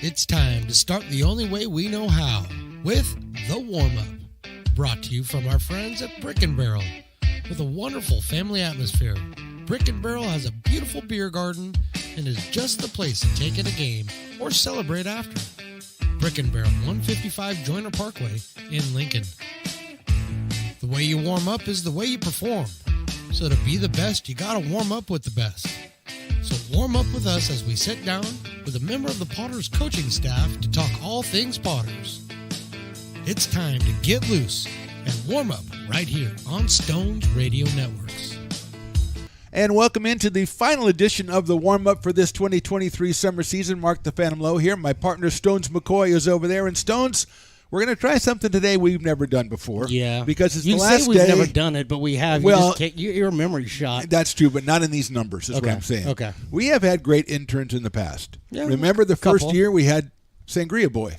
It's time to start the only way we know how, with the warm-up. Brought to you from our friends at Brick & Barrel. With a wonderful family atmosphere, Brick & Barrel has a beautiful beer garden and is just the place to take in a game or celebrate after. Brick & Barrel, 155 Joyner Parkway in Lincoln. The way you warm up is the way you perform. So to be the best, you gotta warm up with the best. So warm up with us as we sit down with a member of the Potters coaching staff to talk all things Potters. It's time to get loose and warm up right here on Stone's Radio Networks. And welcome into the final edition of the warm-up for this 2023 summer season. Mark the Phantom Low here. My partner Stones McCoy is over there. And Stones, we're going to try something today we've never done before. Yeah. Because it's you the last say we've day. never done it, but we have. Well, you're a memory shot. That's true, but not in these numbers is Okay. what I'm saying. Okay. We have had great interns in the past. Yeah, Remember the first couple. year we had Sangria Boy.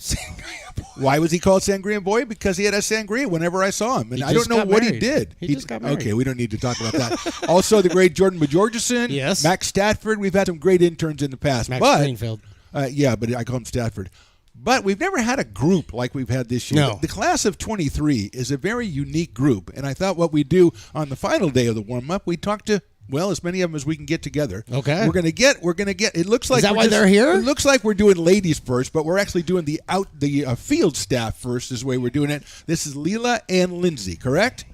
Why was he called Sangria Boy? Because he had a sangria whenever I saw him. And I don't know what he did. He just got married. Okay, we don't need to talk about that. Also, the great Jordan Majorgeson. Yes. Max Statford. We've had some great interns in the past. Max but, Greenfield. Yeah, but I call him Statford. But we've never had a group like we've had this year. No. The class of 23 is a very unique group. And I thought what we'd do on the final day of the warm-up, we'd talk to, well, as many of them as we can get together. Okay. We're gonna get. It looks like Is that we're why they're here? It looks like we're doing ladies first, but we're actually doing the field staff first. Is the way we're doing it. This is Leela and Lindsay, correct?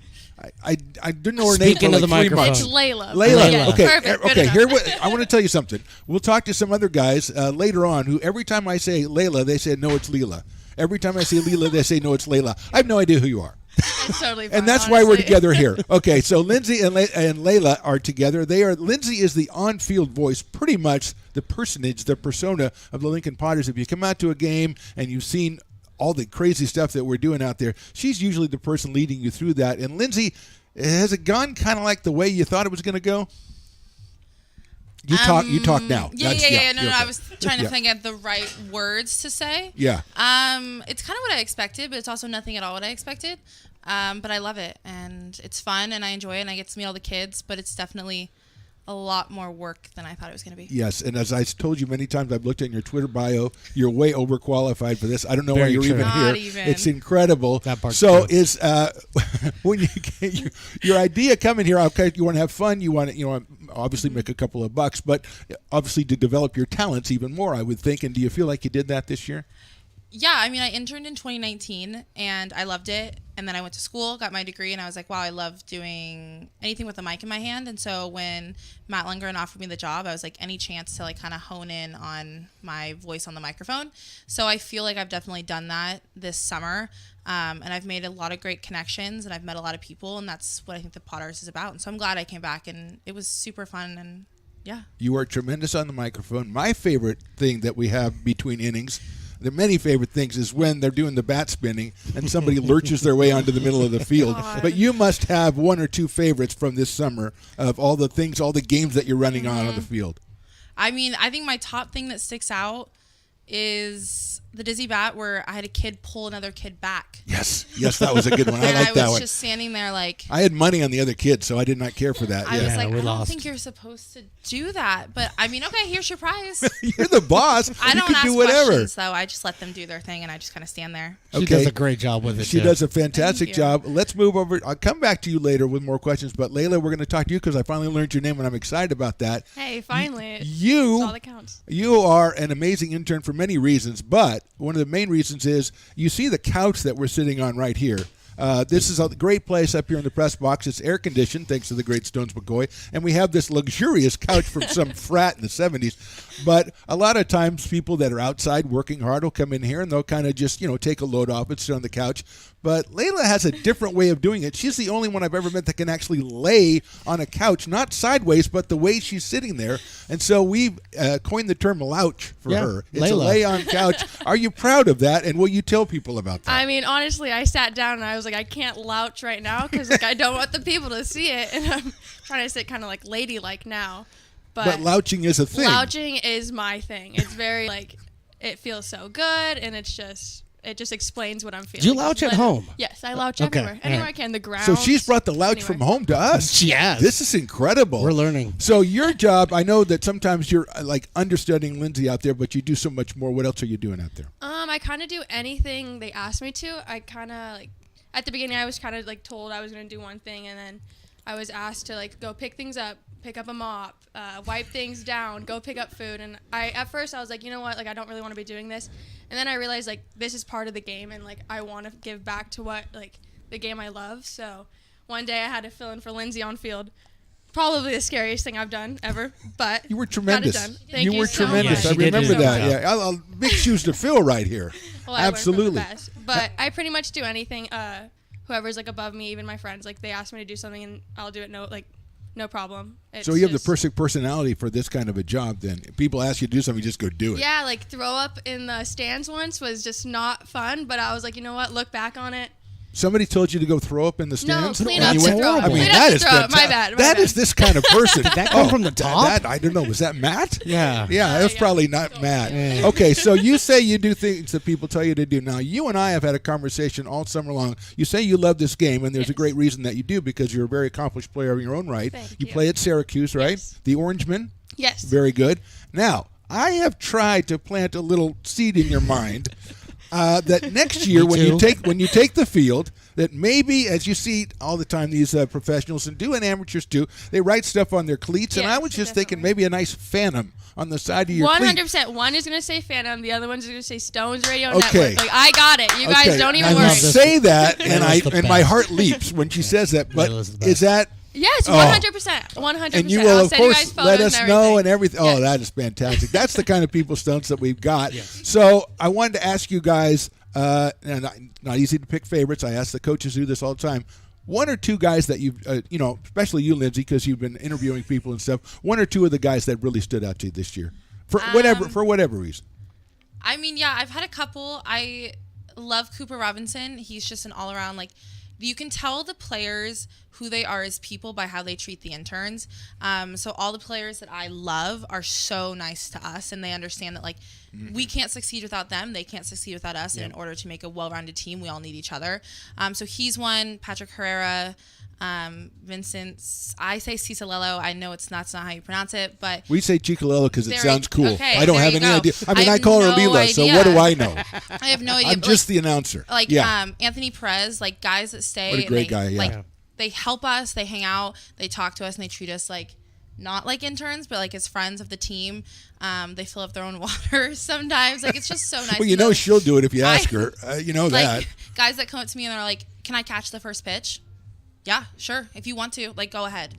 I didn't know her name for Speak into like the 3 months. microphone. It's Layla. Layla. Yeah, Okay. perfect, good Okay. enough. I want to tell you something. We'll talk to some other guys later on who every time I say Layla, they say no, it's Leela. Every time I say Leela, they say no, it's Layla. I have no idea who you are. It's totally fine, And that's why we're honestly. together here. Okay, so Lindsay and Layla are together. Lindsay is the on-field voice, pretty much the personage, the persona of the Lincoln Potters. If you come out to a game and you've seen all the crazy stuff that we're doing out there, she's usually the person leading you through that. And Lindsay, has it gone kind of like the way you thought it was going to go? You talk now. Yeah. No, okay. I was trying to Yeah. think of the right words to say. Yeah. It's kind of what I expected, but it's also nothing at all what I expected. But I love it, and it's fun, and I enjoy it, and I get to meet all the kids, but it's definitely a lot more work than I thought it was going to be. Yes, and as I told you many times, I've looked at your Twitter bio. You're way overqualified for this. I don't know why Very you're true. even Not here. even. It's incredible. That part's so true. is when you get your idea coming here. Okay, you want to have fun. You want to obviously make a couple of bucks, but obviously to develop your talents even more. I would think. And do you feel like you did that this year? Yeah, I mean, I interned in 2019, and I loved it. And then I went to school, got my degree, and I was like, wow, I love doing anything with a mic in my hand. And so when Matt Lundgren offered me the job, I was like, any chance to like kind of hone in on my voice on the microphone. So I feel like I've definitely done that this summer. And I've made a lot of great connections, and I've met a lot of people, and that's what I think the Potters is about. And so I'm glad I came back, and it was super fun, and yeah. You are tremendous on the microphone. My favorite thing that we have between innings, the many favorite things, is when they're doing the bat spinning and somebody lurches their way onto the middle of the field. God. But you must have one or two favorites from this summer of all the things, all the games that you're running on the field. I mean, I think my top thing that sticks out is the dizzy bat where I had a kid pull another kid back. Yes, that was a good one. I And like I that was one. just standing there like, I had money on the other kid, so I did not care for that. I Yeah. was like, we I don't lost. think you're supposed to do that. But I mean, okay, here's your prize. You're the boss. I you don't can ask do whatever. questions, though. I just let them do their thing, and I just kind of stand there. She Okay. does a great job with it. She too. does a fantastic Thank you. job. Let's move over. I'll come back to you later with more questions. But Layla, we're going to talk to you because I finally learned your name, and I'm excited about that. Hey, finally. It's You all that counts. You are an amazing intern for many reasons, but one of the main reasons is you see the couch that we're sitting on right here. This is a great place up here in the press box. It's air conditioned, thanks to the great Stones McCoy, and we have this luxurious couch from some frat in the 70s. But a lot of times, people that are outside working hard will come in here and they'll kind of just take a load off and sit on the couch. But Layla has a different way of doing it. She's the only one I've ever met that can actually lay on a couch, not sideways, but the way she's sitting there. And so we've coined the term louch for her. It's a Layla. lay on couch. Are you proud of that? And will you tell people about that? I mean, honestly, I sat down and I was like, I can't louch right now because I don't want the people to see it, and I'm trying to sit kind of like ladylike now. But louching is a thing. Louching is my thing. It's very it feels so good, and it's just it just explains what I'm feeling. Do you louch at But- home? Yes, I louch Okay, everywhere. all Anywhere right. I can. The ground. So she's brought the louch from home to us. She has. This is incredible. We're learning. So your job, I know that sometimes you're like understudying Lindsay out there, but you do so much more. What else are you doing out there? I kind of do anything they ask me to. I kind of like at the beginning I was kind of like told I was gonna do one thing, and then I was asked to like go pick things up, pick up a mop, wipe things down, go pick up food. And at first I was like, you know what, like I don't really want to be doing this. And then I realized like this is part of the game, and like I want to give back to what like the game I love. So one day I had to fill in for Lindsay on field. Probably the scariest thing I've done ever, but You were tremendous. Got it done. Thank you were so tremendous. much. I She did remember do a that. good Yeah, big shoes to fill right here. Well, I learned from the Absolutely. best. But I pretty much do anything. Whoever's like above me, even my friends, like they ask me to do something and I'll do it. No problem. It's So you have the just- perfect personality for this kind of a job. Then if people ask you to do something, you just go do it. Yeah, like throw up in the stands once was just not fun. But I was like, you know what? Look back on it. Somebody told you to go throw up in the stands. clean and up you and went, throw up. I mean, Clean up that and is throw up. My fantastic. bad, my That bad. is this kind of person. Did that come from the top? That, I don't know. Was that Matt? Yeah. Yeah, that was yeah. probably not Matt. Okay, so you say you do things that people tell you to do. Now, you and I have had a conversation all summer long. You say you love this game, and there's a Yes. great reason that you do, because you're a very accomplished player in your own right. Thank you you. play at Syracuse, right? Yes. The Orangemen. Yes. Very good. Now, I have tried to plant a little seed in your mind that next year, when you take the field, that maybe, as you see all the time, these professionals and amateurs do, they write stuff on their cleats, and I Yes, was just definitely. thinking maybe a nice phantom on the side of your cleat. 100%. One is gonna say Phantom. The other one's gonna say Stones Radio Okay. Network. Like I got it. You guys don't even now worry. you say that, and Layla's the and my best. heart leaps when she says that. But Layla's the best. is that? Yes, Oh. 100%. 100%. And you will, I'll of send you guys course, photos let us and know everything. and everything. Oh, Yes. that is fantastic. That's the kind of people stunts that we've got. So I wanted to ask you guys, and not easy to pick favorites. I ask the coaches who do this all the time. One or two guys that you've, especially you, Lindsay, because you've been interviewing people and stuff. One or two of the guys that really stood out to you this year, for whatever reason. I mean, yeah, I've had a couple. I love Cooper Robinson. He's just an all-around, like, you can tell the players who they are as people by how they treat the interns. So all the players that I love are so nice to us, and they understand that, like, we can't succeed without them. They can't succeed without us. And in order to make a well-rounded team, we all need each other. So he's one. Patrick Herrera, Vincent, I say Cisalello. I know that's not how you pronounce it, but We say Chicolello because it There sounds we- cool. okay, I don't there have you any go. idea. I mean, I I have call her no Leela, so idea. what do I know? I have no idea. I'm but, just the announcer. like yeah. Anthony Perez, like guys that stay. What a and great they, guy, yeah. Like Yeah. they help us, they hang out, they talk to us, and they treat us like not like interns, but like as friends of the team. They fill up their own water sometimes. Like it's just so nice. Well, you to know she'll do it if you I- ask her. You know like that. guys that come up to me and they're like, "Can I catch the first pitch?" Yeah, sure. If you want to, like, go ahead.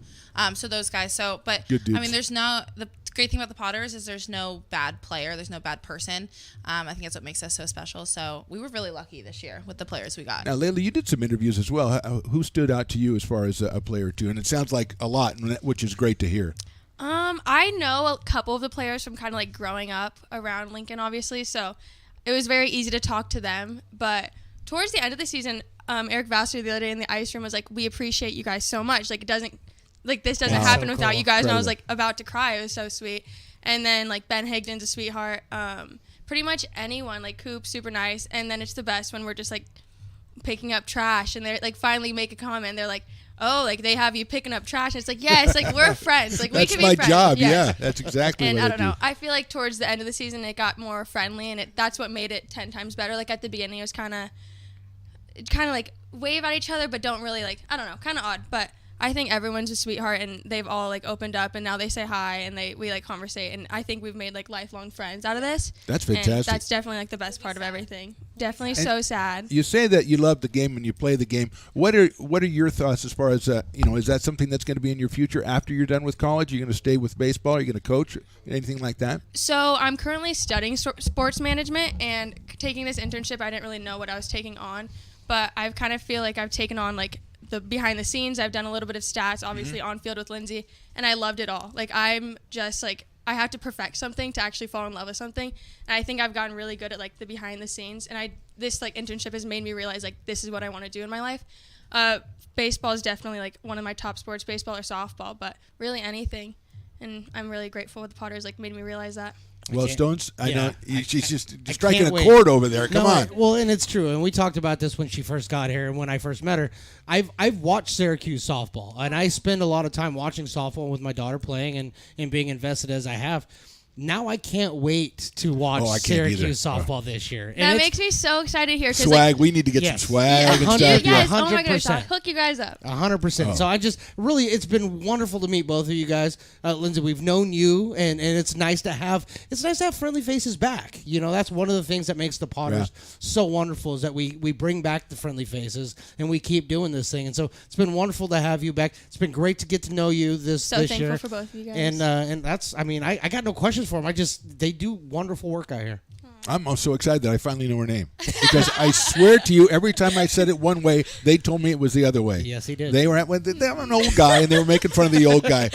So those guys. So, but Good dudes. I mean, the great thing about the Potters is there's no bad player, there's no bad person. I think that's what makes us so special. So we were really lucky this year with the players we got. Now, Layla, you did some interviews as well. Who stood out to you as far as a player or two? And it sounds like a lot, which is great to hear. I know a couple of the players from kind of like growing up around Lincoln, obviously, so it was very easy to talk to them. But towards the end of the season, Eric Vassar the other day in the ice room was like, "We appreciate you guys so much. Like this doesn't Wow. happen So without cool. you guys." And I was Incredible. like about to cry. It was so sweet. And then like Ben Higdon's a sweetheart. Pretty much anyone, like Coop, super nice. And then it's the best when we're just like picking up trash and they're like finally make a comment. They're like, "Oh, like they have you picking up trash." And it's like, yes, like we're friends. Like we That's can my be friends. job. Yes. Yeah, that's exactly And what I don't do. know. I feel like towards the end of the season, it got more friendly, and that's what made it 10 times better. Like at the beginning, it was kind of like wave at each other, but don't really like. I don't know, kind of odd. But I think everyone's a sweetheart, and they've all like opened up, and now they say hi, and we like conversate, and I think we've made like lifelong friends out of this. That's And fantastic. that's definitely like the best part of everything. Definitely so sad. You say that you love the game and you play the game. What are your thoughts as far as is that something that's going to be in your future after you're done with college? Are you going to stay with baseball? Are you going to coach? Anything like that? So I'm currently studying sports management and taking this internship. I didn't really know what I was taking on, but I kind of feel like I've taken on like the behind the scenes. I've done a little bit of stats, obviously on field with Lindsay, and I loved it all. Like I'm just like I have to perfect something to actually fall in love with something, and I think I've gotten really good at like the behind the scenes. And this like internship has made me realize like this is what I want to do in my life. Baseball is definitely like one of my top sports, baseball or softball, but really anything. And I'm really grateful with the Potters like made me realize that. Well, Stones, I yeah, know I- she's just I striking can't a wait. chord over there. Come No, on. Well, and it's true, and we talked about this when she first got here, and when I first met her. I've watched Syracuse softball, and I spend a lot of time watching softball with my daughter playing and being invested as I have. Now I can't wait to watch I can't either. Syracuse softball this year. And That it's- makes me so excited here. 'Cause, Swag. We need to get Yes. some swag and Yeah, stuff. You guys, oh my 100%. gosh, I'll hook you guys up. 100%. Oh. So I just really, it's been wonderful to meet both of you guys, Lindsay. We've known you, and it's nice to have friendly faces back. You know, that's one of the things that makes the Potters so wonderful is that we bring back the friendly faces and we keep doing this thing. And so it's been wonderful to have you back. It's been great to get to know you this So this thankful year. for both of you guys. And that's, I mean, I got no questions for them. They do wonderful work out here. I'm so excited that I finally know her name because I swear to you, every time I said it one way, they told me it was the other way. Yes, he did. They were an old guy, and they were making fun of the old guy.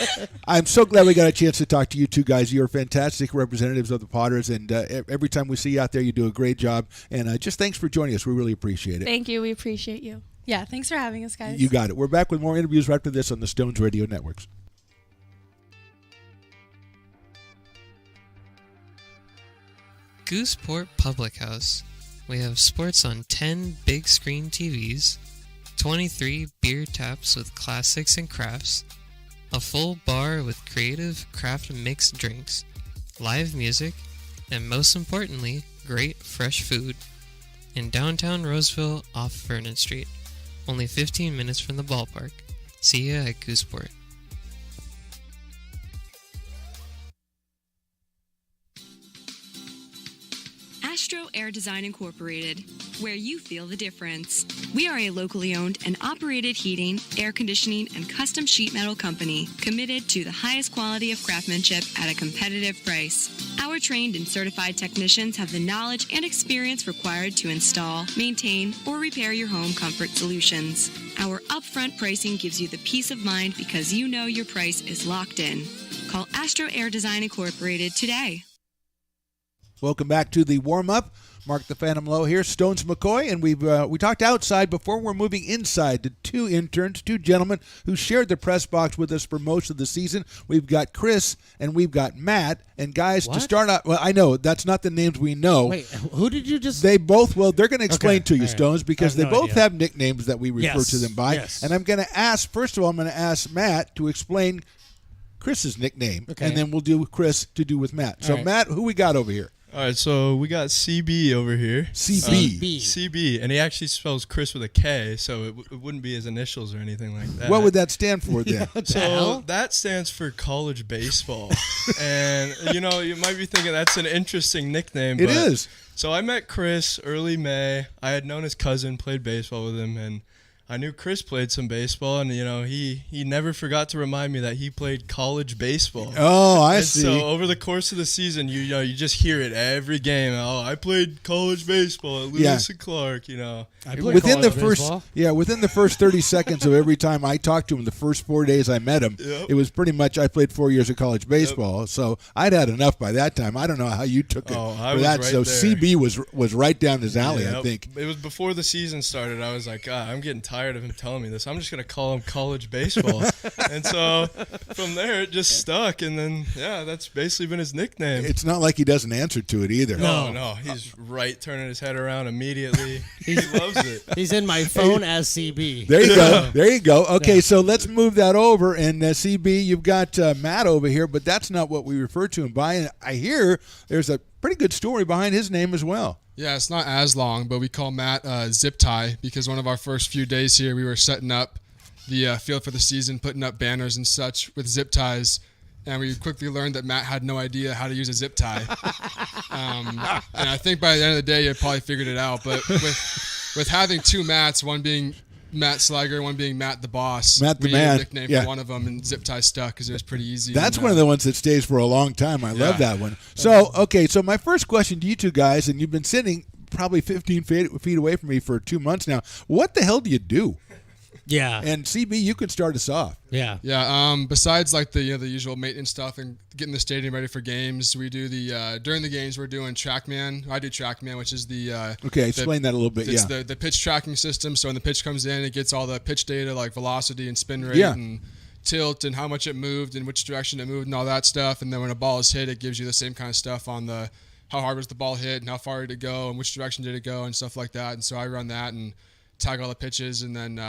I'm so glad we got a chance to talk to you two guys. You're fantastic representatives of the Potters, and every time we see you out there, you do a great job. And just thanks for joining us. We really appreciate it. Thank you. We appreciate you. Yeah, thanks for having us, guys. You got it. We're back with more interviews right after this on the Stones Radio Networks. Gooseport Public House. We have sports on 10 big screen TVs, 23 beer taps with classics and crafts, a full bar with creative craft mixed drinks, live music, and most importantly, great fresh food. In downtown Roseville off Vernon Street, only 15 minutes from the ballpark. See ya at Gooseport. Astro Air Design Incorporated, where you feel the difference. We are a locally owned and operated heating, air conditioning, and custom sheet metal company committed to the highest quality of craftsmanship at a competitive price. Our trained and certified technicians have the knowledge and experience required to install, maintain, or repair your home comfort solutions. Our upfront pricing gives you the peace of mind because you know your price is locked in. Call Astro Air Design Incorporated today. Welcome back to the warm-up. Mark the Phantom Low here, Stones McCoy, and we talked outside before. We're moving inside to two interns, two gentlemen who shared the press box with us for most of the season. We've got Chris and we've got Matt. And guys, to start out, well, I know that's not the names we know. Wait, who did you just? They both, well, they're going to explain to you, all right. Stones, because they I have no both idea. have nicknames that we refer to them by. Yes. And I'm going to ask, first of all, I'm going to ask Matt to explain Chris's nickname, and then we'll do Chris to do with Matt. So, All right. Matt, who we got over here? All right, so we got CB over here. CB. CB, and he actually spells Chris with a K, so it wouldn't be his initials or anything like that. What would that stand for then? So that stands for college baseball. And, you might be thinking that's an interesting nickname. It is. So I met Chris early May. I had known his cousin, played baseball with him, and I knew Chris played some baseball, and he never forgot to remind me that he played college baseball. Oh, I and see. So over the course of the season, you just hear it every game. Oh, I played college baseball at Lewis and Clark. I played within the college first baseball. within the first 30 seconds of every time I talked to him, the first 4 days I met him, it was pretty much I played 4 years of college baseball. So I'd had enough by that time. I don't know how you took it I for was that. right So there. CB was right down his alley, I Yep. think. It was before the season started. I was like, I'm getting tired of him telling me this. I'm just going to call him college baseball. And so from there, it just stuck. And then, that's basically been his nickname. It's not like he doesn't answer to it either. No, he's right, turning his head around immediately. He loves it. He's in my phone as CB. There you go. There you go. Okay, so let's move that over. And CB, you've got Matt over here, but that's not what we refer to him by. And I hear there's a pretty good story behind his name as well. Yeah, it's not as long, but we call Matt Zip Tie because one of our first few days here, we were setting up the field for the season, putting up banners and such with zip ties, and we quickly learned that Matt had no idea how to use a zip tie. And I think by the end of the day, you probably figured it out. But with having two Matts, one being Matt Slager, one being Matt the Boss, Matt the we needed Man, a nickname yeah. for one of them, and zip tie stuck because it was pretty easy. That's and, one of the ones that stays for a long time. I love that one. So, okay, so my first question to you two guys, and you've been sitting probably 15 feet away from me for 2 months now. What the hell do you do? Yeah. And CB, you can start us off. Yeah. Yeah. Besides like the the usual maintenance stuff and getting the stadium ready for games, we do the during the games we're doing TrackMan. I do TrackMan, which is the Okay, explain that a little bit. It's Yeah. the pitch tracking system. So when the pitch comes in, it gets all the pitch data like velocity and spin rate Yeah. and tilt and how much it moved and which direction it moved and all that stuff. And then when a ball is hit, it gives you the same kind of stuff on the how hard was the ball hit and how far did it go and which direction did it go and stuff like that. And so I run that and tag all the pitches. And then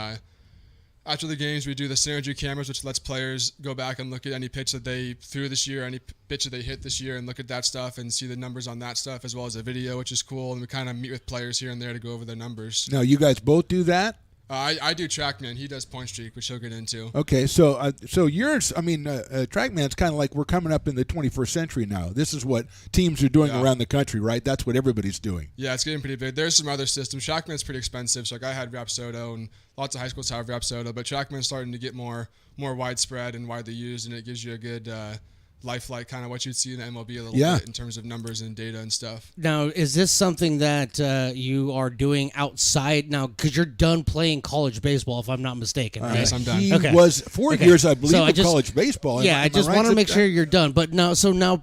after the games, we do the synergy cameras, which lets players go back and look at any pitch that they threw this year, any pitch that they hit this year, and look at that stuff and see the numbers on that stuff, as well as a video, which is cool. And we kind of meet with players here and there to go over their numbers. Now, you guys both do that? I do TrackMan. He does Point Streak, which he'll get into. Okay, so yours, TrackMan's kind of like we're coming up in the 21st century now. This is what teams are doing around the country, right? That's what everybody's doing. Yeah, it's getting pretty big. There's some other systems. TrackMan's pretty expensive. So like I had Rapsodo, and lots of high schools have Rapsodo, but TrackMan's starting to get more widespread and widely used, and it gives you a good lifelike, kind of what you'd see in the MLB a little bit in terms of numbers and data and stuff. Now, is this something that you are doing outside now? Because you're done playing college baseball, if I'm not mistaken. Right? Yes, I'm done. He was 4 years, I believe, of college baseball. Yeah, I just want to make sure you're done. But now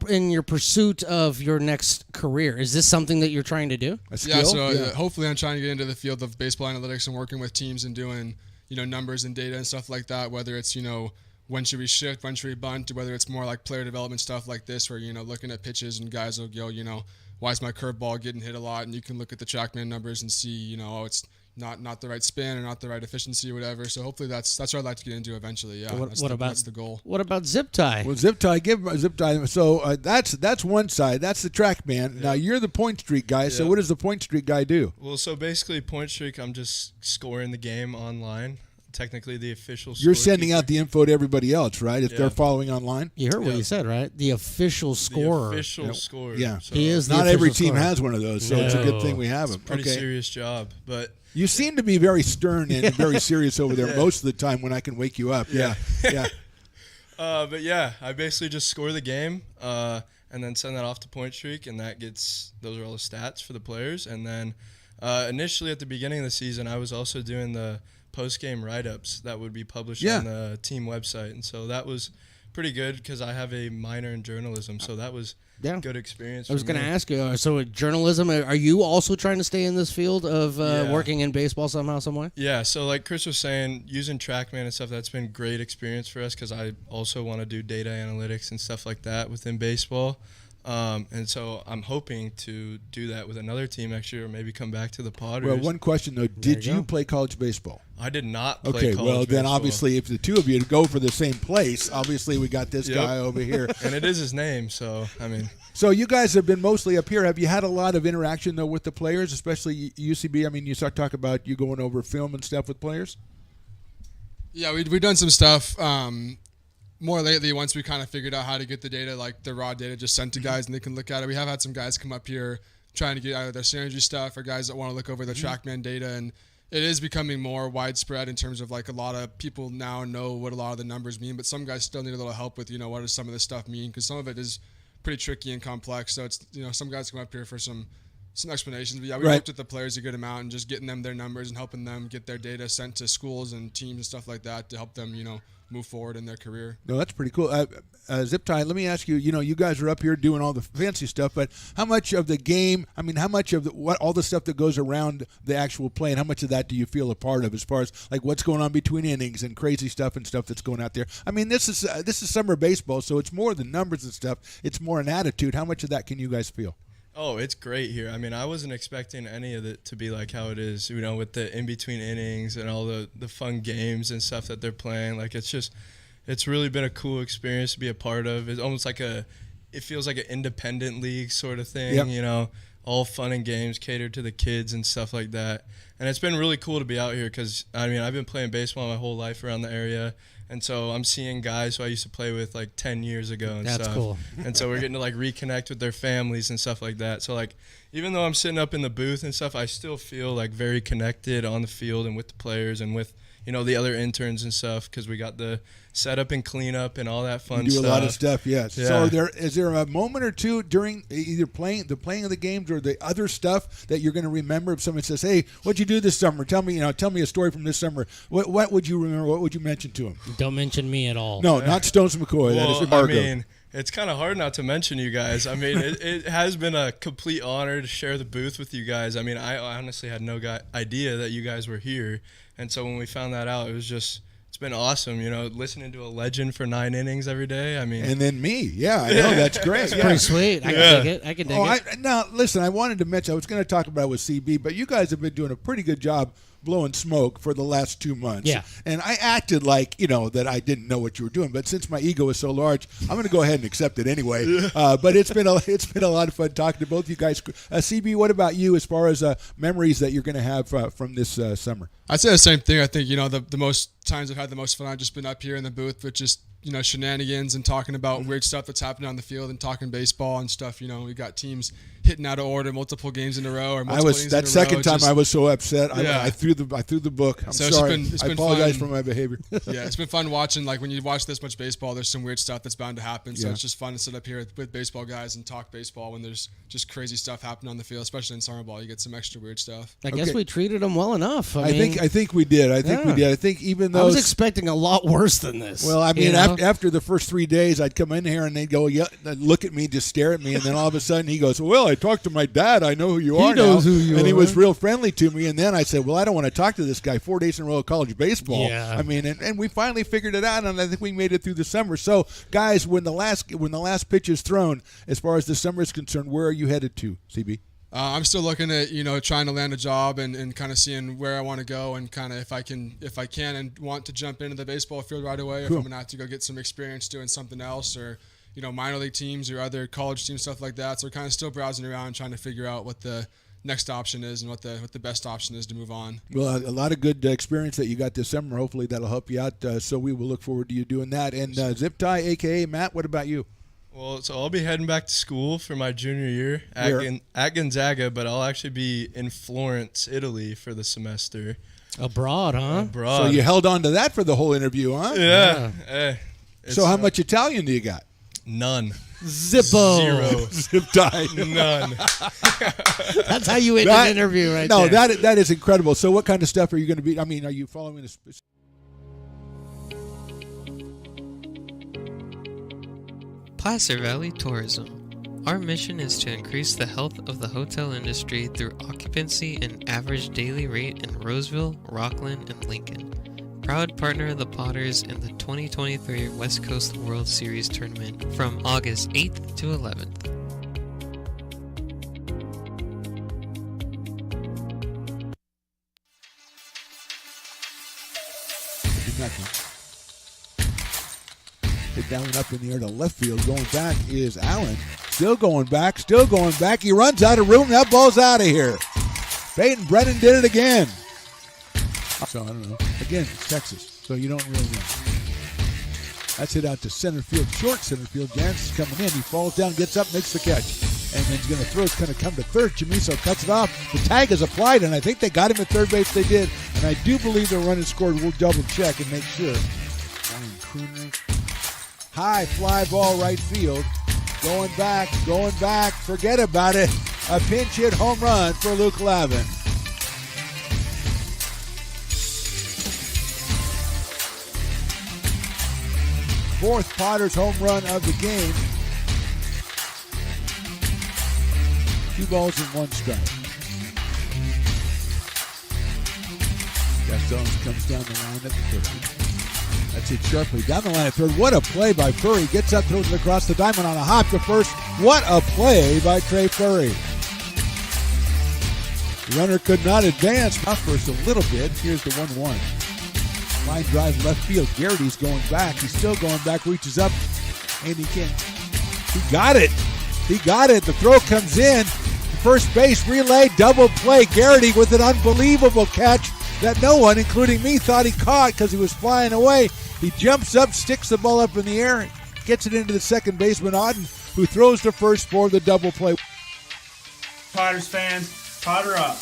in your pursuit of your next career, is this something that you're trying to do? Yeah, so hopefully I'm trying to get into the field of baseball analytics and working with teams and doing, numbers and data and stuff like that, whether it's, when should we shift, when should we bunt, whether it's more like player development stuff like this where, looking at pitches and guys will go, why is my curveball getting hit a lot? And you can look at the TrackMan numbers and see, it's not the right spin or not the right efficiency or whatever. So hopefully that's what I'd like to get into eventually. Yeah, that's the goal. What about zip tie? Well, zip tie. So that's one side. That's the TrackMan. Yeah. Now you're the Point Streak guy. Yeah. So what does the Point Streak guy do? Well, so basically Point Streak, I'm just scoring the game online. Technically the official score. You're sending out the info to everybody else, right? If they're following online. You heard what he said, right? The official scorer. The official scorer. Yeah. So he is. Not every team has one of those, so it's a good thing we have them. It's a pretty serious job, but you seem to be very stern and very serious over there most of the time when I can wake you up. Yeah. But yeah, I basically just score the game and then send that off to Point Streak, and those are all the stats for the players. And then initially at the beginning of the season, I was also doing the post-game write-ups that would be published on the team website, and so that was pretty good because I have a minor in journalism, so that was good experience. I was going to ask you, so journalism, are you also trying to stay in this field of working in baseball somehow, some way? Yeah, so like Chris was saying, using TrackMan and stuff, that's been great experience for us because I also want to do data analytics and stuff like that within baseball. And so I'm hoping to do that with another team next year, or maybe come back to the Potters. Well, one question though: did you play college baseball? I did not play college baseball. baseball. Then obviously, if the two of you go for the same place, obviously we got this guy over here, and it is his name. So I mean, so you guys have been mostly up here. Have you had a lot of interaction though with the players, especially UCB? I mean, you start talking about you going over film and stuff with players. Yeah, we've done some stuff. More lately, once we kind of figured out how to get the data, like the raw data, just sent to guys and they can look at it. We have had some guys come up here trying to get out of their synergy stuff, or guys that want to look over the TrackMan data, and it is becoming more widespread in terms of like a lot of people now know what a lot of the numbers mean, but some guys still need a little help with, what does some of this stuff mean, because some of it is pretty tricky and complex. So it's, some guys come up here for some explanations, but yeah, we worked with the players a good amount and just getting them their numbers and helping them get their data sent to schools and teams and stuff like that to help them, move forward in their career. No, that's pretty cool. Zip tie, let me ask you, you guys are up here doing all the fancy stuff, but how much of the game, how much of all the stuff that goes around the actual play, and how much of that do you feel a part of as far as like what's going on between innings and crazy stuff and stuff that's going out there? I mean, this is summer baseball, so it's more than numbers and stuff. It's more an attitude. How much of that can you guys feel? Oh, it's great here. I mean, I wasn't expecting any of it to be like how it is, with the in-between innings and all the fun games and stuff that they're playing. Like, it's really been a cool experience to be a part of. It's almost like it feels like an independent league sort of thing, all fun and games catered to the kids and stuff like that. And it's been really cool to be out here because, I've been playing baseball my whole life around the area. And so I'm seeing guys who I used to play with like 10 years ago and stuff. That's cool. And so we're getting to like reconnect with their families and stuff like that. So like even though I'm sitting up in the booth and stuff, I still feel like very connected on the field and with the players and with, the other interns and stuff because we got the setup and cleanup and all that fun stuff. You do a lot of stuff, yes. Yeah. So is there a moment or two during either playing of the games or the other stuff that you're going to remember if someone says, "Hey, what'd you do this summer? Tell me a story from this summer." What would you remember? What would you mention to them? Don't mention me at all. No, not Stones McCoy. That is Margo. It's kind of hard not to mention you guys. It has been a complete honor to share the booth with you guys. I honestly had no idea that you guys were here. And so when we found that out, it's been awesome. You know, listening to a legend for 9 innings every day. I mean, And then me. Yeah, I know. That's great. Yeah. Pretty sweet. I can dig it. I can dig it. Now, listen, I wanted to mention, I was going to talk about it with CB, but you guys have been doing a pretty good job blowing smoke for the last 2 months. Yeah. And I acted like, that I didn't know what you were doing. But since my ego is so large, I'm going to go ahead and accept it anyway. But it's been a lot of fun talking to both of you guys. CB, what about you as far as memories that you're going to have from this summer? I'd say the same thing. I think, the most times I've had the most fun, I've just been up here in the booth with just, shenanigans and talking about weird stuff that's happening on the field and talking baseball and stuff. We got teams hitting out of order multiple games in a row or multiple innings in a row. That second time I was so upset. Yeah. I threw the book. I'm So sorry. it's been I apologize fun. for my behavior. Yeah, it's been fun watching. Like when you watch this much baseball, there's some weird stuff that's bound to happen. So Yeah. it's just fun to sit up here with baseball guys and talk baseball when there's just crazy stuff happening on the field, especially in summer ball. You get some extra weird stuff. I guess Okay. we treated them well enough. I think we did. I think even though I was expecting a lot worse than this. Well, I mean, you know? after the first 3 days, I'd come in here and they'd go, yeah, they'd look at me, just stare at me, and then all of a sudden he goes, "Well, I talked to my dad. I know who you are knows now." who you and he are. was real friendly to me. And then I said, "Well, I don't want to talk to this guy 4 days in a row of college baseball." Yeah. I mean, and we finally figured it out, and I think we made it through the summer. So, guys, when the last pitch is thrown, as far as the summer is concerned, where are you headed to, CB? I'm still looking at trying to land a job and kind of seeing where I want to go and kind of if I can and want to jump into the baseball field right away, or if I'm gonna have to go get some experience doing something else, or minor league teams or other college teams, stuff like that. So we're kind of still browsing around trying to figure out what the next option is and what the best option is to move on. Well, a lot of good experience that you got this summer. Hopefully that'll help you out. So we will look forward to you doing that. And Zip Tie, a.k.a. Matt, what about you? well, so I'll be heading back to school for my junior year Where? at Gonzaga, but I'll actually be in Florence, Italy for the semester. Abroad, huh? Abroad. So you held on to that for the whole interview, huh? Yeah. So how much Italian do you got? None. Zippo. Zero. Zip Tie. None. That's how you end an interview right no, there. that is incredible. So what kind of stuff are you going to be? I mean, are you following this? Placer Valley Tourism. Our mission is to increase the health of the hotel industry through occupancy and average daily rate in Roseville, Rockland, and Lincoln. Proud partner of the Potters in the 2023 West Coast World Series Tournament from August 8th to 11th. Hit that one up in the air to left field. Going back is Allen. Still going back. He runs out of room. That ball's out of here. Peyton Brennan did it again. So I don't know. Again, it's Texas, so you don't really know. That's hit out to center field, short center field. Jans is coming in. He falls down, gets up, makes the catch. And then he's going to throw. It's going to come to third. Chamiso cuts it off. The tag is applied, and I think they got him at third base. They did. And I do believe the run and scored. We'll double check and make sure. Ryan Crooner. High fly ball right field. Going back. Forget about it. A pinch hit home run for Luke Lavin. Fourth Potters home run of the game. 2 balls and 1 strike. Gaston comes down the line at the third. That's hit sharply down the line at third. What a play by Furry. Gets up, throws it across the diamond on a hop to first. What a play by Trey Furry. The runner could not advance. Off first a little bit. Here's the 1-1. Line drive left field. Garrity's going back. He's still going back. Reaches up. And he got it. The throw comes in. First base relay. Double play. Garrity with an unbelievable catch that no one, including me, thought he caught because he was flying away. He jumps up, sticks the ball up in the air, gets it into the second baseman, Auden, who throws to first for the double play. Potters fans, Potter up.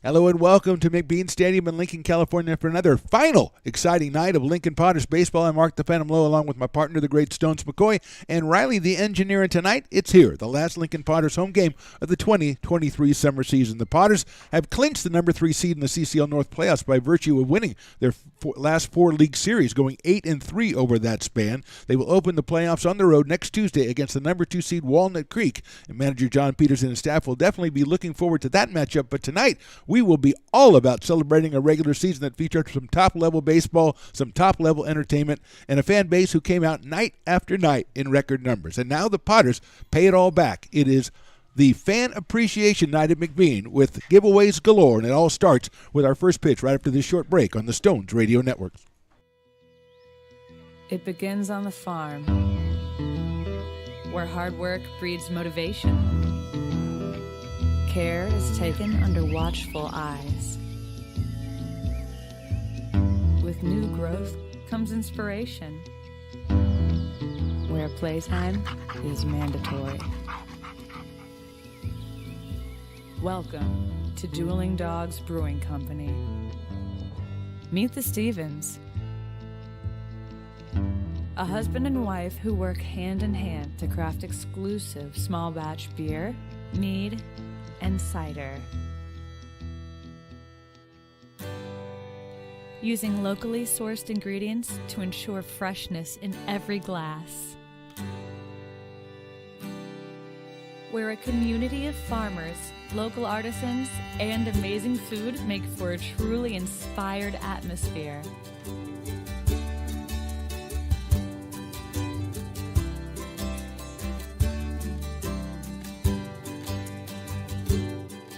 Hello and welcome to McBean Stadium in Lincoln, California for another final exciting night of Lincoln Potters baseball. I'm Mark the Phantom Lowe along with my partner, the great Stones McCoy, and Riley the engineer. And tonight, it's here, the last Lincoln Potters home game of the 2023 summer season. The Potters have clinched the number 3 seed in the CCL North playoffs by virtue of winning their last 4 league series, going 8-3 over that span. They will open the playoffs on the road next Tuesday against the number 2 seed Walnut Creek. And manager John Peters and his staff will definitely be looking forward to that matchup. But tonight, we will be all about celebrating a regular season that featured some top-level baseball, some top-level entertainment, and a fan base who came out night after night in record numbers. And now the Potters pay it all back. It is the Fan Appreciation Night at McBean with giveaways galore, and it all starts with our first pitch right after this short break on the Stones Radio Network. It begins on the farm, where hard work breeds motivation. Care is taken under watchful eyes. With new growth comes inspiration, where playtime is mandatory. Welcome to Dueling Dogs Brewing Company. Meet the Stevens, a husband and wife who work hand in hand to craft exclusive small batch beer, mead, and cider. Using locally sourced ingredients to ensure freshness in every glass. Where a community of farmers, local artisans, and amazing food make for a truly inspired atmosphere.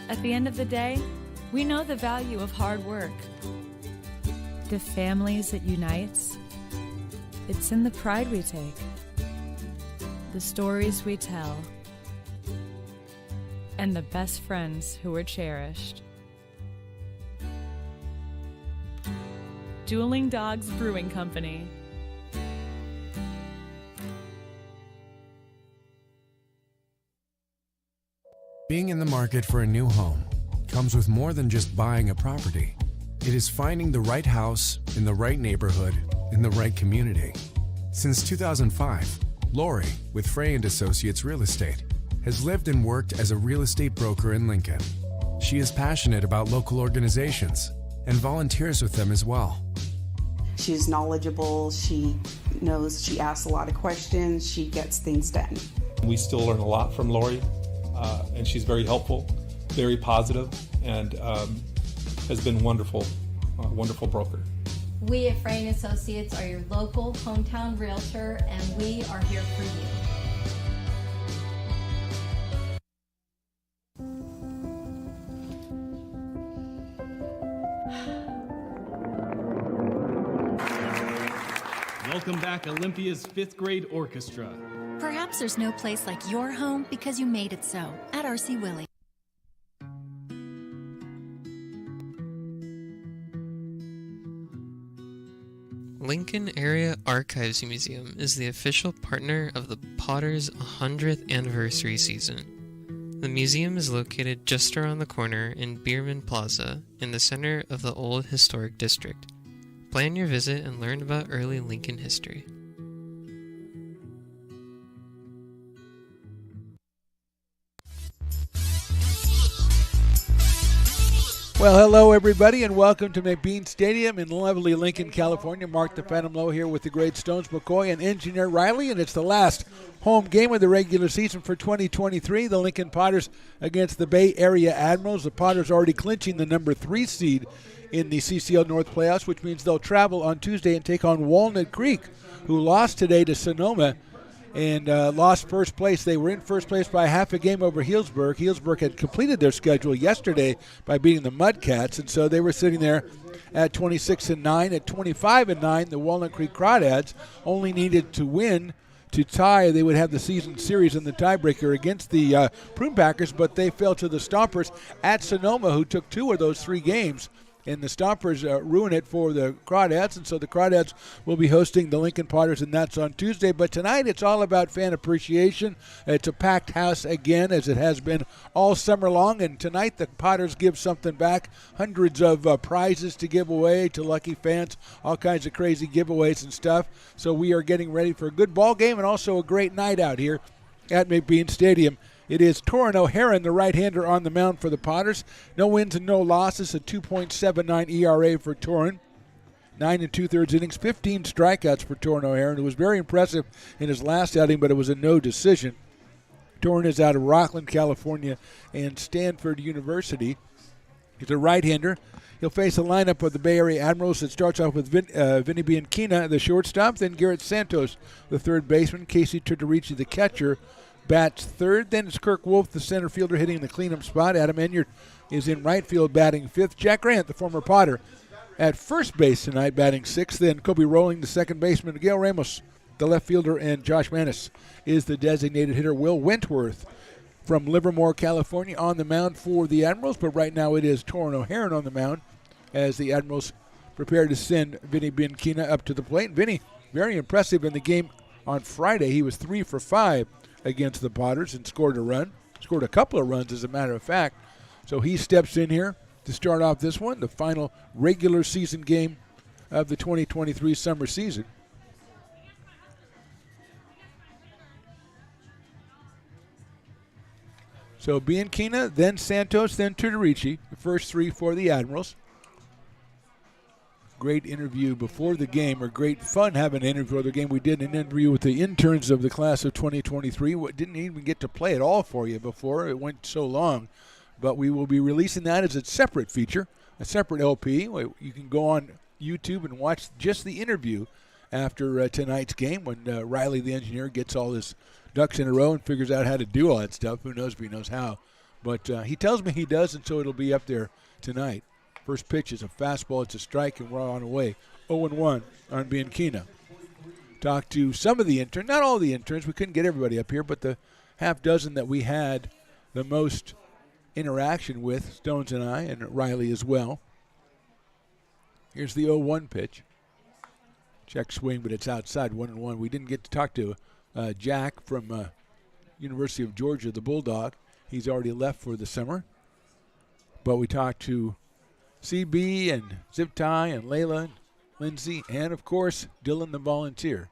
At the end of the day, we know the value of hard work. The families it unites, it's in the pride we take, the stories we tell, and the best friends who are cherished. Dueling Dogs Brewing Company. Being in the market for a new home comes with more than just buying a property. It is finding the right house in the right neighborhood in the right community. Since 2005, Lori, with Frey & Associates Real Estate, has lived and worked as a real estate broker in Lincoln. She is passionate about local organizations and volunteers with them as well. She's knowledgeable, she knows, she asks a lot of questions, she gets things done. We still learn a lot from Lori, and she's very helpful, very positive, and has been wonderful, wonderful broker. We at Frey & Associates are your local hometown realtor, and we are here for you. Welcome back, Olympia's 5th grade orchestra. Perhaps there's no place like your home because you made it so at R.C. Willey. Lincoln Area Archives Museum is the official partner of the Potters' 100th anniversary season. The museum is located just around the corner in Bierman Plaza in the center of the Old Historic District. Plan your visit and learn about early Lincoln history. Well, hello, everybody, and welcome to McBean Stadium in lovely Lincoln, California. Mark the Phantom Low here with the great Stones McCoy and Engineer Riley, and it's the last home game of the regular season for 2023. The Lincoln Potters against the Bay Area Admirals. The Potters already clinching the number 3 seed in the CCL North playoffs, which means they'll travel on Tuesday and take on Walnut Creek, who lost today to Sonoma and lost first place. They were in first place by half a game over Healdsburg. Healdsburg had completed their schedule yesterday by beating the Mudcats, and so they were sitting there at 26-9. At 25-9, the Walnut Creek Crawdads only needed to win to tie. They would have the season series in the tiebreaker against the Prune Packers, but they fell to the Stompers at Sonoma, who took 2 of those 3 games. And the Stompers ruin it for the Crawdads, and so the Crawdads will be hosting the Lincoln Potters, and that's on Tuesday. But tonight it's all about fan appreciation. It's a packed house again, as it has been all summer long, and tonight the Potters give something back. Hundreds of prizes to give away to lucky fans, all kinds of crazy giveaways and stuff. So we are getting ready for a good ball game and also a great night out here at McBean Stadium. It is Torrin O'Haron, the right-hander, on the mound for the Potters. No wins and no losses, a 2.79 ERA for Torrin. 9 2/3 innings, 15 strikeouts for Torrin O'Haron. It was very impressive in his last outing, but it was a no decision. Torrin is out of Rockland, California, and Stanford University. He's a right-hander. He'll face a lineup of the Bay Area Admirals that starts off with Vinny Bianchina, the shortstop, then Garrett Santos, the third baseman, Casey Turturici, the catcher, bats third. Then it's Kirk Wolf, the center fielder, hitting the cleanup spot. Adam Enyard is in right field, batting fifth. Jack Grant, the former Potter, at first base tonight, batting sixth. Then Kobe Rowling, the second baseman. Miguel Ramos, the left fielder, and Josh Manis is the designated hitter. Will Wentworth from Livermore, California, on the mound for the Admirals, but right now it is Torrin O'Haron on the mound as the Admirals prepare to send Vinny Bianchina up to the plate. Vinny, very impressive in the game on Friday. He was 3 for 5 against the Potters and scored a run. Scored a couple of runs, as a matter of fact. So he steps in here to start off this one, the final regular season game of the 2023 summer season. So Bianchina, then Santos, then Turturici, the first three for the Admirals. Great interview before the game, or great fun having an interview before the game. We did an interview with the interns of the class of 2023. Didn't even get to play it all for you before. It went so long. But we will be releasing that as a separate feature, a separate LP. You can go on YouTube and watch just the interview after tonight's game when Riley, the engineer, gets all his ducks in a row and figures out how to do all that stuff. Who knows if he knows how. But he tells me he does, and so it'll be up there tonight. First pitch is a fastball. It's a strike, and we're on the way. 0-1 on Bianchina. Talked to some of the interns, not all the interns. We couldn't get everybody up here, but the half dozen that we had the most interaction with, Stones and I, and Riley as well. Here's the 0-1 pitch. Check swing, but it's outside, 1-1. We didn't get to talk to Jack from University of Georgia, the Bulldog. He's already left for the summer. But we talked to CB and Zip Tie and Layla and Lindsay, and, of course, Dylan the Volunteer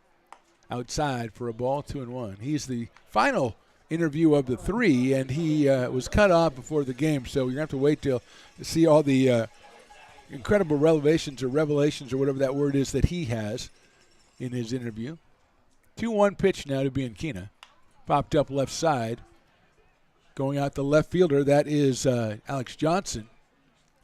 outside for a ball, 2-1. He's the final interview of the three, and he was cut off before the game, so you're going to have to wait till see all the incredible revelations or whatever that word is that he has in his interview. 2-1 pitch now to Bianchina. Popped up left side. Going out the left fielder, that is Alex Johnson.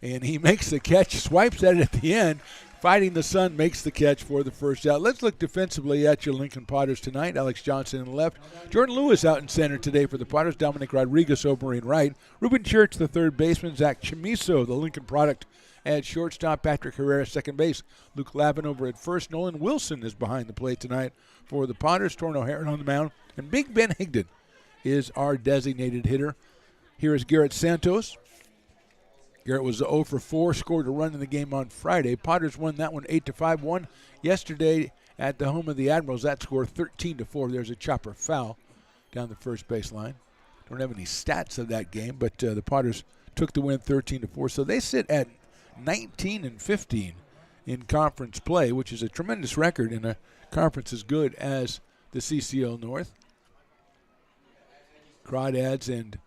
And he makes the catch, swipes at it at the end. Fighting the sun makes the catch for the first out. Let's look defensively at your Lincoln Potters tonight. Alex Johnson in left. Jordan Lewis out in center today for the Potters. Dominic Rodriguez over in right. Ruben Church, the third baseman. Zach Chamiso, the Lincoln product, at shortstop. Patrick Herrera, second base. Luke Lavin over at first. Nolan Wilson is behind the plate tonight for the Potters. Torrin O'Haron on the mound. And Big Ben Higdon is our designated hitter. Here is Garrett Santos. Garrett was 0 for 4, scored a run in the game on Friday. Potters won that one 8-5. Won yesterday at the home of the Admirals. That score 13-4. There's a chopper foul down the first base line. Don't have any stats of that game, but the Potters took the win 13-4. So they sit at 19-15 in conference play, which is a tremendous record in a conference as good as the CCL North. Crawdads and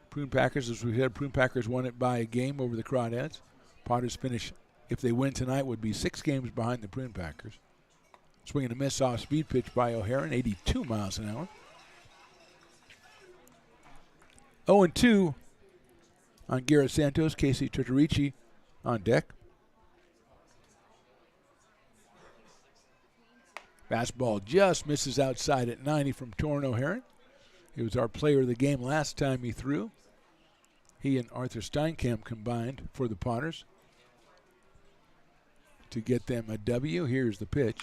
Prune Packers, as we said, Prune Packers won it by a game over the Crawdads. Potters finish, if they win tonight, would be 6 games behind the Prune Packers. Swing and a miss off speed pitch by O'Haron, 82 miles an hour. 0-2 on Garrett Santos. Casey Turturici on deck. Fastball just misses outside at 90 from Torrin O'Haron. He was our player of the game last time he threw. He and Arthur Steinkamp combined for the Potters to get them a W. Here's the pitch.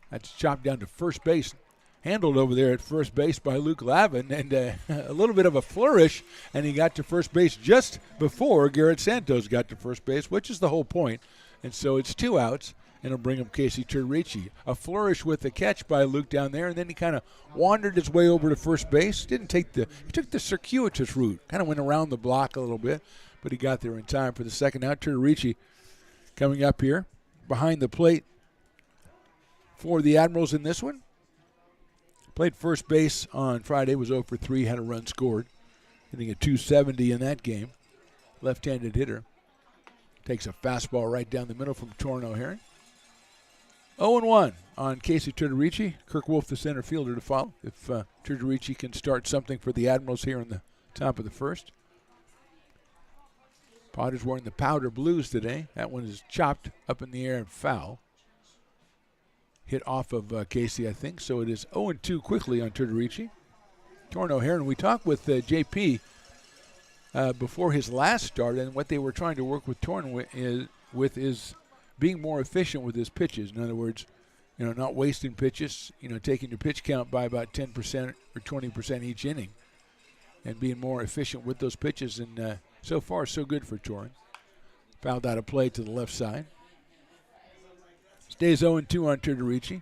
That's chopped down to first base. Handled over there at first base by Luke Lavin, and a little bit of a flourish, and he got to first base just before Garrett Santos got to first base, which is the whole point. And so it's 2 outs, and it'll bring up Casey Turturici. A flourish with the catch by Luke down there, and then he kind of wandered his way over to first base. He took the circuitous route, kind of went around the block a little bit, but he got there in time for the second out. Turturici coming up here behind the plate for the Admirals in this one. Played first base on Friday, was 0 for 3, had a run scored, hitting a .270 in that game. Left-handed hitter. Takes a fastball right down the middle from Torrin O'Haron. 0-1 on Casey Turturici. Kirk Wolf, the center fielder, to follow. If Turturici can start something for the Admirals here in the top of the first. Potter's wearing the powder blues today. That one is chopped up in the air and foul. Hit off of Casey, I think. So it is 0-2 quickly on Turturici. Torrin O'Haron, we talked with JP before his last start, and what they were trying to work with Torrin is being more efficient with his pitches. In other words, not wasting pitches, taking your pitch count by about 10% or 20% each inning and being more efficient with those pitches. And so far, so good for Torrin. Fouled out of play to the left side. Stays 0-2 on Turturici.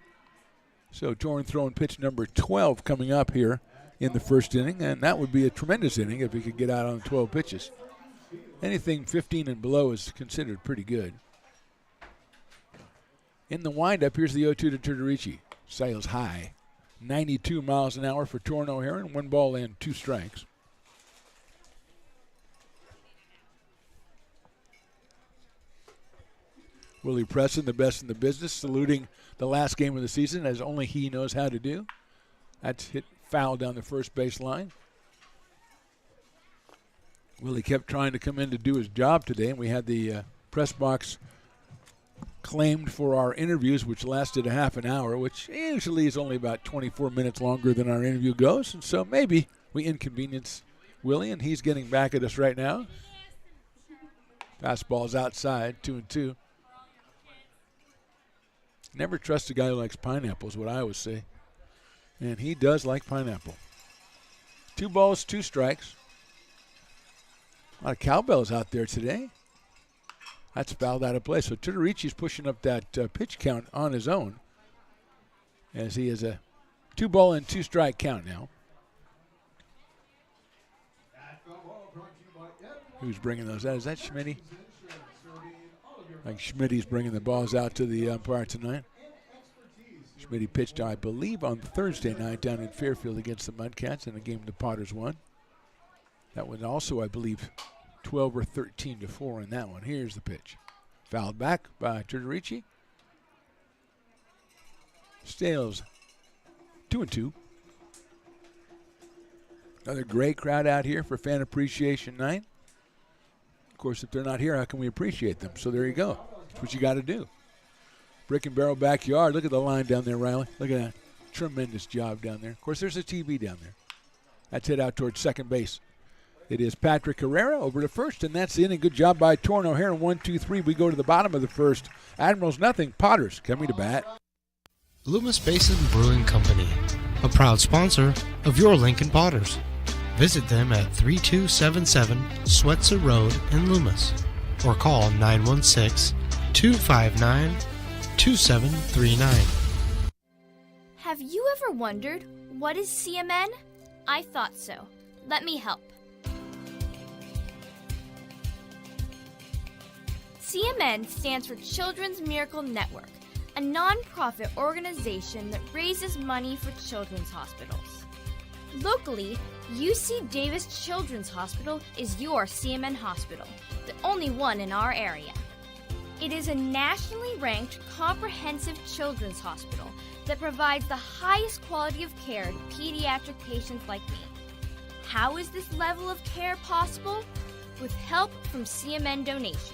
So Torrin throwing pitch number 12 coming up here in the first inning, and that would be a tremendous inning if he could get out on 12 pitches. Anything 15 and below is considered pretty good. In the windup, here's the 0-2 to Turturici. Sails high. 92 miles an hour for Torrin O'Haron. 1 ball and 2 strikes. Willie Preston, the best in the business, saluting the last game of the season as only he knows how to do. That's hit foul down the first base line. Willie kept trying to come in to do his job today, and we had the press box claimed for our interviews, which lasted a half an hour, which usually is only about 24 minutes longer than our interview goes. And so maybe we inconvenience Willie, and he's getting back at us right now. Fastball's outside, 2-2. Never trust a guy who likes pineapple is what I always say. And he does like pineapple. 2 balls, 2 strikes. A lot of cowbells out there today. That's fouled out of play. So Turturici's pushing up that pitch count on his own as he has a 2 ball and 2 strike count now. Who's bringing those out? Is that Schmitty? I think Schmitty's bringing the balls out to the umpire tonight. Schmitty pitched, I believe, on Thursday night down in Fairfield against the Mudcats in a game the Potters won. That was also, I believe, 12 or 13-4 in that one. Here's the pitch. Fouled back by Turturici. Stales 2-2. Another great crowd out here for Fan Appreciation Night. Of course, if they're not here, how can we appreciate them? So there you go. That's what you got to do. Brick and Barrel backyard. Look at the line down there, Riley. Look at that. Tremendous job down there. Of course, there's a TV down there. That's hit out towards second base. It is Patrick Herrera over to first, and that's the inning. Good job by Torrin O'Haron. 1-2-3. We go to the bottom of the first. Admirals nothing. Potters coming to bat. Loomis Basin Brewing Company, a proud sponsor of your Lincoln Potters. Visit them at 3277 Swetzer Road in Loomis or call 916-259-2739. Have you ever wondered, what is CMN? I thought so. Let me help. CMN stands for Children's Miracle Network, a non-profit organization that raises money for children's hospitals. Locally, UC Davis Children's Hospital is your CMN hospital, the only one in our area. It is a nationally ranked comprehensive children's hospital that provides the highest quality of care to pediatric patients like me. How is this level of care possible? With help from CMN donations.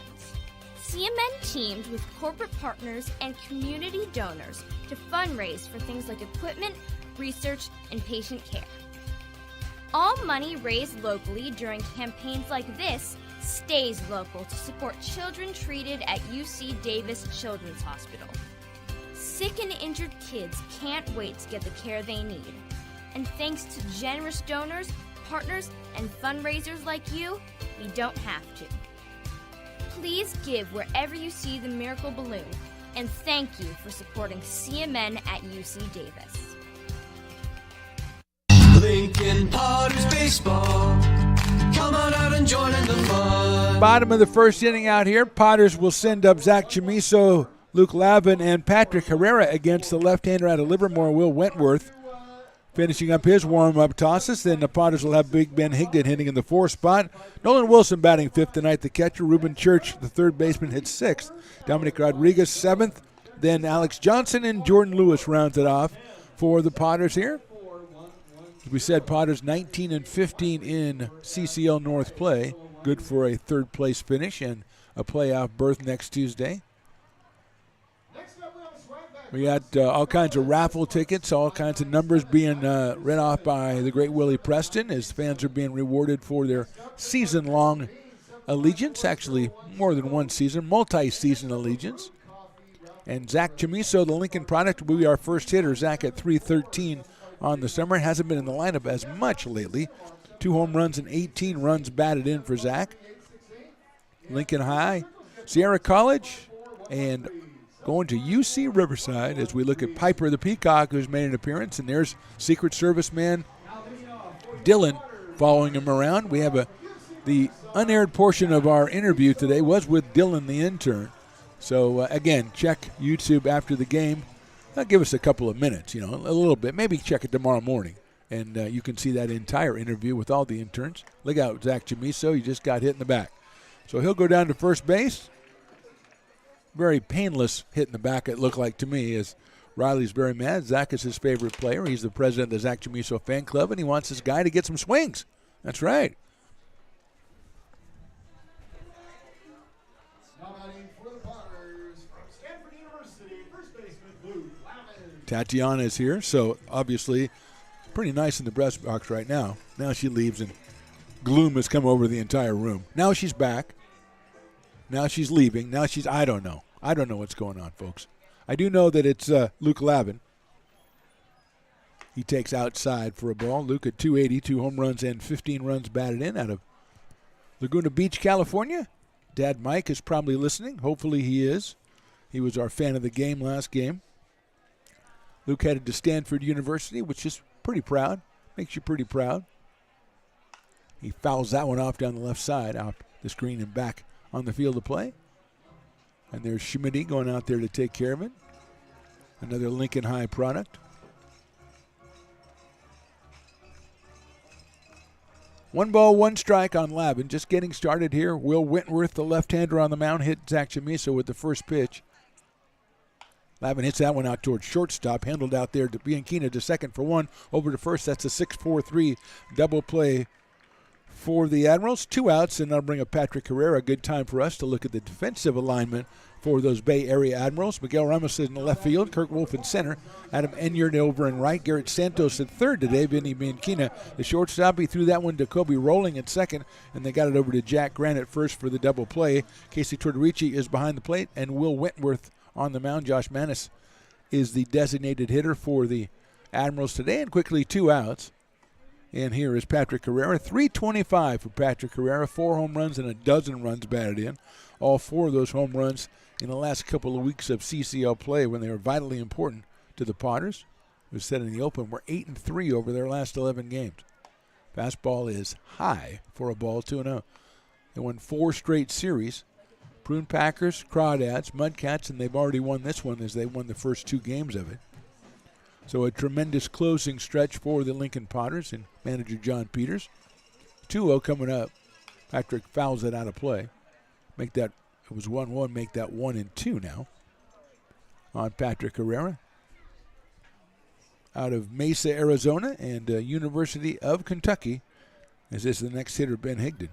CMN teamed with corporate partners and community donors to fundraise for things like equipment, research, and patient care. All money raised locally during campaigns like this stays local to support children treated at UC Davis Children's Hospital. Sick and injured kids can't wait to get the care they need. And thanks to generous donors, partners, and fundraisers like you, we don't have to. Please give wherever you see the Miracle Balloon, and thank you for supporting CMN at UC Davis. Lincoln Potters Baseball. Come on out and join in the fun. Bottom of the first inning out here. Potters will send up Zach Chamiso, Luke Lavin, and Patrick Herrera against the left-hander out of Livermore, Will Wentworth. Finishing up his warm-up tosses, then the Potters will have Big Ben Higdon hitting in the 4th spot. Nolan Wilson batting 5th tonight, the catcher. Reuben Church, the 3rd baseman, hits 6th. Dominic Rodriguez, 7th. Then Alex Johnson and Jordan Lewis rounds it off for the Potters here. As we said, Potters 19-15 in CCL North play. good for a third-place finish and a playoff berth next Tuesday. We got all kinds of raffle tickets, all kinds of numbers being read off by the great Willie Preston as fans are being rewarded for their season-long allegiance, actually more than one season, multi-season allegiance. And Zach Chamiso, the Lincoln product, will be our first hitter. Zach at .313 on the summer. Hasn't been in the lineup as much lately. 2 home runs and 18 runs batted in for Zach. Lincoln High, Sierra College, and going to UC Riverside as we look at Piper the Peacock, who's made an appearance. And there's Secret Service man Dylan following him around. We have the unaired portion of our interview today was with Dylan, the intern. So, again, check YouTube after the game. Give us a couple of minutes, a little bit. Maybe check it tomorrow morning, and you can see that entire interview with all the interns. Look out, Zach Chamiso. He just got hit in the back. So he'll go down to first base. Very painless hit in the back, it looked like to me, as Riley's very mad. Zach is his favorite player. He's the president of the Zach Chamiso fan club, and he wants this guy to get some swings. That's right. Tatiana is here, so obviously pretty nice in the press box right now. Now she leaves, and gloom has come over the entire room. Now she's back. Now she's leaving. Now she's, I don't know. I don't know what's going on, folks. I do know that it's Luke Lavin. He takes outside for a ball. Luke at .280, 2 home runs and 15 runs batted in out of Laguna Beach, California. Dad Mike is probably listening. Hopefully he is. He was our fan of the game last game. Luke headed to Stanford University, which is pretty proud. Makes you pretty proud. He fouls that one off down the left side, out the screen and back on the field of play. And there's Schmitty going out there to take care of it. Another Lincoln High product. 1 ball, 1 strike on Lavin. Just getting started here. Will Wentworth, the left-hander on the mound, hit Zach Chamiso with the first pitch. Lavin hits that one out towards shortstop, handled out there to Bianchina to second for 1. Over to first. That's a 6-4-3 double play for the Admirals. 2 outs, and that'll bring up Patrick Herrera. Good time for us to look at the defensive alignment for those Bay Area Admirals. Miguel Ramos in the left field, Kirk Wolf in center, Adam Enyard over in right, Garrett Santos at third today, Vinny Bianchina, the shortstop. He threw that one to Kobe Rolling at second, and they got it over to Jack Grant at first for the double play. Casey Tortorici is behind the plate, and Will Wentworth on the mound. Josh Manis is the designated hitter for the Admirals today, and quickly 2 outs. And here is Patrick Herrera. 325 for Patrick Herrera. 4 home runs and a dozen runs batted in. All 4 of those home runs in the last couple of weeks of CCL play when they were vitally important to the Potters. It was said in the open, we're 8-3 over their last 11 games. Fastball is high for a ball, 2-0. They won 4 straight series. Prune Packers, Crawdads, Mudcats, and they've already won this one as they won the first 2 games of it. So a tremendous closing stretch for the Lincoln Potters and manager John Peters. 2-0 coming up. Patrick fouls it out of play. Make that, it was 1-1, make that 1-2 now on Patrick Herrera. Out of Mesa, Arizona, and University of Kentucky, as is the next hitter, Ben Higdon.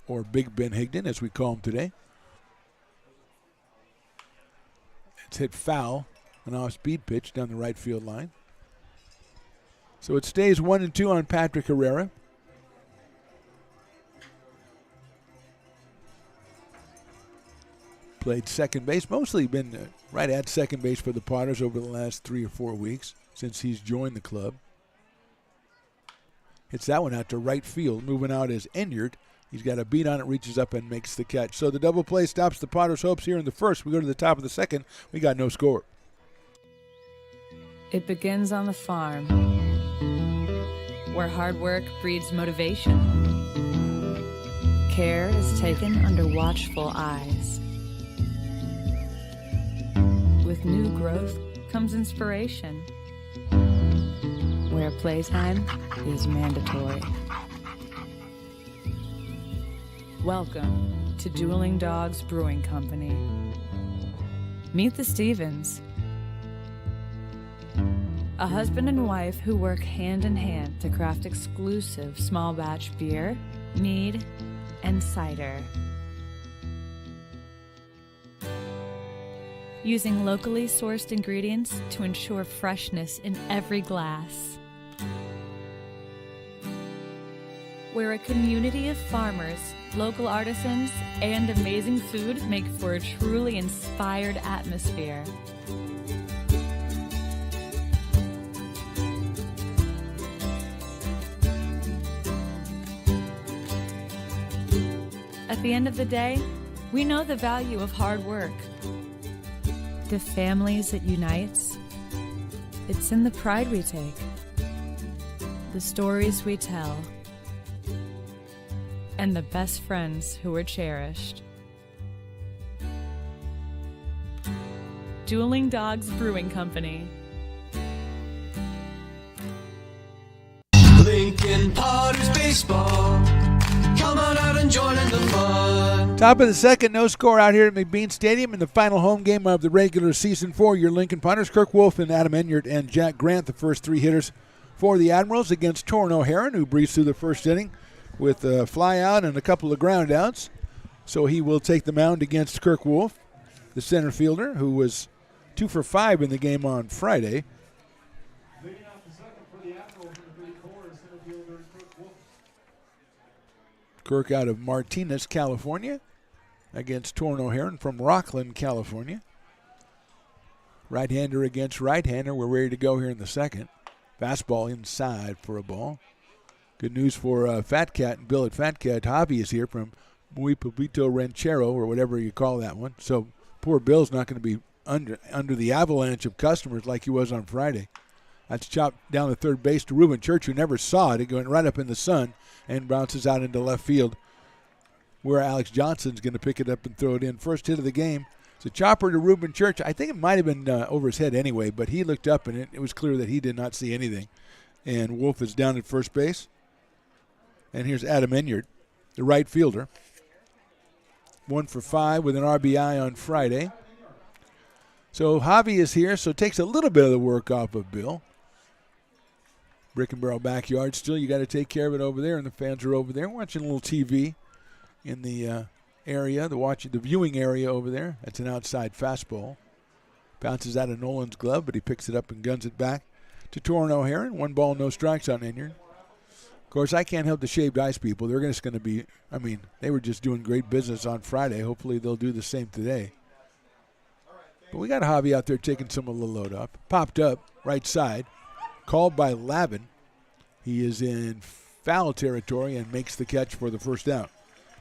Or Big Ben Higdon, as we call him today. It's hit foul. An off-speed pitch down the right field line. So it stays 1-2 on Patrick Herrera. Played second base, mostly been right at second base for the Potters over the last 3 or 4 weeks since he's joined the club. Hits that one out to right field. Moving out is Enyard. He's got a beat on it, reaches up and makes the catch. So the double play stops the Potters' hopes here in the first. We go to the top of the second. We got no score. It begins on the farm, where hard work breeds motivation. Care is taken under watchful eyes. With new growth comes inspiration, where playtime is mandatory. Welcome to Dueling Dogs Brewing Company. Meet the Stevens, a husband and wife who work hand in hand to craft exclusive small batch beer mead, and cider. Using locally sourced ingredients to ensure freshness in every glass. We're a community of farmers, local artisans, and amazing food make for a truly inspired atmosphere. At the end of the day, we know the value of hard work. The families it unites, it's in the pride we take, the stories we tell, and the best friends who are cherished. Dueling Dogs Brewing Company. Lincoln Potters Baseball. Come on out and join in the fun. Top of the second, no score out here at McBean Stadium in the final home game of the regular season for your Lincoln Potters. Kirk Wolf and Adam Enyart and Jack Grant, the first three hitters for the Admirals against Torrin O'Haron, who breezed through the first inning with a fly out and a couple of ground outs. So he will take the mound against Kirk Wolf, the center fielder, who was 2 for 5 in the game on Friday. Kirk out of Martinez, California, against Torrin O'Haron from Rockland, California. Right-hander against right-hander. We're ready to go here in the second. Fastball inside for a ball. Good news for Fat Cat and Bill at Fat Cat. Javi is here from Muy Pueblito Ranchero, or whatever you call that one. So poor Bill's not going to be under the avalanche of customers like he was on Friday. That's chopped down the third base to Reuben Church, who never saw it. It went right up in the sun and bounces out into left field, where Alex Johnson's going to pick it up and throw it in. First hit of the game. It's a chopper to Reuben Church. I think it might have been over his head anyway, but he looked up and it was clear that he did not see anything. And Wolf is down at first base. And here's Adam Enyart, the right fielder. 1 for 5 with an RBI on Friday. So Javi is here, so it takes a little bit of the work off of Bill. Brick and Barrel backyard. Still, you got to take care of it over there, and the fans are over there watching a little TV in the area, the viewing area over there. That's an outside fastball. Bounces out of Nolan's glove, but he picks it up and guns it back to Torrin O'Haron. 1 ball, no strikes on Enyart. Of course, I can't help the shaved ice people. They're just going to be, they were just doing great business on Friday. Hopefully they'll do the same today. But we got Javi out there taking some of the load up. Popped up, right side. Called by Lavin. He is in foul territory and makes the catch for the first out.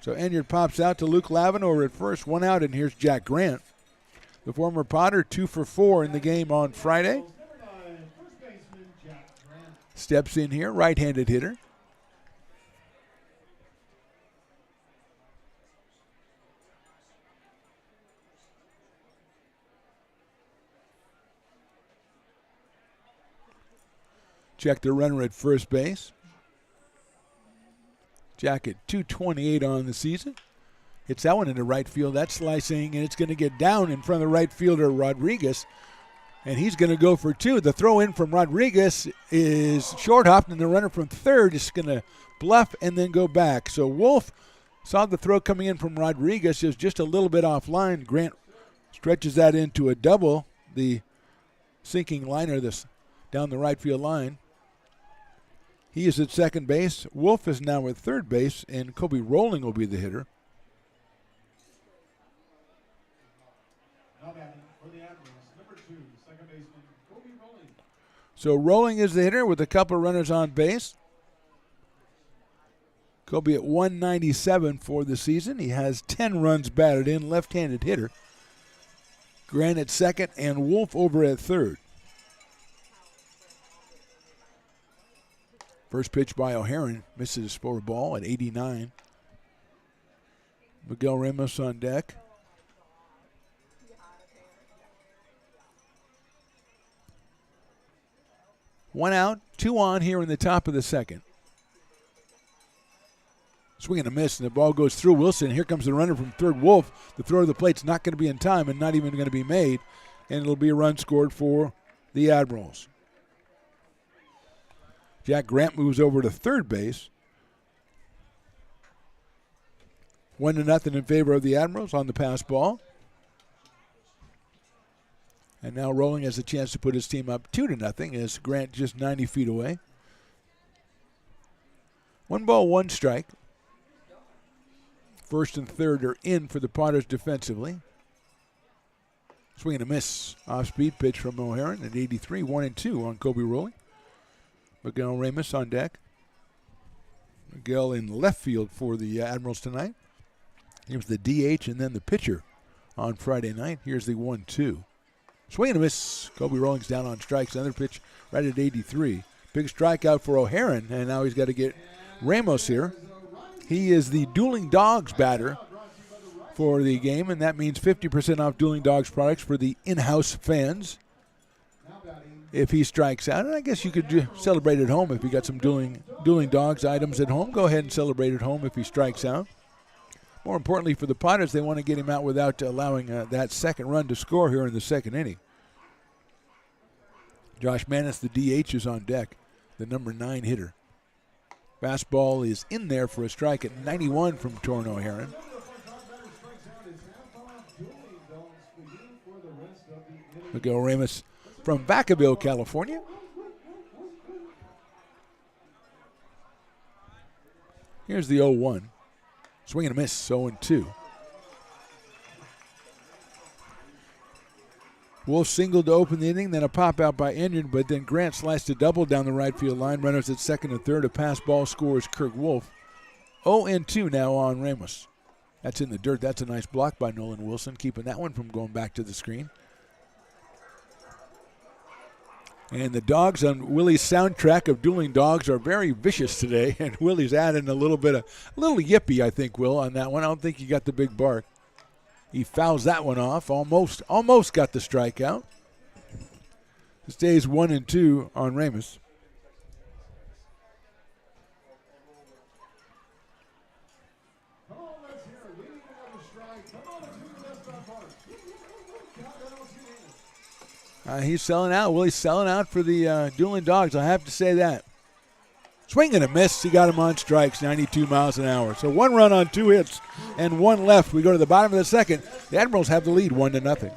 So Enyart pops out to Luke Lavin over at first. 1 out, and here's Jack Grant. The former Potter, 2 for 4 in the game on Friday. Steps in here, right-handed hitter. Check the runner at first base. Jack at 228 on the season. Hits that one into right field. That's slicing, and it's going to get down in front of the right fielder, Rodriguez. And he's going to go for 2. The throw in from Rodriguez is short hopped, and the runner from third is going to bluff and then go back. So Wolf saw the throw coming in from Rodriguez. It was just a little bit offline. Grant stretches that into a double. The sinking liner down the right field line. He is at second base. Wolf is now at third base, and Kobe Rowling will be the hitter. So Rowling is the hitter with a couple of runners on base. Kobe at 197 for the season. He has 10 runs batted in, left-handed hitter. Grant at second and Wolf over at third. First pitch by O'Haron, misses for a ball at 89. Miguel Ramos on deck. One out, 2 on here in the top of the second. Swing and a miss, and the ball goes through Wilson. Here comes the runner from third, Wolf. The throw to the plate's not going to be in time and not even going to be made, and it'll be a run scored for the Admirals. Jack Grant moves over to third base. 1-0 in favor of the Admirals on the pass ball. And now Rolling has a chance to put his team up 2-0 as Grant just 90 feet away. 1 ball, 1 strike. First and third are in for the Potters defensively. Swing and a miss. Off-speed pitch from O'Haron at 83. 1-2 on Kobe Rolling. Miguel Ramos on deck. Miguel in left field for the Admirals tonight. He was the DH and then the pitcher on Friday night. Here's the 1-2. Swing and a miss. Kobe Rolling's down on strikes. Another pitch right at 83. Big strikeout for O'Haron, and now he's got to get Ramos here. He is the Dueling Dogs batter for the game, and that means 50% off Dueling Dogs products for the in-house fans if he strikes out. And I guess you could celebrate at home if you got some Dueling Dogs items at home. Go ahead and celebrate at home if he strikes out. More importantly for the Potters, they want to get him out without allowing that second run to score here in the second inning. Josh Manis, the DH, is on deck, the number 9 hitter. Fastball is in there for a strike at 91 from Torrin O'Haron. Miguel Ramos from Vacaville, California. Here's the 0-1. Swing and a miss, 0-2. Wolf singled to open the inning, then a pop out by Enyard, but then Grant sliced a double down the right field line. Runners at second and third. A pass ball scores Kirk Wolf. 0-2 now on Ramos. That's in the dirt. That's a nice block by Nolan Wilson, keeping that one from going back to the screen. And the dogs on Willie's soundtrack of Dueling Dogs are very vicious today, and Willie's adding a little yippee, I think, Will, on that one. I don't think he got the big bark. He fouls that one off. Almost got the strikeout. It stays 1-2 on Ramos. He's selling out. Willie's selling out for the Dueling Dogs. I have to say that. Swing and a miss. He got him on strikes, 92 miles an hour. So 1 run on 2 hits and 1 left. We go to the bottom of the second. The Admirals have the lead 1-0.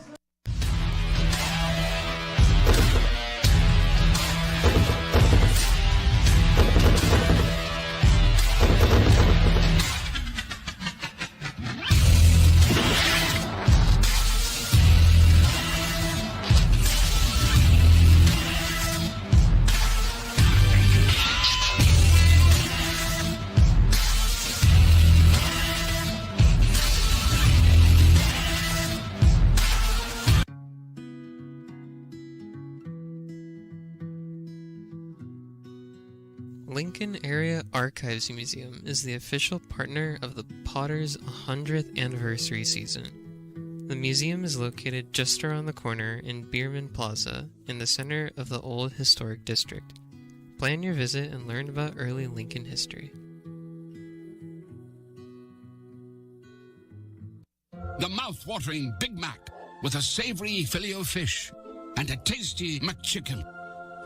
Lincoln Area Archives Museum is the official partner of the Potters' 100th anniversary season. The museum is located just around the corner in Bierman Plaza in the center of the Old Historic District. Plan your visit and learn about early Lincoln history. The mouth-watering Big Mac with a savory Filet-O-Fish and a tasty McChicken.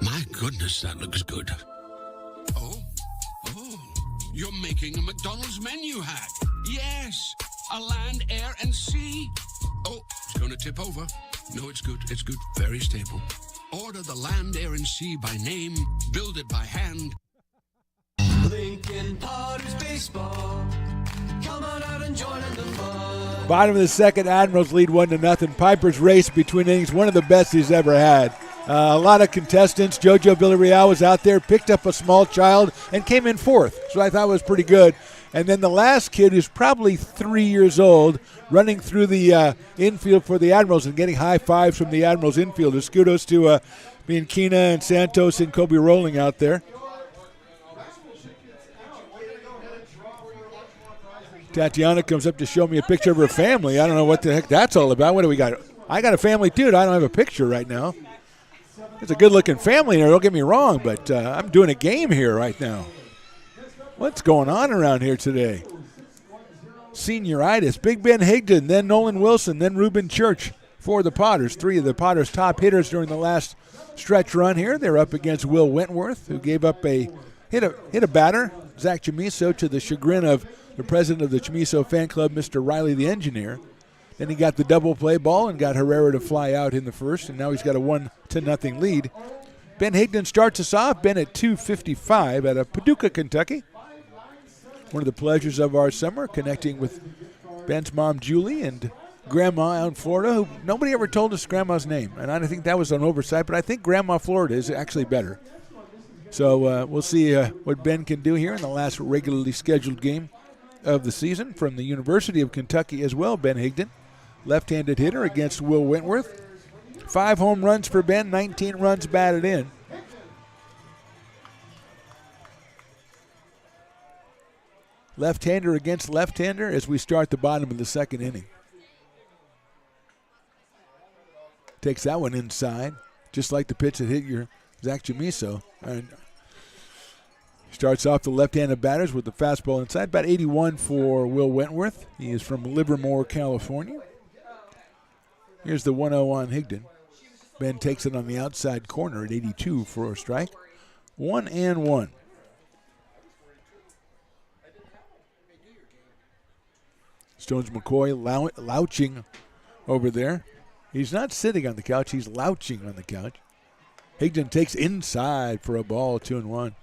My goodness, that looks good. Oh, you're making a McDonald's menu hack. Yes, a land, air, and sea. Oh, it's going to tip over. No, it's good. It's good. Very stable. Order the land, air, and sea by name. Build it by hand. Lincoln Potters Baseball. Come on out and join in the fun. Bottom of the second, Admirals lead 1-0. Piper's race between innings, one of the best he's ever had. A lot of contestants. JoJo Villarreal was out there, picked up a small child, and came in fourth. So I thought it was pretty good. And then the last kid, who's probably 3 years old, running through the infield for the Admirals and getting high fives from the Admirals infielders. Kudos to Bianchina and Santos and Kobe Rolling out there. Tatiana comes up to show me a picture of her family. I don't know what the heck that's all about. What do we got? I got a family, too. I don't have a picture right now. It's a good-looking family there, don't get me wrong, but I'm doing a game here right now. What's going on around here today? Senioritis. Big Ben Higdon, then Nolan Wilson, then Reuben Church for the Potters. 3 of the Potters' top hitters during the last stretch run here. They're up against Will Wentworth, who gave up hit a batter, Zach Chamiso, to the chagrin of the president of the Chamiso fan club, Mr. Riley the engineer. Then he got the double play ball and got Herrera to fly out in the first, and now he's got a 1-0 lead. Ben Higdon starts us off. Ben at 2:55 out of Paducah, Kentucky. One of the pleasures of our summer, connecting with Ben's mom, Julie, and Grandma out in Florida, who nobody ever told us Grandma's name. And I think that was an oversight, but I think Grandma Florida is actually better. So we'll see what Ben can do here in the last regularly scheduled game of the season from the University of Kentucky as well. Ben Higdon, left-handed hitter against Will Wentworth. 5 home runs for Ben, 19 runs batted in. Left-hander against left-hander as we start the bottom of the second inning. Takes that one inside, just like the pitch that hit your Zach Chamiso. And starts off the left-handed batters with the fastball inside. About 81 for Will Wentworth. He is from Livermore, California. Here's the 1-0 on Higdon. Ben takes it on the outside corner at 82 for a strike. 1-1. Stones McCoy louching over there. He's not sitting on the couch, he's louching on the couch. Higdon takes inside for a ball, 2-1.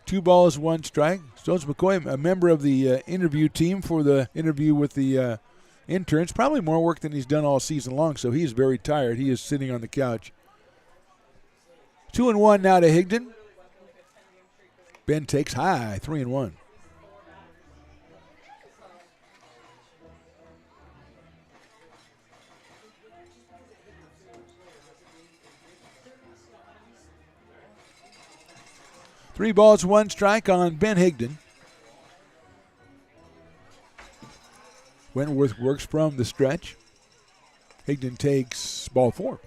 2 balls, 1 strike. Stones McCoy, a member of the interview team for the interview with the interns. Probably more work than he's done all season long, so he is very tired. He is sitting on the couch. 2-1 now to Higdon. Ben takes high, 3-1. Three balls, 1 strike on Ben Higdon. Wentworth works from the stretch. Higdon takes ball 4.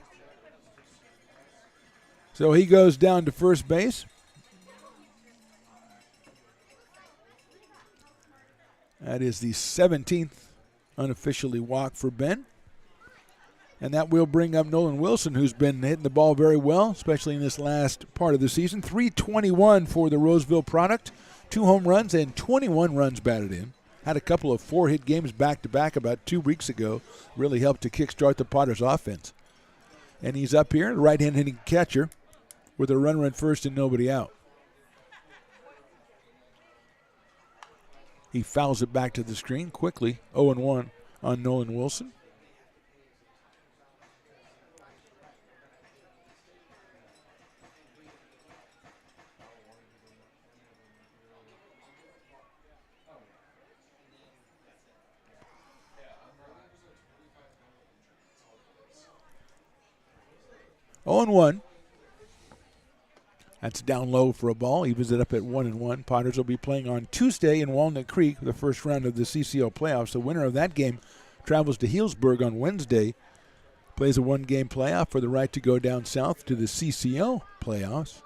So he goes down to first base. That is the 17th unofficially walk for Ben. And that will bring up Nolan Wilson, who's been hitting the ball very well, especially in this last part of the season. 321 for the Roseville product. 2 home runs and 21 runs batted in. Had a couple of 4-hit games back-to-back about 2 weeks ago. Really helped to kickstart the Potters offense. And he's up here, the right-hand hitting catcher, with a runner at first and nobody out. He fouls it back to the screen quickly. 0-1 on Nolan Wilson. Oh, 0-1. That's down low for a ball. Evens it up at 1-1. Potters will be playing on Tuesday in Walnut Creek, the first round of the CCO playoffs. The winner of that game travels to Healdsburg on Wednesday, plays a 1-game playoff for the right to go down south to the CCO playoffs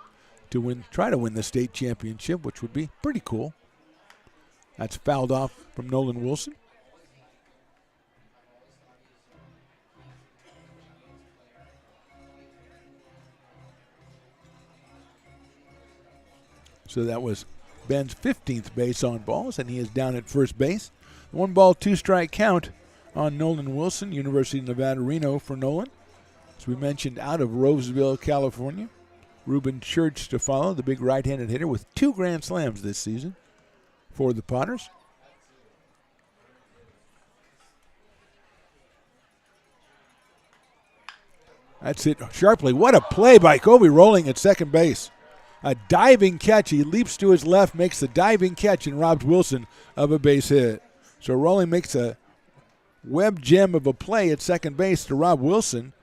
to try to win the state championship, which would be pretty cool. That's fouled off from Nolan Wilson. So that was Ben's 15th base on balls, and he is down at first base. 1 ball, 2 strike count on Nolan Wilson, University of Nevada, Reno for Nolan. As we mentioned, out of Roseville, California. Ruben Church to follow, the big right-handed hitter with 2 grand slams this season for the Potters. That's it sharply. What a play by Kobe Rolling at second base. A diving catch. He leaps to his left, makes the diving catch, and robs Wilson of a base hit. So Rolling makes a web gem of a play at second base to rob Wilson,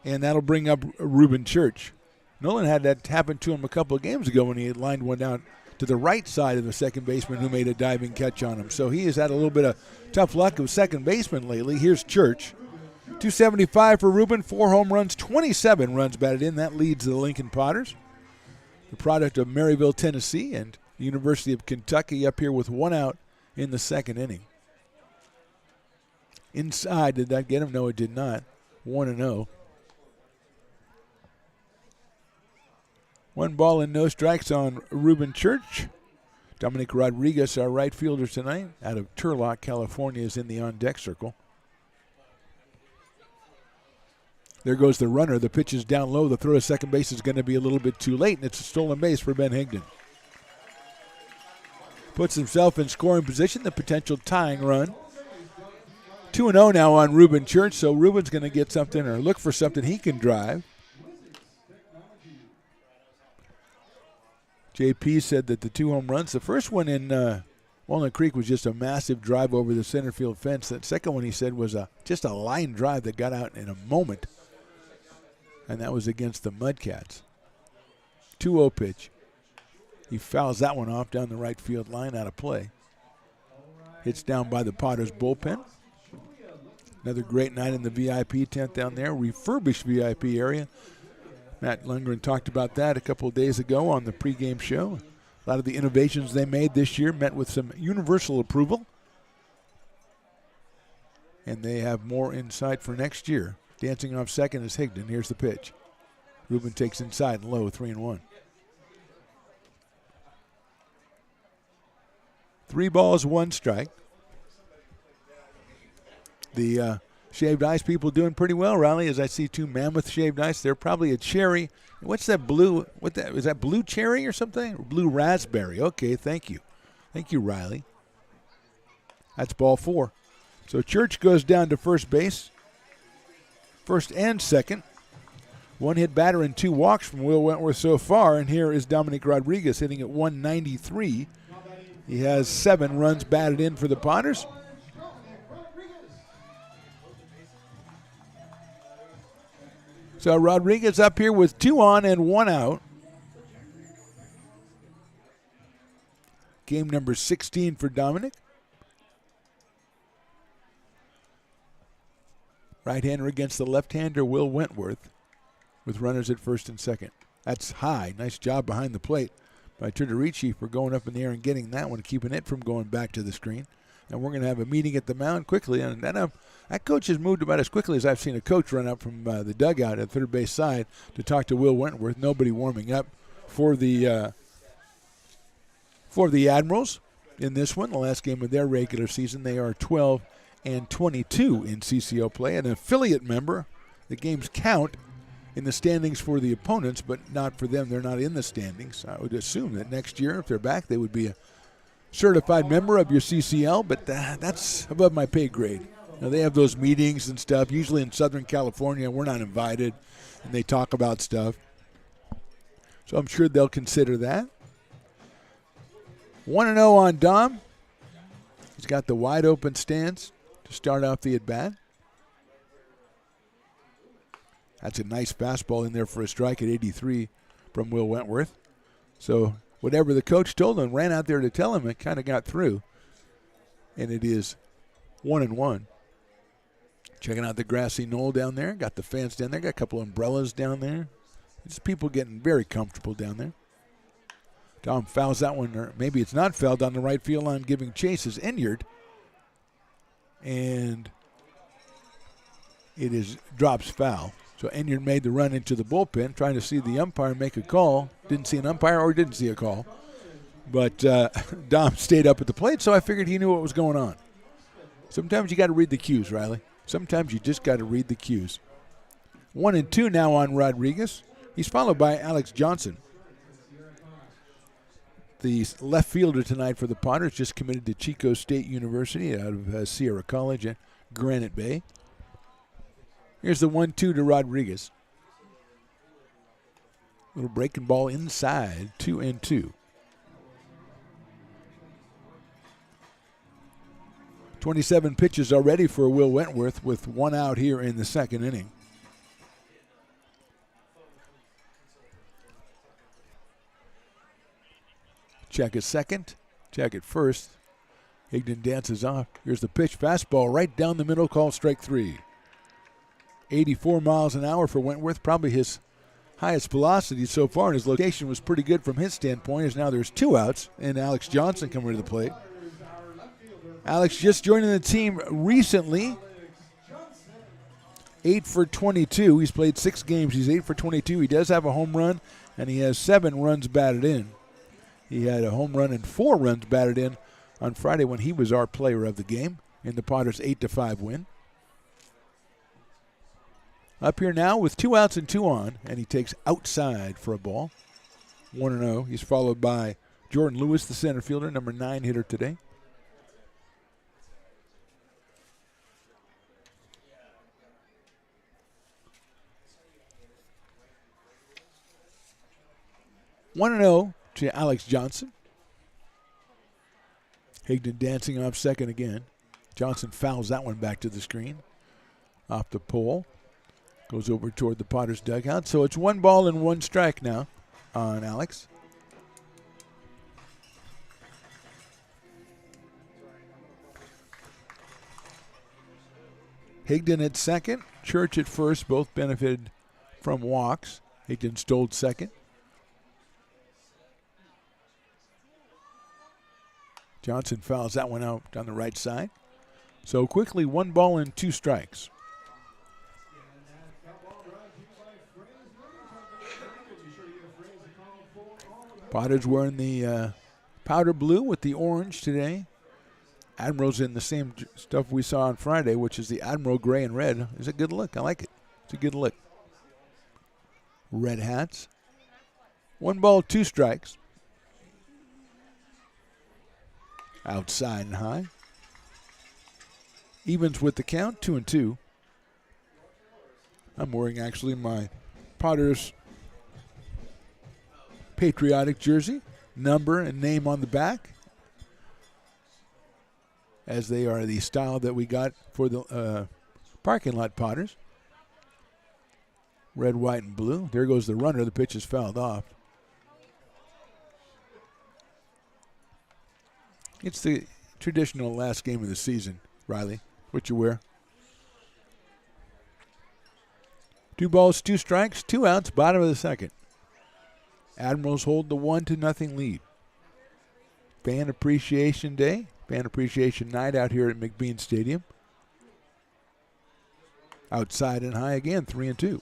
and that'll bring up Ruben Church. Nolan had that happen to him a couple of games ago when he had lined one out to the right side of the second baseman who made a diving catch on him. So he has had a little bit of tough luck with second baseman lately. Here's Church. 275 for Ruben, 4 home runs, 27 runs batted in. That leads the Lincoln Potters. The product of Maryville, Tennessee, and the University of Kentucky up here with 1 out in the second inning. Inside, did that get him? No, it did not. 1-0. 1 ball and no strikes on Ruben Church. Dominic Rodriguez, our right fielder tonight, out of Turlock, California, is in the on-deck circle. There goes the runner. The pitch is down low. The throw to second base is going to be a little bit too late, and it's a stolen base for Ben Higdon. Puts himself in scoring position, the potential tying run. 2-0 now on Ruben Church, so Ruben's going to get something or look for something he can drive. JP said that the 2 home runs, the first one in Walnut Creek was just a massive drive over the center field fence. That second one, he said, was just a line drive that got out in a moment, and that was against the Mudcats. 2-0 pitch. He fouls that one off down the right field line, out of play. Hits down by the Potters bullpen. Another great night in the VIP tent down there, refurbished VIP area. Matt Lundgren talked about that a couple of days ago on the pregame show. A lot of the innovations they made this year met with some universal approval. And they have more in sight for next year. Dancing off second is Higdon. Here's the pitch. Ruben takes inside and low, 3-1. 3 balls, 1 strike. The shaved ice people doing pretty well, Riley, as I see 2 mammoth shaved ice. They're probably a cherry. What's that blue? Is that blue cherry or something? Or blue raspberry. Okay, thank you. Thank you, Riley. That's ball 4. So Church goes down to first base. First and second. 1 hit batter and 2 walks from Will Wentworth so far. And here is Dominic Rodriguez hitting at 193. He has 7 runs batted in for the Potters. So Rodriguez up here with 2 on and 1 out. Game number 16 for Dominic. Right-hander against the left-hander, Will Wentworth, with runners at first and second. That's high. Nice job behind the plate by Tudorici for going up in the air and getting that one, keeping it from going back to the screen. And we're going to have a meeting at the mound quickly. And then that coach has moved about as quickly as I've seen a coach run up from the dugout at third base side to talk to Will Wentworth. Nobody warming up for the Admirals in this one, the last game of their regular season. They are 12-22 in CCO play. An affiliate member. The games count in the standings for the opponents, but not for them. They're not in the standings. I would assume that next year, if they're back, they would be a certified member of your CCL, but that's above my pay grade. Now, they have those meetings and stuff. Usually in Southern California, we're not invited, and they talk about stuff. So I'm sure they'll consider that. 1-0 on Dom. He's got the wide open stance to start off the at-bat. That's a nice fastball in there for a strike at 83 from Will Wentworth. So whatever the coach told him, ran out there to tell him, it kind of got through. And it is 1-1. Checking out the grassy knoll down there. Got the fans down there. Got a couple umbrellas down there. Just people getting very comfortable down there. Tom fouls that one, or maybe it's not fouled, on the right field line, giving chase, is injured. And it is drops foul. So Enyard made the run into the bullpen, trying to see the umpire make a call. Didn't see an umpire or didn't see a call. But Dom stayed up at the plate, so I figured he knew what was going on. Sometimes you got to read the cues, Riley. Sometimes you just got to read the cues. 1-2 now on Rodriguez. He's followed by Alex Johnson. The left fielder tonight for the Potters just committed to Chico State University out of Sierra College at Granite Bay. Here's the 1-2 to Rodriguez. Little breaking ball inside, 2-2. 27 pitches already for Will Wentworth with 1 out here in the second inning. Check at second, check at first. Higdon dances off. Here's the pitch, fastball right down the middle, called strike 3. 84 miles an hour for Wentworth, probably his highest velocity so far, and his location was pretty good from his standpoint, as now there's 2 outs, and Alex Johnson coming to the plate. Alex just joining the team recently. 8 for 22. He's played 6 games. He's 8 for 22. He does have a home run, and he has 7 runs batted in. He had a home run and 4 runs batted in on Friday when he was our player of the game in the Potters' 8-5 win. Up here now with 2 outs and 2 on, and he takes outside for a ball. 1-0. He's followed by Jordan Lewis, the center fielder, number 9 hitter today. One 1-0 to Alex Johnson. Higdon dancing off second again. Johnson fouls that one back to the screen. Off the pole. Goes over toward the Potters dugout. So it's 1 ball and 1 strike now on Alex. Higdon at second. Church at first. Both benefited from walks. Higdon stole second. Johnson fouls that one out down the right side. So quickly 1 ball and 2 strikes. Potters wearing the powder blue with the orange today. Admirals in the same stuff we saw on Friday, which is the Admiral gray and red. It's a good look. I like it. It's a good look. Red hats. 1 ball, 2 strikes. Outside and high. Evens with the count, 2-2. I'm wearing actually my Potters patriotic jersey, number and name on the back, as they are the style that we got for the parking lot Potters. Red, white, and blue. There goes the runner. The pitch is fouled off. It's the traditional last game of the season, Riley. What you wear? 2 balls, 2 strikes, 2 outs, bottom of the second. Admirals hold the 1-0 lead. Fan Appreciation Day, Fan Appreciation Night out here at McBean Stadium. Outside and high again, 3-2.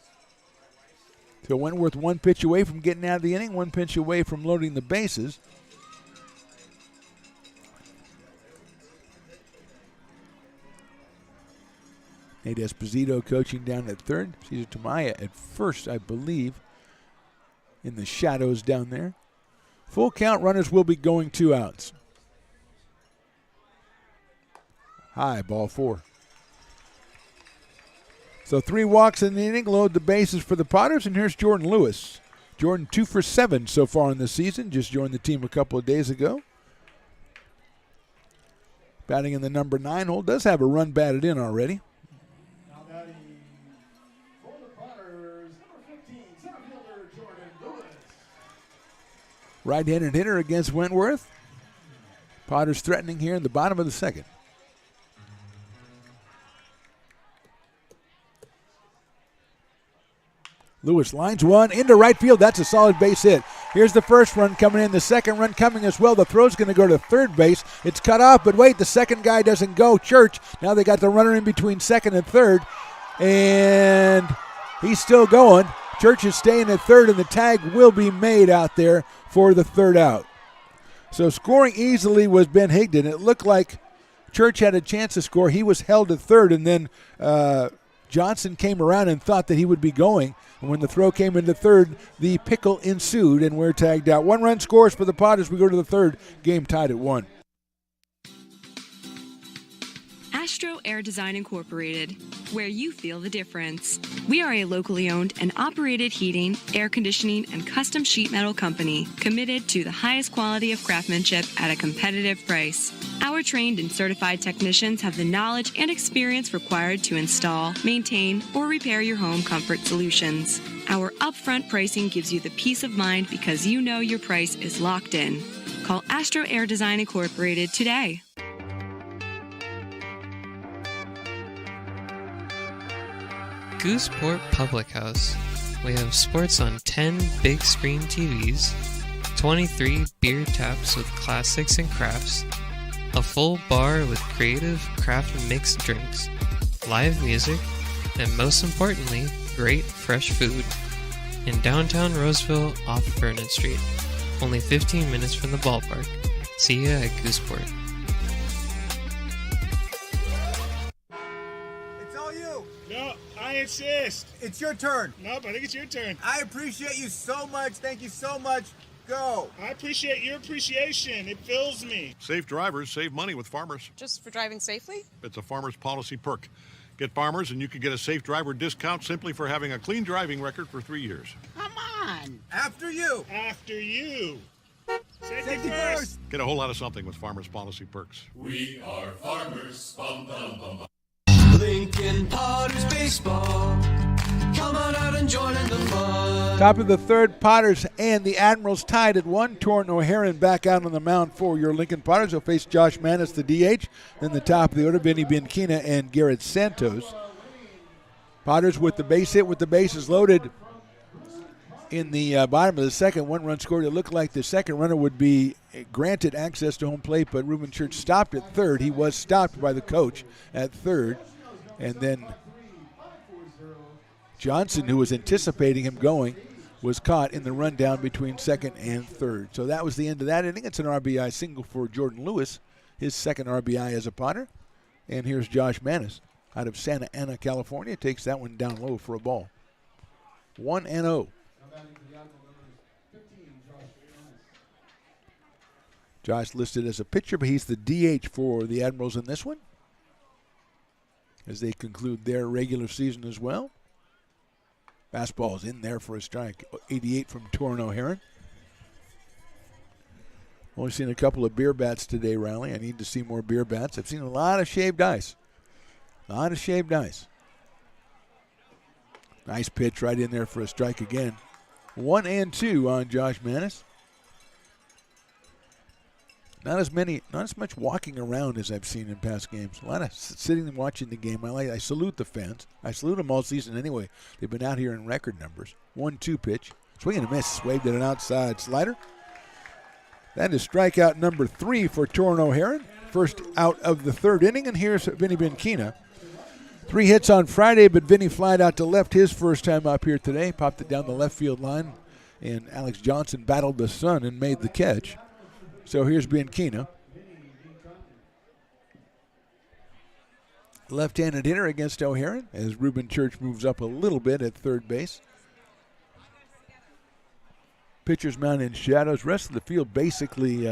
So Wentworth 1 pitch away from getting out of the inning, 1 pitch away from loading the bases. Nate Esposito coaching down at third. Cesar Tamaya at first, I believe, in the shadows down there. Full count, runners will be going 2 outs. High, ball 4. So 3 walks in the inning, load the bases for the Potters, and here's Jordan Lewis. Jordan 2 for 7 so far in the season, just joined the team a couple of days ago. Batting in the number 9 hole, does have a run batted in already. Right-handed hitter against Wentworth. Potters threatening here in the bottom of the second. Lewis lines one into right field. That's a solid base hit. Here's the first run coming in. The second run coming as well. The throw's going to go to third base. It's cut off, but wait, the second guy doesn't go. Church. Now they got the runner in between second and third. And he's still going. Church is staying at third, and the tag will be made out there for the third out. So scoring easily was Ben Higdon. It looked like Church had a chance to score. He was held at third, and then Johnson came around and thought that he would be going. And when the throw came into third, the pickle ensued, and we're tagged out. 1 run scores for the Potters. We go to the third. Game tied at 1. Astro Air Design Incorporated, where you feel the difference. We are a locally owned and operated heating, air conditioning, and custom sheet metal company committed to the highest quality of craftsmanship at a competitive price. Our trained and certified technicians have the knowledge and experience required to install, maintain, or repair your home comfort solutions. Our upfront pricing gives you the peace of mind because you know your price is locked in. Call Astro Air Design Incorporated today. Gooseport Public House. We have sports on 10 big screen TVs, 23 beer taps with classics and crafts, a full bar with creative craft mixed drinks, live music, and most importantly, great fresh food in downtown Roseville off Vernon Street. only 15 minutes from the ballpark. See ya at Gooseport. It's all you. No, I insist. It's your turn. Nope, I think it's your turn. I appreciate you so much. Thank you so much. Go. I appreciate your appreciation. It fills me. Safe drivers save money with Farmers. Just for driving safely? It's a Farmers policy perk. Get Farmers and you can get a safe driver discount simply for having a clean driving record for 3 years. Come on. After you. After you. Safety first. Get a whole lot of something with Farmers policy perks. We are farmers. Bum, bum, bum, bum. Lincoln Potters Baseball. Come on out and join in the fun. Top of the third, Potters and the Admirals tied at 1. Torrin O'Haron back out on the mound for your Lincoln Potters. They'll face Josh Manis, the DH. Then the top of the order, Vinny Bianchina and Garrett Santos. Potters with the base hit with the bases loaded in the bottom of the second. 1 run scored. It looked like the second runner would be granted access to home plate, but Ruben Church stopped at third. He was stopped by the coach at third. And then Johnson, who was anticipating him going, was caught in the rundown between second and third. So that was the end of that inning. It's an RBI single for Jordan Lewis, his second RBI as a Potter. And here's Josh Manis out of Santa Ana, California. Takes that one down low for a ball. 1-0. Josh listed as a pitcher, but he's the DH for the Admirals in this one, as they conclude their regular season as well. Fastball is in there for a strike. 88 from Torrin O'Haron. Only seen a couple of beer bats today, Riley. I need to see more beer bats. I've seen a lot of shaved ice. A lot of shaved ice. Nice pitch right in there for a strike again. 1-2 on Josh Manis. Not as much walking around as I've seen in past games. A lot of sitting and watching the game. I salute the fans. I salute them all season anyway. They've been out here in record numbers. 1-2 pitch. Swing and a miss. Waved at an outside slider. That is strikeout number 3 for Torrin O'Haron. First out of the third inning, and here's Vinny Bianchina. 3 hits on Friday, but Vinny flied out to left his first time up here today. Popped it down the left field line, and Alex Johnson battled the sun and made the catch. So here's Bianchina. Left-handed hitter against O'Haron as Ruben Church moves up a little bit at third base. Pitcher's mound in shadows. Rest of the field basically,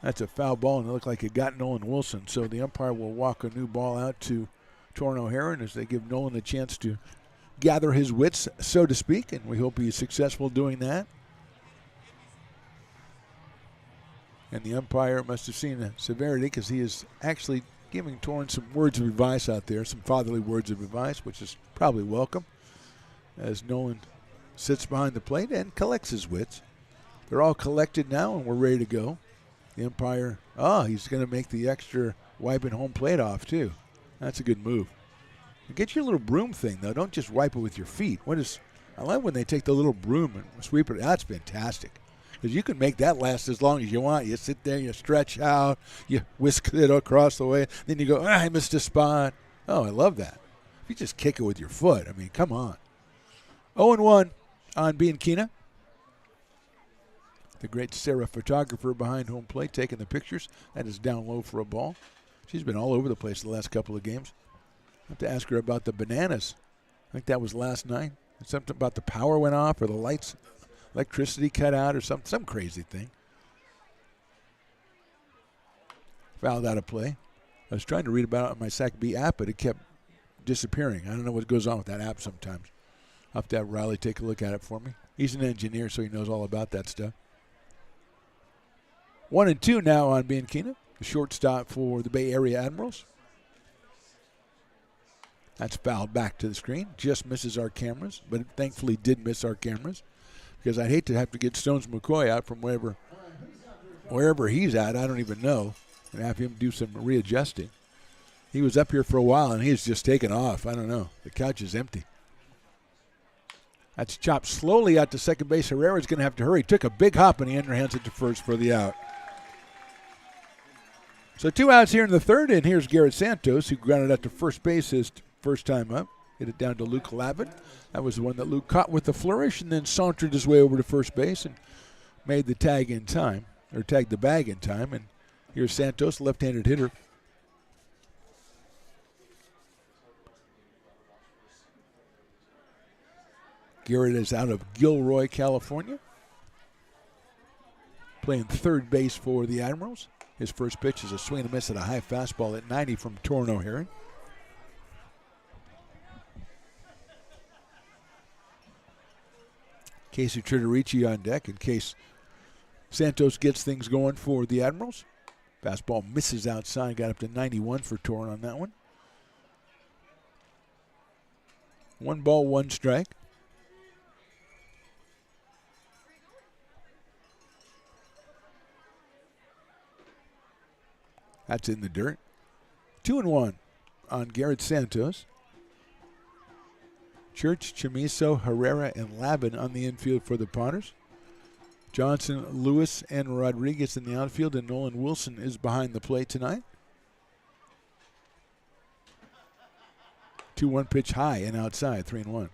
that's a foul ball, and it looked like it got Nolan Wilson. So the umpire will walk a new ball out to Torrin O'Haron as they give Nolan a chance to gather his wits, so to speak, and we hope he's successful doing that. And the umpire must have seen the severity because he is actually giving Torrin some words of advice out there, some fatherly words of advice, which is probably welcome, as Nolan sits behind the plate and collects his wits. They're all collected now, and we're ready to go. The umpire, he's going to make the extra wiping home plate off, too. That's a good move. Get your little broom thing, though. Don't just wipe it with your feet. I like when they take the little broom and sweep it. That's fantastic. Because you can make that last as long as you want. You sit there, you stretch out, you whisk it across the way, then you go, I missed a spot. Oh, I love that. If you just kick it with your foot, I mean, come on. 0-1 on Bianchina. The great Sarah photographer behind home plate taking the pictures. That is down low for a ball. She's been all over the place the last couple of games. I have to ask her about the bananas. I think that was last night. Something about the power went off or the lights, electricity cut out or some crazy thing. Fouled out of play. I was trying to read about it on my SAC-B app, but it kept disappearing. I don't know what goes on with that app sometimes. I'll have to have Riley take a look at it for me. He's an engineer, so he knows all about that stuff. 1-2 now on Bianchina, the shortstop for the Bay Area Admirals. That's fouled back to the screen. Just misses our cameras, but it thankfully did miss our cameras, because I'd hate to have to get Stones McCoy out from wherever he's at. I don't even know, and have him do some readjusting. He was up here for a while, and he's just taken off. I don't know. The couch is empty. That's chopped slowly out to second base. Herrera's going to have to hurry. Took a big hop, and he underhands it to first for the out. So 2 outs here in the third, and here's Garrett Santos, who grounded out to first base his first time up. Hit it down to Luke Lavin. That was the one that Luke caught with the flourish and then sauntered his way over to first base and made the tag in time, or tagged the bag in time. And here's Santos, left-handed hitter. Garrett is out of Gilroy, California, playing third base for the Admirals. His first pitch is a swing and a miss at a high fastball at 90 from Torrin O'Haron. Casey Tritorici on deck in case Santos gets things going for the Admirals. Fastball misses outside, got up to 91 for Torrin on that one. 1 ball, 1 strike. That's in the dirt. 2-1 on Garrett Santos. Church, Chamiso, Herrera, and Lavin on the infield for the Potters. Johnson, Lewis, and Rodriguez in the outfield, and Nolan Wilson is behind the plate tonight. 2-1 pitch high and outside, 3-1.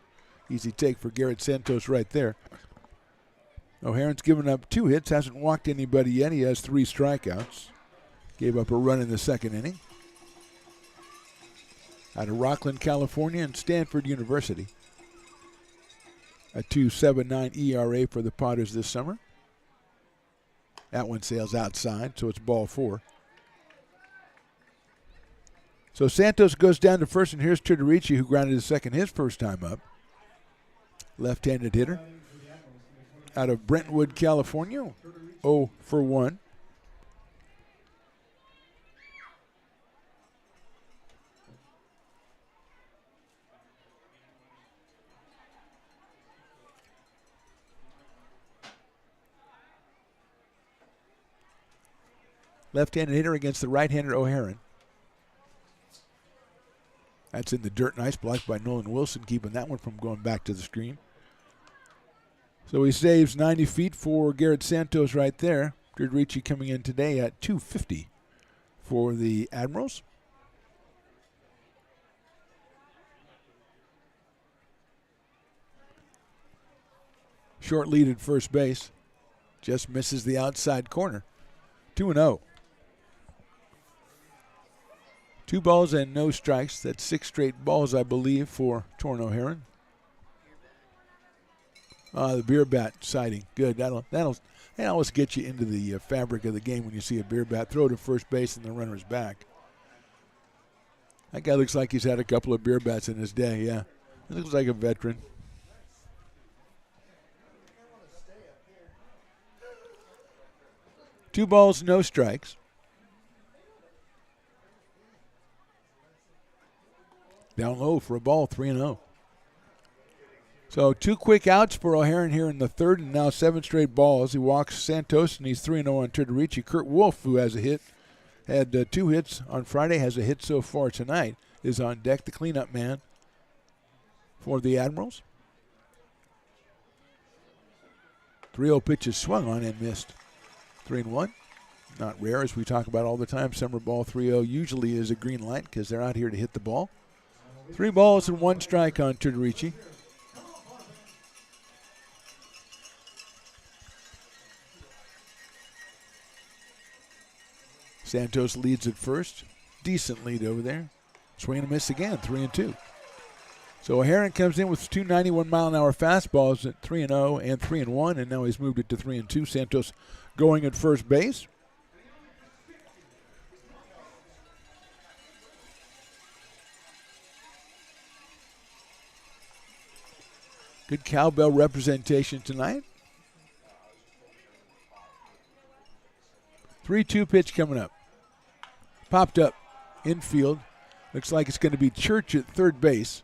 Easy take for Garrett Santos right there. O'Haron's given up 2 hits, hasn't walked anybody yet. He has 3 strikeouts. Gave up a run in the second inning. Out of Rockland, California, and Stanford University. A 2.79 ERA for the Potters this summer. That one sails outside, so it's ball 4. So Santos goes down to first, and here's Tritorici, who grounded to second his first time up. Left-handed hitter. Out of Brentwood, California. 0 for 1. Left-handed hitter against the right-hander O'Haron. That's in the dirt. Nice block by Nolan Wilson, keeping that one from going back to the screen. So he saves 90 feet for Garrett Santos right there. Tritorici coming in today at 250 for the Admirals. Short lead at first base. Just misses the outside corner. 2-0. 2 balls and no strikes. That's 6 straight balls, I believe, for Torrin O'Haron. The beer bat sighting. Good. That'll always get you into the fabric of the game when you see a beer bat. Throw to first base and the runner's back. That guy looks like he's had a couple of beer bats in his day, yeah. He looks like a veteran. Two balls, no strikes. Down low for a ball, 3-0. So 2 quick outs for O'Haron here in the third, and now 7 straight balls. He walks Santos, and he's 3-0 on Tritorici. Kurt Wolf, who has a hit, had 2 hits on Friday, has a hit so far tonight, is on deck, the cleanup man for the Admirals. 3-0 pitch is swung on and missed. 3-1. Not rare, as we talk about all the time. Summer ball 3-0 usually is a green light because they're out here to hit the ball. 3 balls and 1 strike on Tritorici. Santos leads at first. Decent lead over there. Swing and a miss again, 3-2. So O'Haron comes in with 2 91-mile-an-hour fastballs at 3-0 and 3-1, and now he's moved it to 3-2. Santos going at first base. Good cowbell representation tonight. 3-2 pitch coming up. Popped up infield. Looks like it's going to be Church at third base.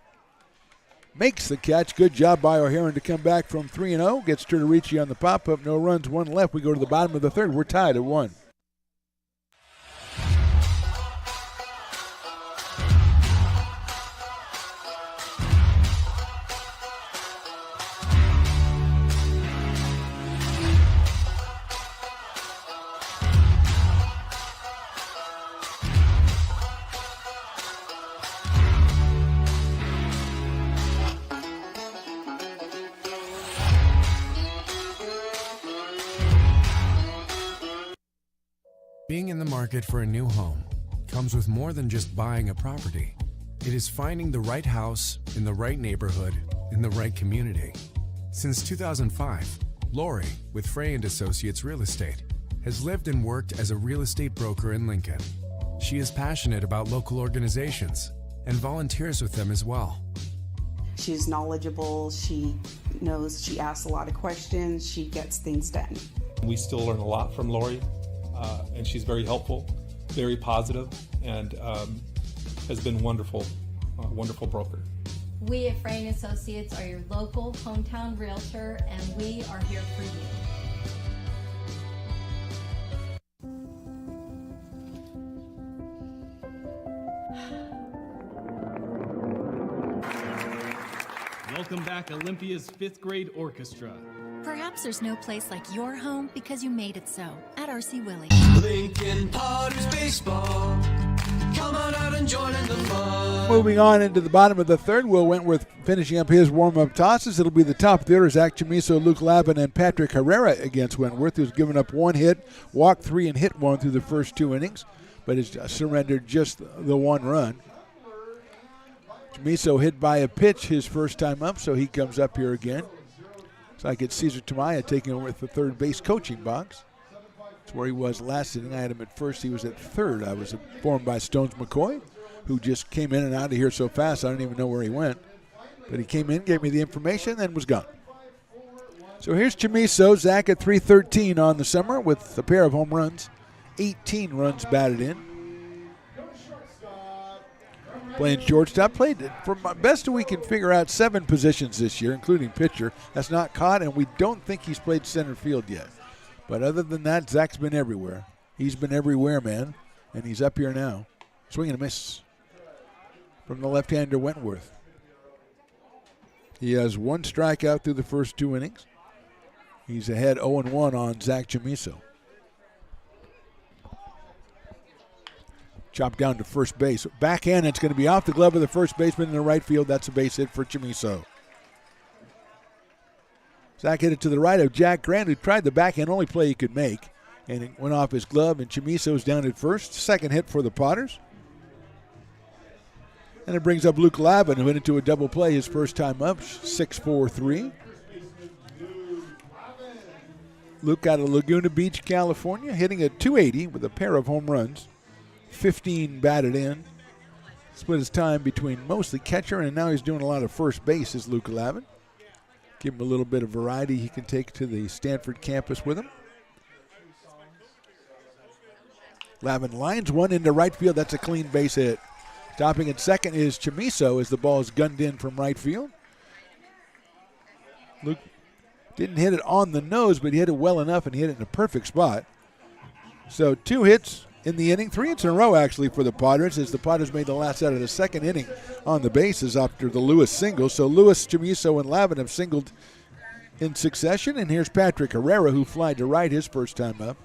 Makes the catch. Good job by O'Haron to come back from 3-0. Gets Tritorici on the pop-up. No runs, 1 left. We go to the bottom of the third. We're tied at 1. Being in the market for a new home comes with more than just buying a property. It is finding the right house in the right neighborhood in the right community. Since 2005, Lori, with Frey & Associates Real Estate, has lived and worked as a real estate broker in Lincoln. She is passionate about local organizations and volunteers with them as well. She's knowledgeable, she knows, she asks a lot of questions, she gets things done. We still learn a lot from Lori, and she's very helpful, very positive, and has been wonderful, wonderful broker. We at Frey & Associates are your local hometown realtor, and we are here for you. Welcome back, Olympia's 5th grade orchestra. Perhaps there's no place like your home because you made it so at RC Willey. Lincoln Potters Baseball. Come on out and join in the fun. Moving on into the bottom of the third, Will Wentworth finishing up his warm-up tosses. It'll be the top of the order, Zach Chamiso, Luke Lavin, and Patrick Herrera against Wentworth, who's given up 1 hit, walked 3, and hit 1 through the first 2 innings, but has surrendered just the 1 run. Chamiso hit by a pitch his first time up, so he comes up here again. It's like it's Cesar Tamaya taking over the third base coaching box. That's where he was last inning. I had him at first. He was at third. I was informed by Stones McCoy, who just came in and out of here so fast I don't even know where he went. But he came in, gave me the information, and was gone. So here's Chamiso, Zach at .313 on the summer with a pair of home runs, 18 runs batted in. Playing shortstop, played from best we can figure out 7 positions this year, including pitcher. That's not caught, and we don't think he's played center field yet. But other than that, Zach's been everywhere. He's been everywhere, man, and he's up here now. Swing and a miss from the left-hander Wentworth. He has 1 strikeout through the first 2 innings. He's ahead 0-1 on Zach Chamiso. Chopped down to first base. Backhand, it's going to be off the glove of the first baseman in the right field. That's a base hit for Chamiso. Zach hit it to the right of Jack Grant, who tried the backhand only play he could make. And it went off his glove, and Chamiso's down at first. Second hit for the Potters. And it brings up Luke Lavin, who hit into a double play his first time up, 6-4-3. Luke out of Laguna Beach, California, hitting at .280 with a pair of home runs. 15 batted in. Split his time between mostly catcher, and now he's doing a lot of first base, is Luke Lavin. Give him a little bit of variety he can take to the Stanford campus with him. Lavin lines one into right field. That's a clean base hit. Stopping at second is Chamiso as the ball is gunned in from right field. Luke didn't hit it on the nose, but he hit it well enough and hit it in a perfect spot. So 2 hits in the inning, 3 hits in a row actually for the Padres, as the Padres made the last out of the second inning on the bases after the Lewis single. So Lewis, Chamiso, and Lavin have singled in succession, and here's Patrick Herrera, who flied to right his first time up.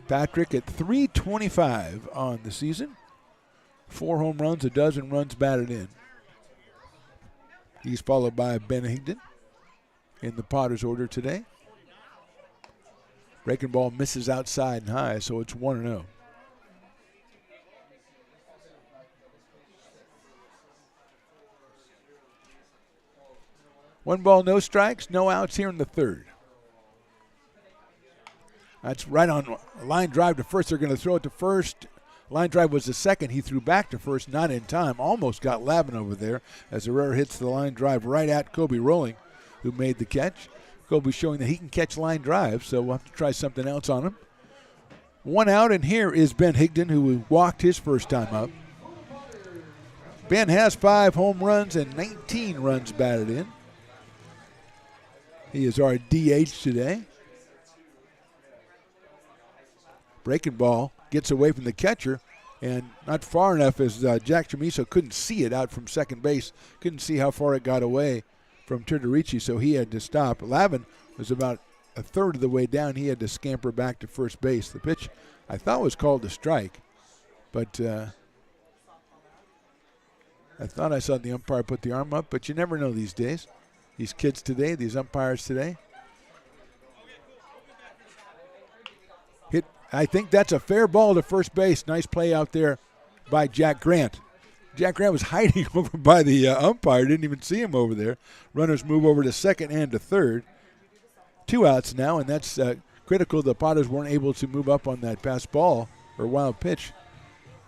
Patrick at .325 on the season. 4 home runs, a dozen runs batted in. He's followed by Ben Higdon in the Padres order today. Breaking ball misses outside and high, so it's 1-0. One ball, no strikes, no outs here in the third. That's right on a line drive to first. They're going to throw it to first. Line drive was the second. He threw back to first, not in time. Almost got Lavin over there as Herrera hits the line drive right at Kobe Rolling, who made the catch. Kobe showing that he can catch line drives, so we'll have to try something else on him. 1 out, and here is Ben Higdon, who walked his first time up. Ben has 5 home runs and 19 runs batted in. He is our DH today. Breaking ball gets away from the catcher, and not far enough as Jack Chamiso couldn't see it out from second base. Couldn't see how far it got away from Turderici, so he had to stop. Lavin was about a third of the way down. He had to scamper back to first base. The pitch, I thought, was called a strike, but I thought I saw the umpire put the arm up, but you never know these days. These kids today, these umpires today. Hit I think that's a fair ball to first base. Nice play out there by Jack Grant. Jack Grant was hiding over by the umpire. Didn't even see him over there. Runners move over to second and to third. 2 outs now, and that's critical. The Potters weren't able to move up on that pass ball or wild pitch,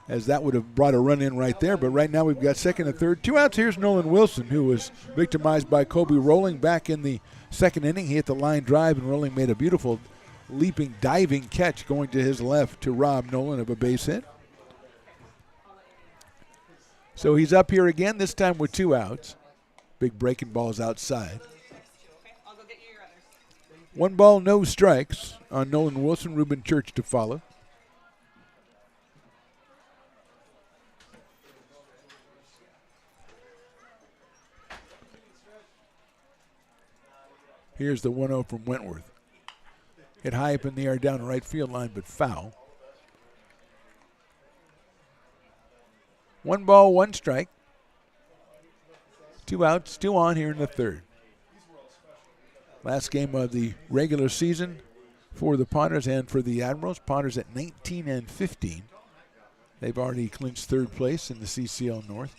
as that would have brought a run in right there. But right now we've got second and third. 2 outs. Here's Nolan Wilson, who was victimized by Kobe Rolling back in the second inning. He hit the line drive, and Rolling made a beautiful leaping, diving catch going to his left to rob Nolan of a base hit. So he's up here again, this time with 2 outs. Big breaking balls outside. 1 ball, no strikes on Nolan Wilson. Ruben Church to follow. Here's the 1-0 from Wentworth. Hit high up in the air down the right field line, but foul. 1 ball, 1 strike. 2 outs, 2 on here in the third. Last game of the regular season for the Potters and for the Admirals. Potters at 19-15. They've already clinched third place in the CCL North.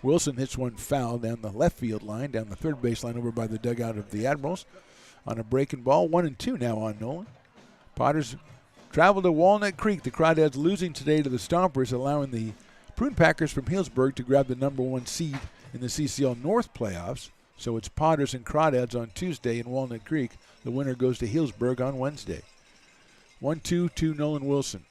Wilson hits one foul down the left field line, down the third base line over by the dugout of the Admirals on a breaking ball. 1-2 now on Nolan. Potters travel to Walnut Creek. The Crawdads losing today to the Stompers, allowing the Prune Packers from Healdsburg to grab the number 1 seed in the CCL North playoffs. So it's Potters and Crawdads on Tuesday in Walnut Creek. The winner goes to Healdsburg on Wednesday. 1-2 to Nolan Wilson.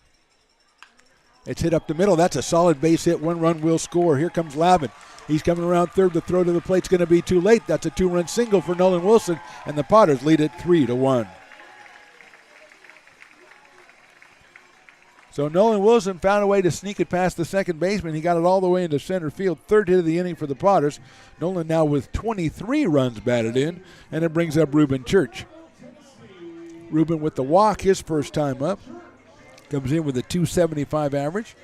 It's hit up the middle. That's a solid base hit. 1 run will score. Here comes Lavin. He's coming around third. The throw to the plate's going to be too late. That's a 2-run single for Nolan Wilson, and the Potters lead it 3-1. So Nolan Wilson found a way to sneak it past the second baseman. He got it all the way into center field. Third hit of the inning for the Potters. Nolan now with 23 runs batted in, and it brings up Ruben Church. Ruben with the walk his first time up. Comes in with a .275 average,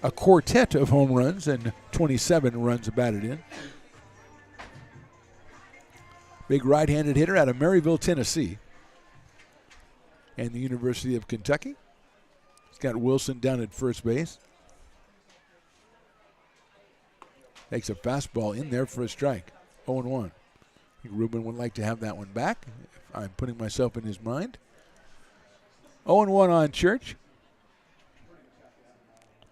a quartet of home runs, and 27 runs batted in. Big right-handed hitter out of Maryville, Tennessee, and the University of Kentucky. He's got Wilson down at first base. Takes a fastball in there for a strike. 0-1. I think Ruben would like to have that one back, if I'm putting myself in his mind. 0-1 on Church.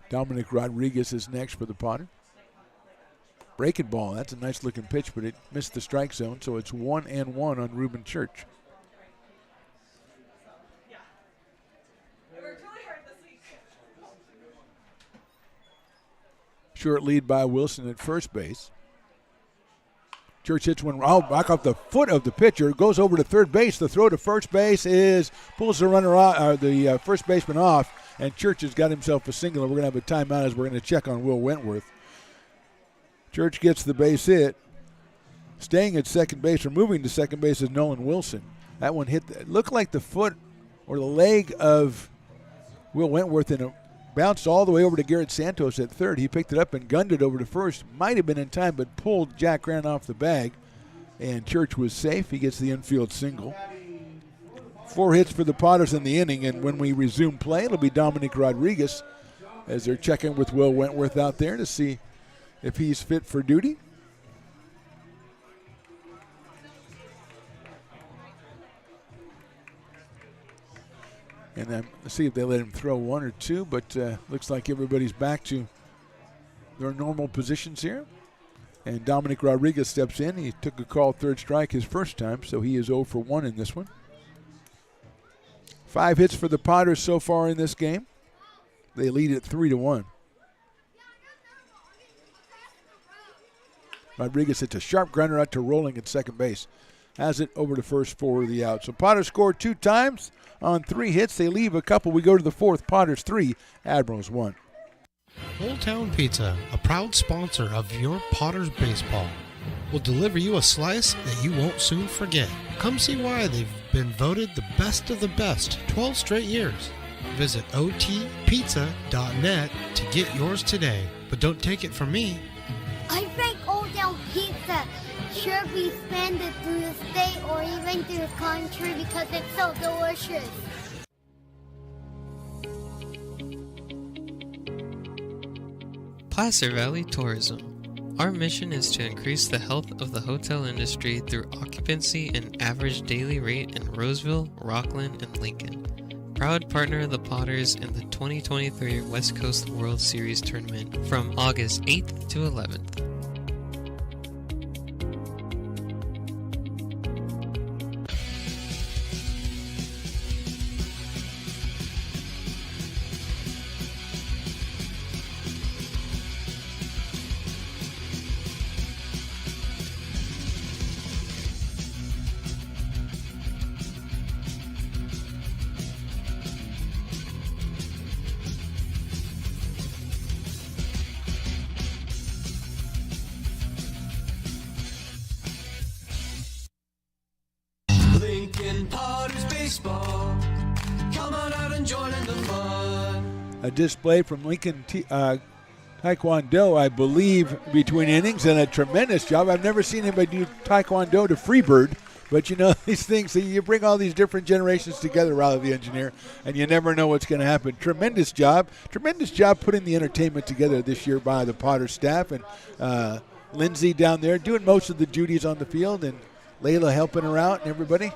Dominic Rodriguez is next for the Potter. Breaking ball. That's a nice looking pitch, but it missed the strike zone, so it's 1-1 on Ruben Church. Short lead by Wilson at first base. Church hits one back off the foot of the pitcher. Goes over to third base. The throw to first base pulls the runner off, the first baseman off, and Church has got himself a single. And we're going to have a timeout as we're going to check on Will Wentworth. Church gets the base hit. Staying at second base or moving to second base is Nolan Wilson. That one hit, looked like the foot or the leg of Will Wentworth, and it bounced all the way over to Garrett Santos at third. He picked it up and gunned it over to first. Might have been in time, but pulled Jack Grant off the bag, and Church was safe. He gets the infield single. 4 hits for the Potters in the inning, and when we resume play, it'll be Dominic Rodriguez as they're checking with Will Wentworth out there to see if he's fit for duty. And then let's see if they let him throw 1 or 2, but looks like everybody's back to their normal positions here. And Dominic Rodriguez steps in. He took a call third strike his first time, so he is 0 for 1 in this one. 5 hits for the Potters so far in this game. They lead it 3-1. Rodriguez hits a sharp grounder out to Rolling at second base. Has it over to first for the out. So Potters scored 2 times on 3 hits. They leave a couple. We go to the fourth. Potters 3, Admirals 1. Old Town Pizza, a proud sponsor of your Potters baseball, will deliver you a slice that you won't soon forget. Come see why they've been voted the best of the best 12 straight years. Visit otpizza.net to get yours today. But don't take it from me. I think Old Town Pizza should be expanded through the state or even through the country because it's so delicious. Placer Valley Tourism. Our mission is to increase the health of the hotel industry through occupancy and average daily rate in Roseville, Rockland, and Lincoln. Proud partner of the Potters in the 2023 West Coast World Series Tournament from August 8th to 11th. Lincoln Potters Baseball. Come on out and join in the fun. A display from Lincoln Taekwondo, I believe, between innings, and a tremendous job. I've never seen anybody do Taekwondo to Freebird, but you know these things, you bring all these different generations together, Riley the engineer, and you never know what's going to happen. Tremendous job putting the entertainment together this year by the Potter staff, and Lindsay down there doing most of the duties on the field, and Layla helping her out and everybody.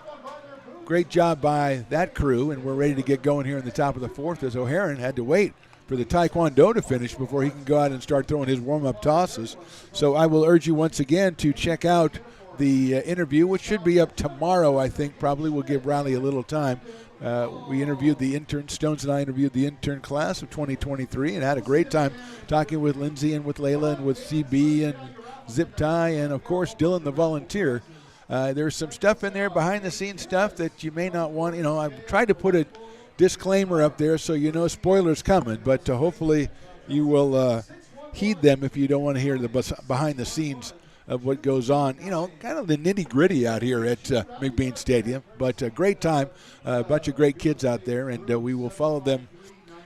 Great job by that crew, and we're ready to get going here in the top of the fourth as O'Haron had to wait for the Taekwondo to finish before he can go out and start throwing his warm-up tosses. So I will urge you once again to check out the interview, which should be up tomorrow, I think. Probably will give Riley a little time. We interviewed the intern, Stones and I interviewed the intern class of 2023 and had a great time talking with Lindsay and with Layla and with CB and Zip Tie and, of course, Dylan the volunteer. There's some stuff in there, behind-the-scenes stuff that you may not want. You know, I've tried to put a disclaimer up there so you know spoilers coming, but hopefully you will heed them if you don't want to hear the behind-the-scenes of what goes on. You know, kind of the nitty-gritty out here at McBean Stadium. But a great time, a bunch of great kids out there, and we will follow them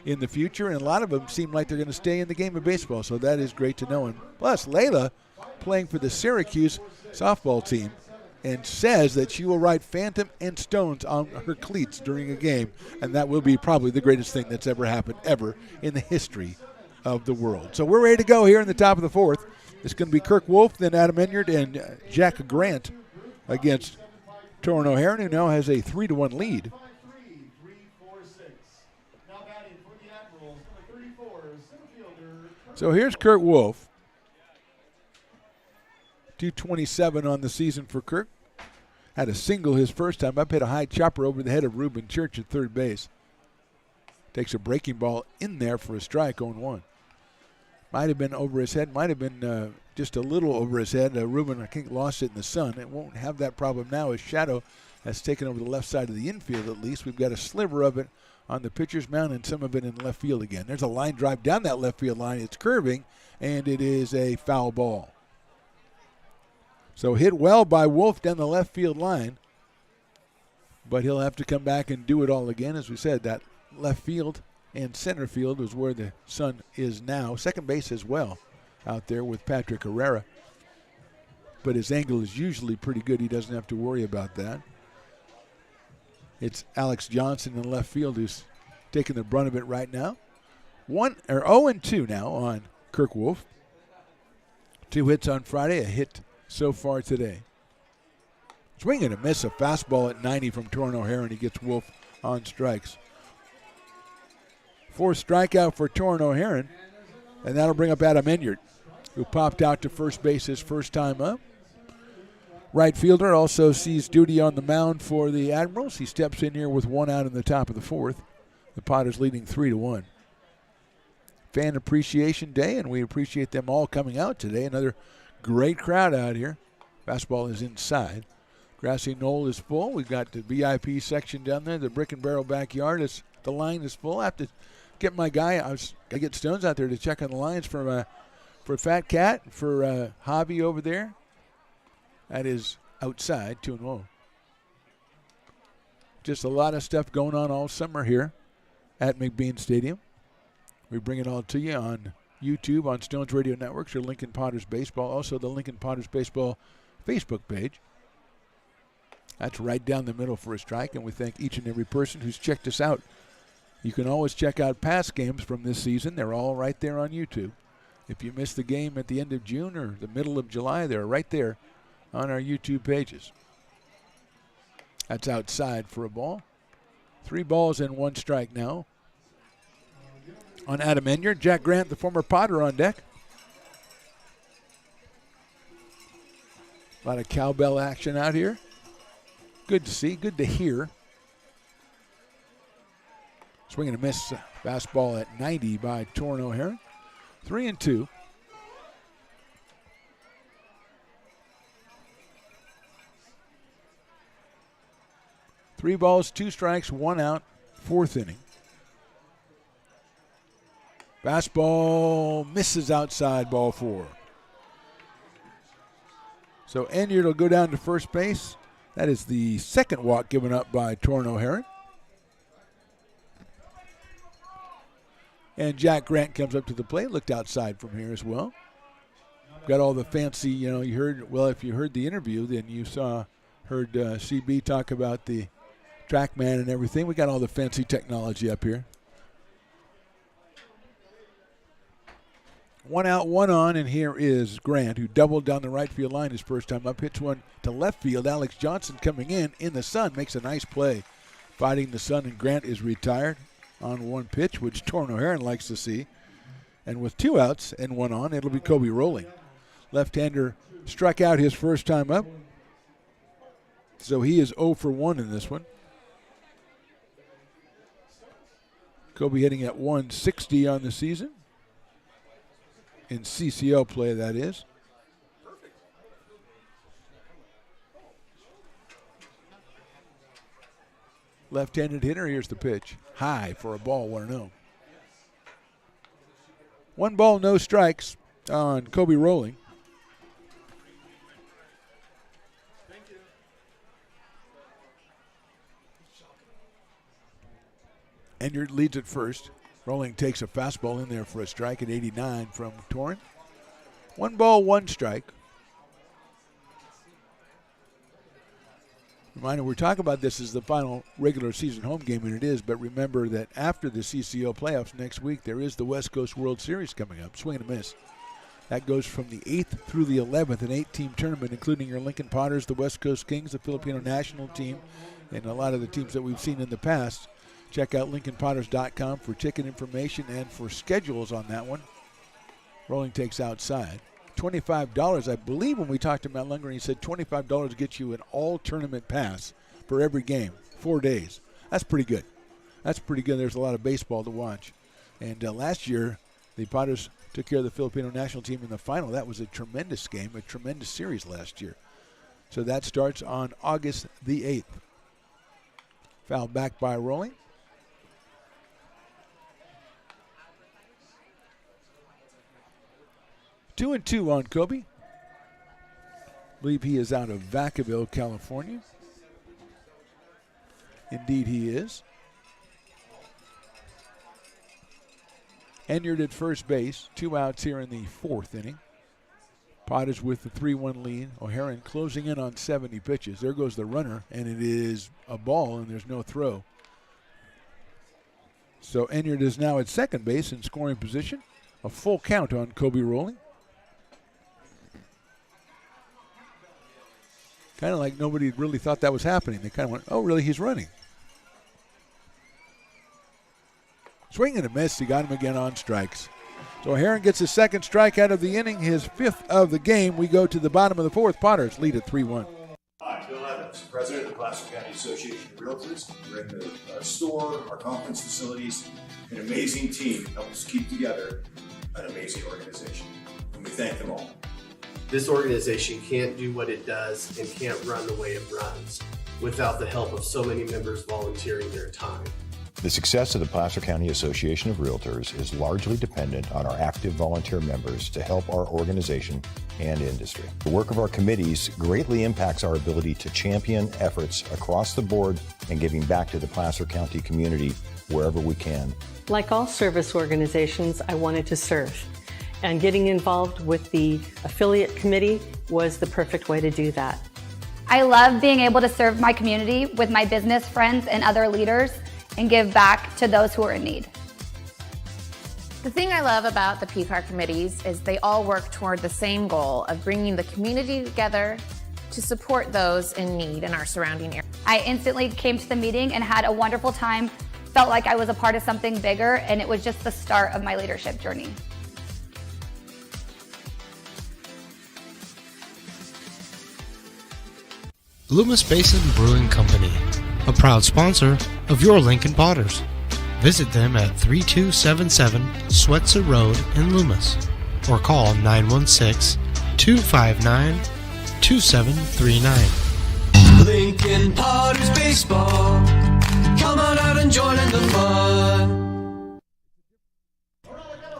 in the future. And a lot of them seem like they're going to stay in the game of baseball, so that is great to know. And plus, Layla playing for the Syracuse softball team, and says that she will write Phantom and Stones on her cleats during a game, and that will be probably the greatest thing that's ever happened ever in the history of the world. So we're ready to go here in the top of the fourth. It's going to be Kirk Wolf, then Adam Enyard, and Jack Grant against Torrin O'Haron, who now has a 3-1 lead. So here's Kurt Wolf. 227 on the season for Kirk. Had a single his first time up, hit a high chopper over the head of Reuben Church at third base. Takes a breaking ball in there for a strike, 0-1. Might have been over his head, might have been just a little over his head. Reuben, I think, lost it in the sun. It won't have that problem now. His shadow has taken over the left side of the infield at least. We've got a sliver of it on the pitcher's mound and some of it in left field again. There's a line drive down that left field line. It's curving, and it is a foul ball. So hit well by Wolf down the left field line, but he'll have to come back and do it all again. As we said, that left field and center field is where the sun is now. Second base as well out there with Patrick Herrera. But his angle is usually pretty good. He doesn't have to worry about that. It's Johnson in left field who's taking the brunt of it right now. 0-2 now on Kirk Wolf. 2 hits on Friday, a hit so far today. Swing and a miss, a fastball at 90 from Torrin O'Haron. He gets Wolf on strikes. 4th strikeout for Torrin O'Haron, and that'll bring up Adam Enyard, who popped out to first base his first time up. Right fielder also sees duty on the mound for the Admirals. He steps in here with 1 out in the top of the 4th. The Potters leading 3-1. Fan Appreciation Day, and we appreciate them all coming out today. Another great crowd out here. Basketball is inside. Grassy Knoll is full. We've got the VIP section down there. The Brick and Barrel backyard the line is full. I have to get my guy. I get Stones out there to check on the lines for Fat Cat, for Hobby over there. That is outside, 2-0. Just a lot of stuff going on all summer here at McBean Stadium. We bring it all to you on YouTube, on Stones Radio Networks, or Lincoln Potters Baseball. Also the Lincoln Potters Baseball Facebook page. That's right down the middle for a strike, and we thank each and every person who's checked us out. You can always check out past games from this season. They're all right there on YouTube. If you missed the game at the end of June or the middle of July, they're right there on our YouTube pages. That's outside for a ball. 3 balls and 1 strike now. On Adam Enyard, Jack Grant, the former Potter, on deck. A lot of cowbell action out here. Good to see, good to hear. Swing and a miss. Fastball at 90 by Torrin O'Haron. 3-2. Three balls, 2 strikes, 1 out, 4th inning. Fastball misses outside, ball 4. So Enyard will go down to first base. That is the second walk given up by Torrin O'Haron. And Jack Grant comes up to the plate, looked outside from here as well. Got all the fancy, you heard, well, if you heard the interview, then you heard CB talk about the TrackMan and everything. We got all the fancy technology up here. 1 out, 1 on, and here is Grant, who doubled down the right field line his first time up. Hits one to left field. Alex Johnson coming in the sun, makes a nice play. Fighting the sun, and Grant is retired on 1 pitch, which Torrin O'Haron likes to see. And with 2 outs and 1 on, it'll be Kobe Rolling. Left-hander struck out his first time up. So he is 0 for 1 in this one. Kobe hitting at 160 on the season. In CCL play, that is. Left-handed hitter, here's the pitch. High for a ball, 1-0. 1 ball, no strikes on Kobe Rolling. Enyard leads at first. Rolling takes a fastball in there for a strike at 89 from Torrin. 1 ball, 1 strike. Reminder, we're talking about this as the final regular season home game, and it is, but remember that after the CCO playoffs next week, there is the West Coast World Series coming up. Swing and a miss. That goes from the 8th through the 11th, an 8-team tournament, including your Lincoln Potters, the West Coast Kings, the Filipino national team, and a lot of the teams that we've seen in the past. Check out LincolnPotters.com for ticket information and for schedules on that one. Rolling takes outside. $25, I believe when we talked to Matt Lundgren, he said $25 gets you an all-tournament pass for every game, 4 days. That's pretty good. That's pretty good. There's a lot of baseball to watch. And last year, the Potters took care of the Filipino national team in the final. That was a tremendous game, a tremendous series last year. So that starts on August the 8th. Foul back by Rolling. 2-2 on Kobe. I believe he is out of Vacaville, California. Indeed he is. Enyard at first base. 2 outs here in the 4th inning. Potters with the 3-1 lead. O'Haron closing in on 70 pitches. There goes the runner, and it is a ball, and there's no throw. So Enyard is now at second base in scoring position. A full count on Kobe Rolling. Kind of like nobody really thought that was happening. They kind of went, oh, really, he's running. Swing and a miss. He got him again on strikes. So O'Haron gets his second strikeout of the inning, his 5th of the game. We go to the bottom of the 4th. Potters lead at 3-1. Hi, Bill Evans, President of the Placer County Association of Realtors. We're in the store, our conference facilities, an amazing team that helps keep together an amazing organization. And we thank them all. This organization can't do what it does and can't run the way it runs without the help of so many members volunteering their time. The success of the Placer County Association of Realtors is largely dependent on our active volunteer members to help our organization and industry. The work of our committees greatly impacts our ability to champion efforts across the board and giving back to the Placer County community wherever we can. Like all service organizations, I wanted to serve. And getting involved with the affiliate committee was the perfect way to do that. I love being able to serve my community with my business friends and other leaders and give back to those who are in need. The thing I love about the PCAR committees is they all work toward the same goal of bringing the community together to support those in need in our surrounding area. I instantly came to the meeting and had a wonderful time, felt like I was a part of something bigger, and it was just the start of my leadership journey. Loomis Basin Brewing Company, a proud sponsor of your Lincoln Potters. Visit them at 3277 Swetzer Road in Loomis or call 916-259-2739. Lincoln Potters Baseball. Come on out and join in the fun.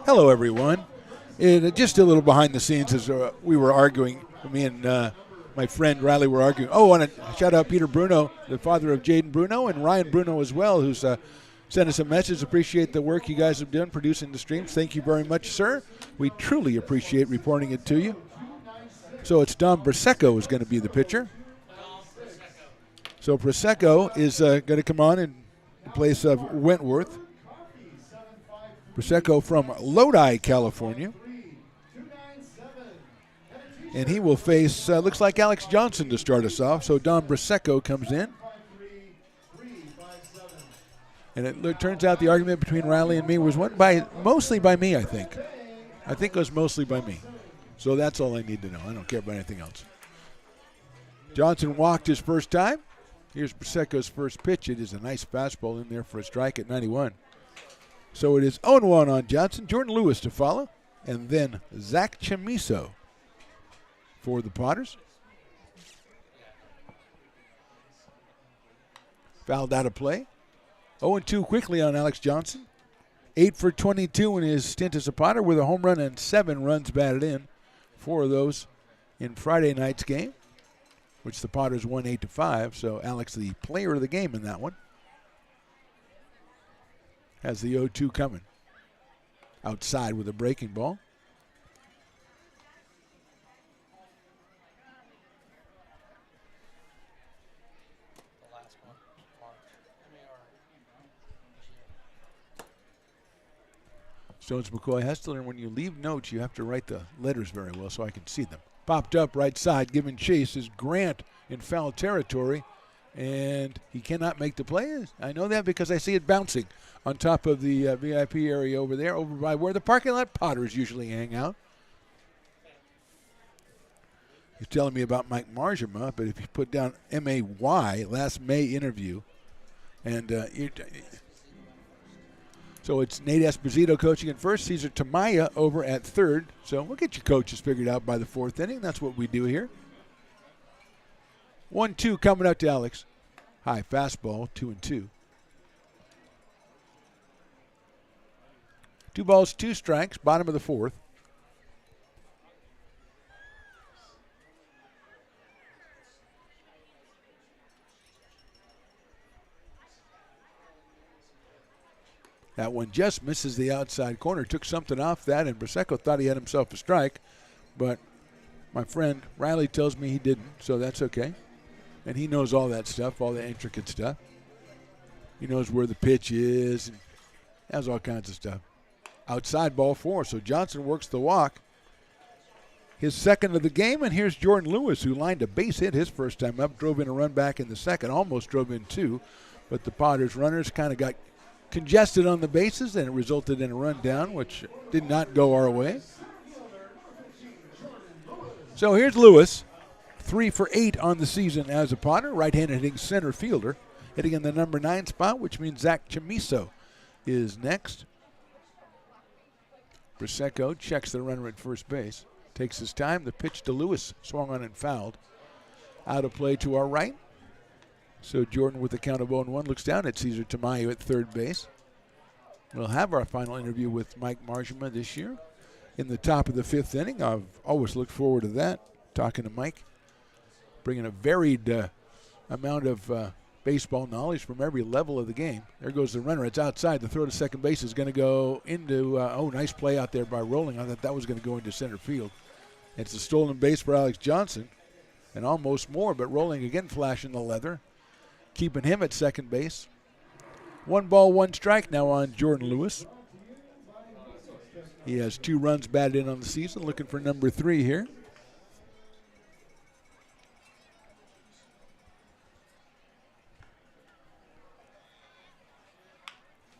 Hello, everyone. Just a little behind the scenes as we were arguing, me and my friend Riley were arguing. Oh, I want to shout out Peter Bruno, the father of Jaden Bruno, and Ryan Bruno as well, who's sent us a message. Appreciate the work you guys have done producing the streams. Thank you very much, sir. We truly appreciate reporting it to you. So it's Dom Prosecco is going to be the pitcher. So Prosecco is going to come on in place of Wentworth. Prosecco from Lodi, California. And he will face, looks like Alex Johnson to start us off. So Don Prosecco comes in. And it turns out the argument between Riley and me was won mostly by me, I think. I think it was mostly by me. So that's all I need to know. I don't care about anything else. Johnson walked his first time. Here's Prosecco's first pitch. It is a nice fastball in there for a strike at 91. So it is 0-1 on Johnson. Jordan Lewis to follow. And then Zach Chamiso for the Potters. Fouled out of play. 0-2 quickly on Alex Johnson. 8 for 22 in his stint as a Potter with a home run and 7 runs batted in. 4 of those in Friday night's game, which the Potters won 8-5. So Alex, the player of the game in that one, has the 0-2 coming. Outside with a breaking ball. Stones McCoy has to learn when you leave notes, you have to write the letters very well so I can see them. Popped up right side, giving chase is Grant in foul territory, and he cannot make the play. I know that because I see it bouncing on top of the VIP area over there, over by where the parking lot Potters usually hang out. He's telling me about Mike Marjama, but if you put down M-A-Y, last May interview, and so it's Nate Esposito coaching at first, Cesar Tamaya over at third. So we'll get your coaches figured out by the 4th inning. That's what we do here. 1-2 coming up to Alex. High fastball, 2-2. 2 balls, 2 strikes, bottom of the 4th. That one just misses the outside corner. Took something off that, and Prosecco thought he had himself a strike. But my friend Riley tells me he didn't, so that's okay. And he knows all that stuff, all the intricate stuff. He knows where the pitch is and has all kinds of stuff. Outside ball 4, so Johnson works the walk. His second of the game, and here's Jordan Lewis, who lined a base hit his first time up, drove in a run back in the second, almost drove in 2. But the Potters runners kind of got congested on the bases, and it resulted in a run down, which did not go our way. So here's Lewis, 3 for 8 on the season as a Potter, right-handed hitting center fielder, hitting in the number 9 spot, which means Zach Chamiso is next. Prosecco checks the runner at first base, takes his time. The pitch to Lewis, swung on and fouled. Out of play to our right. So Jordan with the count of 0-1 looks down at Cesar Tamayo at third base. We'll have our final interview with Mike Marjama this year in the top of the 5th inning. I've always looked forward to that, talking to Mike, bringing a varied amount of baseball knowledge from every level of the game. There goes the runner. It's outside. The throw to second base is going to go into, nice play out there by Rolling. I thought that was going to go into center field. It's a stolen base for Alex Johnson, and almost more, but Rolling again flashing the leather, keeping him at second base. 1 ball, 1 strike now on Jordan Lewis. He has 2 runs batted in on the season, looking for number 3 here.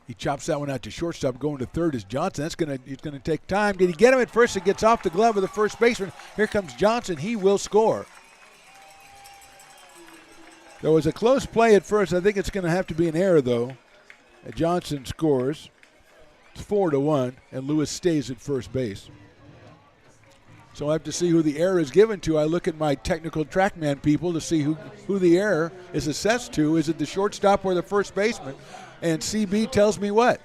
He chops that one out to shortstop. Going to third is Johnson. He's gonna take time. Did he get him at first? It gets off the glove of the first baseman. Here comes Johnson. He will score. There was a close play at first. I think it's going to have to be an error, though. Johnson scores. It's 4-1, and Lewis stays at first base. So I have to see who the error is given to. I look at my technical TrackMan people to see who the error is assessed to. Is it the shortstop or the first baseman? And CB tells me what?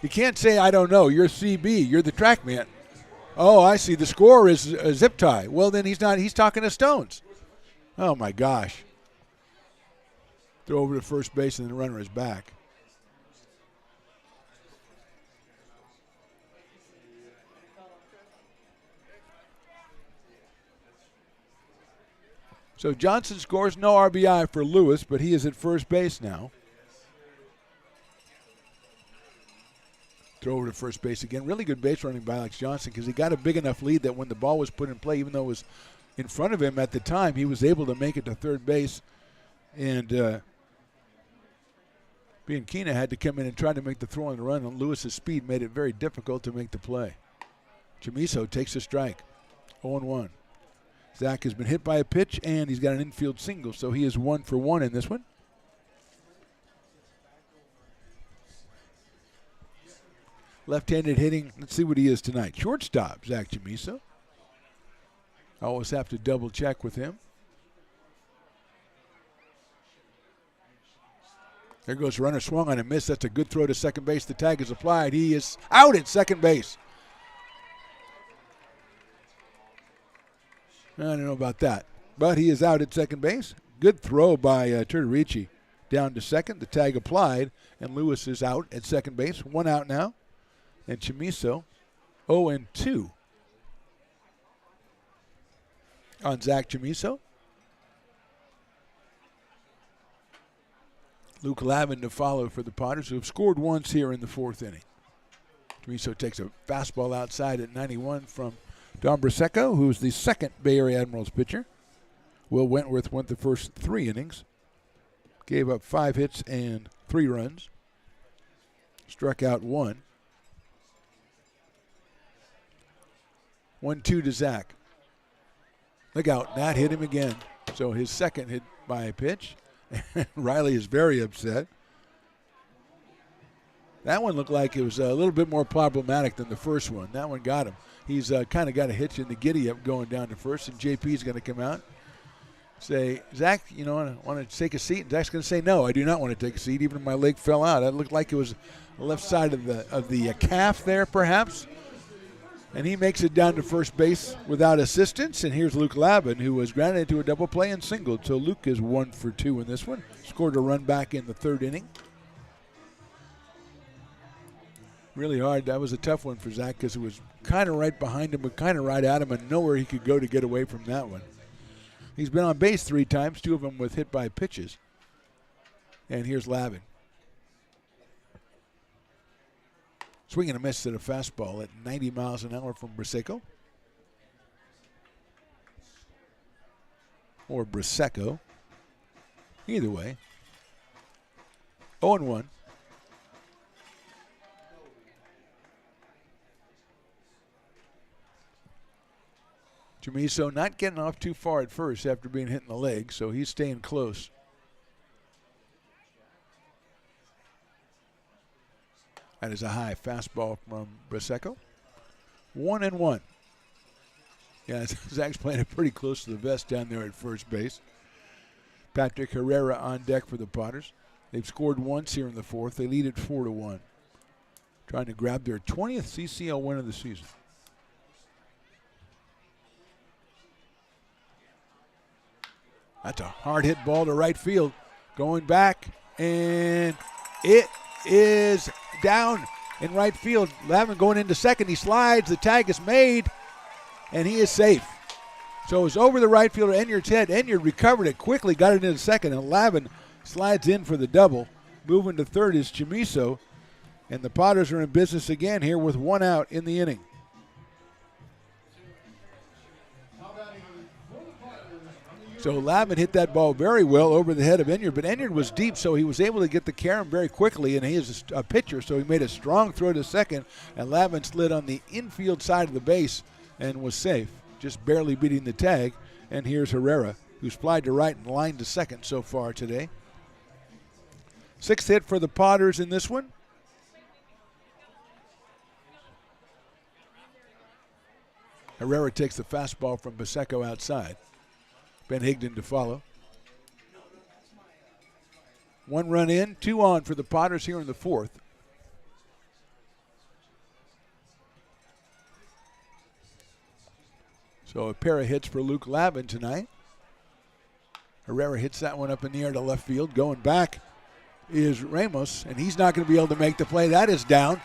You can't say, I don't know. You're CB. You're the TrackMan. Oh, I see. The score is a zip tie. Well, then he's not. He's talking to Stones. Oh, my gosh. Throw over to first base, and the runner is back. So Johnson scores, no RBI for Lewis, but he is at first base now. Throw over to first base again. Really good base running by Alex Johnson because he got a big enough lead that when the ball was put in play, even though it was in front of him at the time, he was able to make it to third base. And Bianchina had to come in and try to make the throw on the run, and Lewis's speed made it very difficult to make the play. Chamiso takes a strike, 0-1. Zach has been hit by a pitch, and he's got an infield single, so he is 1 for 1 in this one. Left-handed hitting, let's see what he is tonight. Shortstop, Zach Chamiso. I always have to double-check with him. There goes runner, swung on and missed. That's a good throw to second base. The tag is applied. He is out at second base. I don't know about that, but he is out at second base. Good throw by Turturici down to second. The tag applied, and Lewis is out at second base. 1 out now, and Chamiso 0-2 on Zach Chamiso. Luke Lavin to follow for the Potters, who have scored once here in the 4th inning. Chamiso takes a fastball outside at 91 from Don Braseco, who's the second Bay Area Admirals pitcher. Will Wentworth went the first 3 innings. Gave up 5 hits and 3 runs. Struck out 1. 1-2 to Zach. Look out, that hit him again. So his second hit by a pitch. Riley is very upset. That one looked like it was a little bit more problematic than the first one. That one got him. He's kind of got a hitch in the giddy-up going down to first, and JP's going to come out, say, Zach, you know, I want to take a seat. And Zach's going to say, no, I do not want to take a seat, even if my leg fell out. It looked like it was the left side of the calf there, perhaps. And he makes it down to first base without assistance. And here's Luke Lavin, who was grounded into a double play and singled. So Luke is 1 for 2 in this one. Scored a run back in the 3rd inning. Really hard. That was a tough one for Zach because it was kind of right behind him, but kind of right at him, and nowhere he could go to get away from that one. He's been on base 3 times, 2 of them with hit by pitches. And here's Lavin. Swing and a miss at a fastball at 90 miles an hour from Braseco. Or Braseco. Either way. 0-1. Chamiso not getting off too far at first after being hit in the leg, so he's staying close. That is a high fastball from Braseco. 1-1. Yeah, Zach's playing it pretty close to the vest down there at first base. Patrick Herrera on deck for the Potters. They've scored once here in the 4th. They lead at 4-1. Trying to grab their 20th CCL win of the season. That's a hard hit ball to right field. Going back, and it is down in right field. Lavin going into second. He slides. The tag is made, and he is safe. So it was over the right fielder, Enyard's head. Enyard recovered it quickly, got it into second, and Lavin slides in for the double. Moving to third is Chamiso. And the Potters are in business again here with 1 out in the inning. So Lavin hit that ball very well over the head of Enyard, but Enyard was deep, so he was able to get the carom very quickly, and he is a pitcher, so he made a strong throw to second, and Lavin slid on the infield side of the base and was safe, just barely beating the tag. And here's Herrera, who's flied to right and lined to second so far today. 6th hit for the Potters in this one. Herrera takes the fastball from Baseco outside. Ben Higdon to follow. 1 run in, 2 on for the Potters here in the 4th. So a pair of hits for Luke Lavin tonight. Herrera hits that one up in the air to left field. Going back is Ramos, and he's not going to be able to make the play. That is down.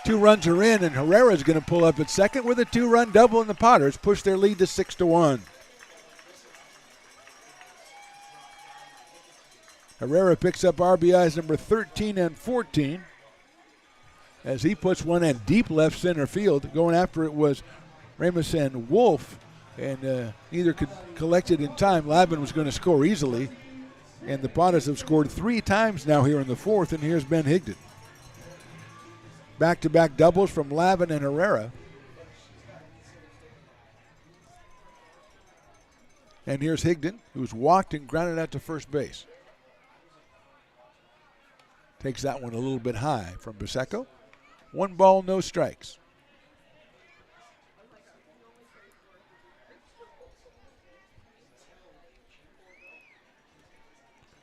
2 runs are in, and Herrera is going to pull up at second with a 2-run double, and the Potters push their lead to 6-1. Herrera picks up RBIs number 13 and 14 as he puts one in deep left center field. Going after it was Ramos and Wolf, and neither could collect it in time. Lavin was going to score easily, and the Potters have scored 3 times now here in the 4th, and here's Ben Higdon. Back-to-back doubles from Lavin and Herrera. And here's Higdon, who's walked and grounded out to first base. Takes that one a little bit high from Baseco. 1 ball, no strikes.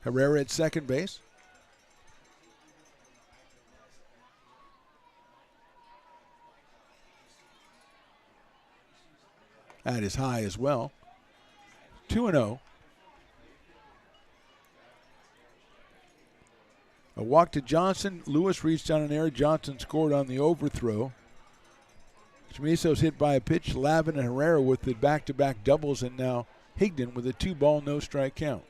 Herrera at second base. That is high as well. 2-0. A walk to Johnson. Lewis reached on an error. Johnson scored on the overthrow. Chamiso's hit by a pitch. Lavin and Herrera with the back-to-back doubles, and now Higdon with a 2-ball, no-strike count.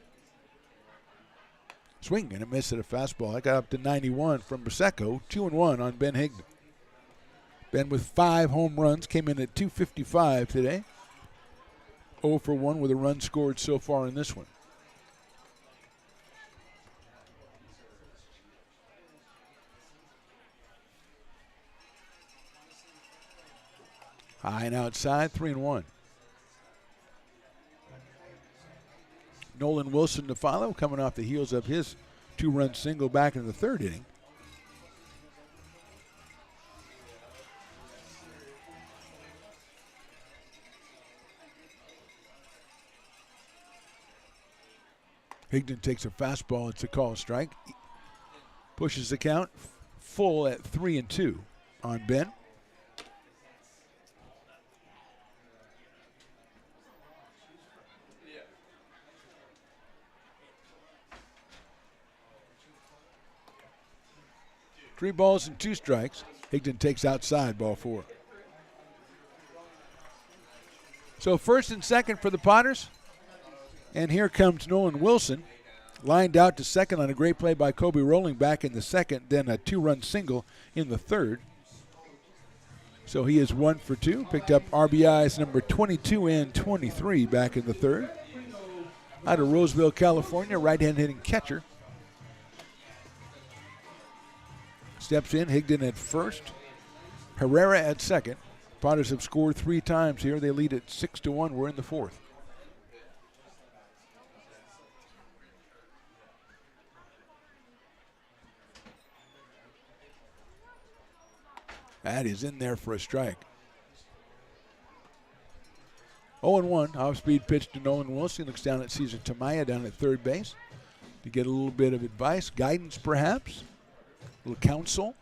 Swing and a miss at a fastball. That got up to 91 from Baseco. 2-1 on Ben Higdon. Ben with 5 home runs, came in at 255 today. 0 for 1 with a run scored so far in this one. High and outside, 3-1. Nolan Wilson to follow, coming off the heels of his 2-run single back in the 3rd inning. Higdon takes a fastball. It's a call strike. Pushes the count full at 3-2 on Ben. Three balls and 2 strikes. Higdon takes outside, ball 4. So first and second for the Potters. And here comes Nolan Wilson, lined out to second on a great play by Kobe Rowling back in the 2nd, then a 2-run single in the 3rd. So he is 1 for 2, picked up RBIs number 22 and 23 back in the 3rd. Out of Roseville, California, right-hand hitting catcher. Steps in, Higdon at first, Herrera at second. Potters have scored 3 times here. They lead at 6-1. We're in the 4th. That is in there for a strike. 0-1, off-speed pitch to Nolan Wilson. Looks down at Cesar Tamaya down at third base to get a little bit of advice, guidance perhaps, a little counsel.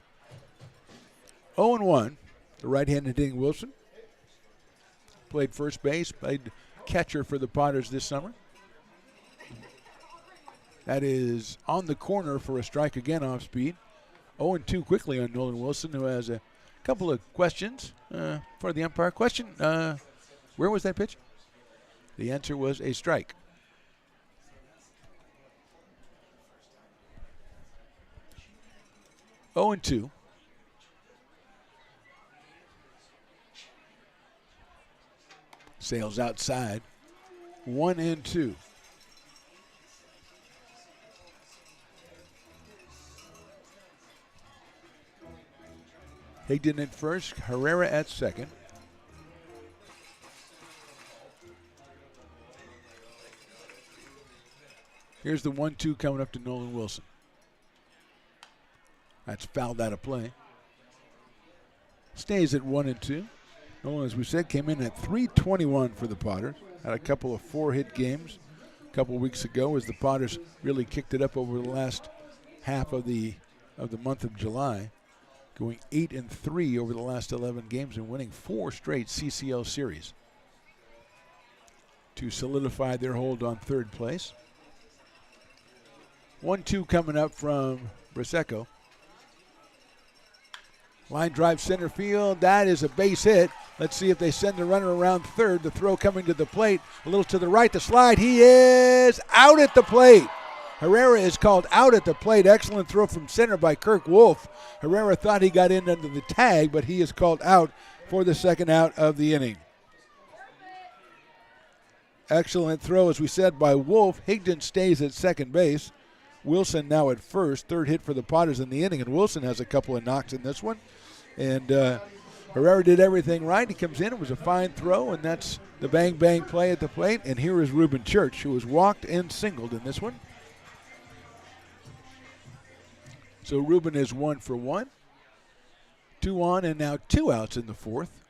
0-1, the right-handed hitting Wilson. Played first base, played catcher for the Potters this summer. That is on the corner for a strike again off-speed. 0-2 quickly on Nolan Wilson, who has a couple of questions for the umpire. Question, where was that pitch? The answer was a strike. 0-2. Sails outside. 1-2. Higdon at first, Herrera at second. Here's the 1-2 coming up to Nolan Wilson. That's fouled out of play. Stays at 1-2. Nolan, as we said, came in at .321 for the Potters. Had a couple of 4-hit games a couple of weeks ago as the Potters really kicked it up over the last half of the month of July, going 8-3 over the last 11 games and winning 4 straight CCL series to solidify their hold on third place. 1-2 coming up from Braseco. Line drive center field. That is a base hit. Let's see if they send the runner around third. The throw coming to the plate. A little to the right. The slide. He is out at the plate. Herrera is called out at the plate. Excellent throw from center by Kirk Wolf. Herrera thought he got in under the tag, but he is called out for the second out of the inning. Excellent throw, as we said, by Wolf. Higdon stays at second base. Wilson now at first. Third hit for the Potters in the inning, and Wilson has a couple of knocks in this one. And Herrera did everything right. He comes in. It was a fine throw, and that's the bang-bang play at the plate. And here is Ruben Church, who was walked and singled in this one. So Ruben is 1 for 1. 2 on, and now 2 outs in the fourth.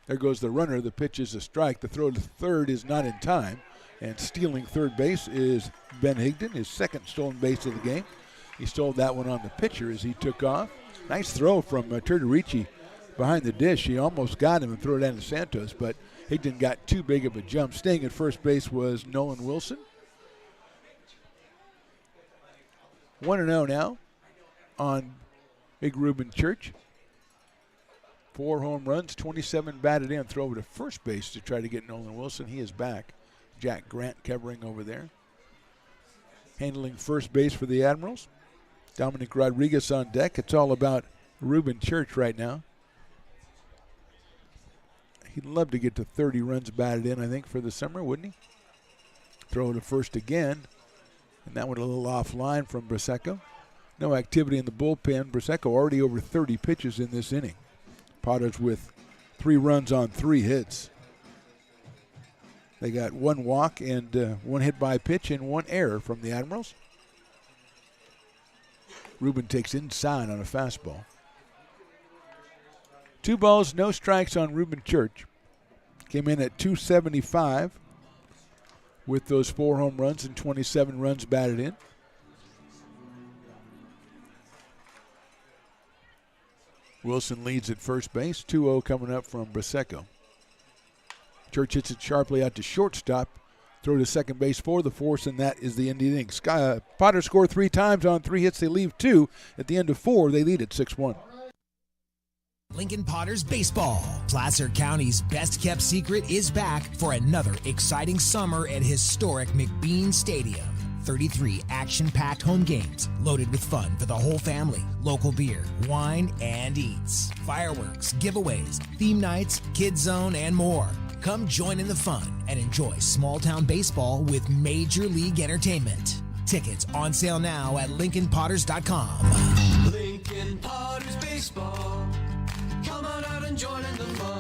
There goes the runner. The pitch is a strike. The throw to third is not in time. And stealing third base is Ben Higdon, his second stolen base of the game. He stole that one on the pitcher as he took off. Nice throw from Turturici behind the dish. He almost got him and threw it down to Santos, but Higdon got too big of a jump. Staying at first base was Nolan Wilson. 1-0 now on Big Ruben Church. 4 home runs, 27 batted in. Throw over to first base to try to get Nolan Wilson. He is back. Jack Grant covering over there. Handling first base for the Admirals. Dominic Rodriguez on deck. It's all about Ruben Church right now. He'd love to get to 30 runs batted in, I think, for the summer, wouldn't he? Throw to first again. And that one a little offline from Braseco. No activity in the bullpen. Braseco already over 30 pitches in this inning. Potters with 3 runs on 3 hits. They got 1 walk and 1 hit by pitch and 1 error from the Admirals. Ruben takes inside on a fastball. 2 balls, no strikes on Ruben Church. Came in at .275 with those 4 home runs and 27 runs batted in. Wilson leads at first base. 2-0 coming up from Braseco. Church hits it sharply out to shortstop. Throw to second base for the force, and that is the end of the inning. Potters score 3 times on 3 hits. They leave 2. At the end of 4, they lead at 6-1. Lincoln Potters Baseball. Placer County's best-kept secret is back for another exciting summer at historic McBean Stadium. 33 action-packed home games loaded with fun for the whole family. Local beer, wine, and eats. Fireworks, giveaways, theme nights, kids zone, and more. Come join in the fun and enjoy small-town baseball with Major League Entertainment. Tickets on sale now at LincolnPotters.com. Lincoln Potters Baseball. Come on out and join in the fun.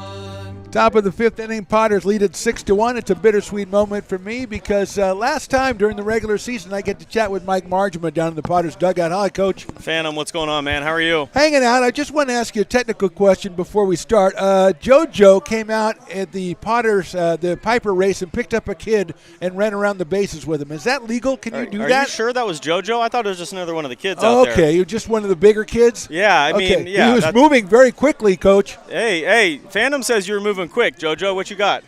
Top of the 5th inning, Potters lead at 6-1. It's a bittersweet moment for me because last time during the regular season, I get to chat with Mike Margema down in the Potters dugout. Hi, Coach. Phantom, what's going on, man? How are you? Hanging out. I just want to ask you a technical question before we start. JoJo came out at the Potters, the Piper race, and picked up a kid and ran around the bases with him. Is that legal? Can you do that? Are you sure that was JoJo? I thought it was just another one of the kids out there. Okay, you're just one of the bigger kids? Yeah, I mean, yeah. He was moving very quickly, Coach. Hey, Phantom says you were moving quick. JoJo, what you got?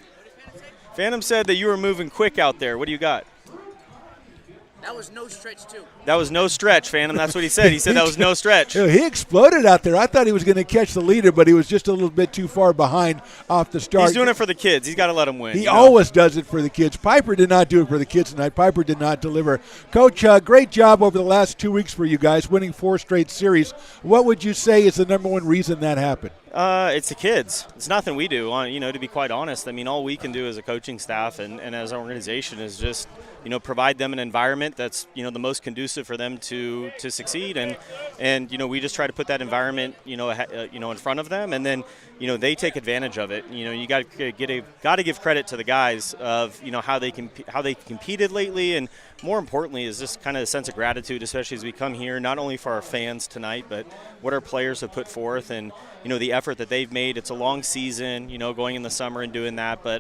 Phantom said that you were moving quick out there. What do you got? That was no stretch, too. That was no stretch, Phantom. That's what he said. He said that was no stretch. He exploded out there. I thought he was going to catch the leader, but he was just a little bit too far behind off the start. He's doing it for the kids. He's got to let them win. He always does it for the kids. Piper did not do it for the kids tonight. Piper did not deliver. Coach, great job over the last 2 weeks for you guys, winning 4 straight series. What would you say is the number one reason that happened? It's the kids. It's nothing we do. To be quite honest, I mean, all we can do as a coaching staff and as an organization is just, provide them an environment that's, the most conducive for them to succeed. And we just try to put that environment, in front of them, and then, they take advantage of it. You got to give credit to the guys of, how they competed lately, and more importantly is just kind of a sense of gratitude, especially as we come here, not only for our fans tonight, but what our players have put forth and, the effort that they've made. It's a long season, going in the summer and doing that. But,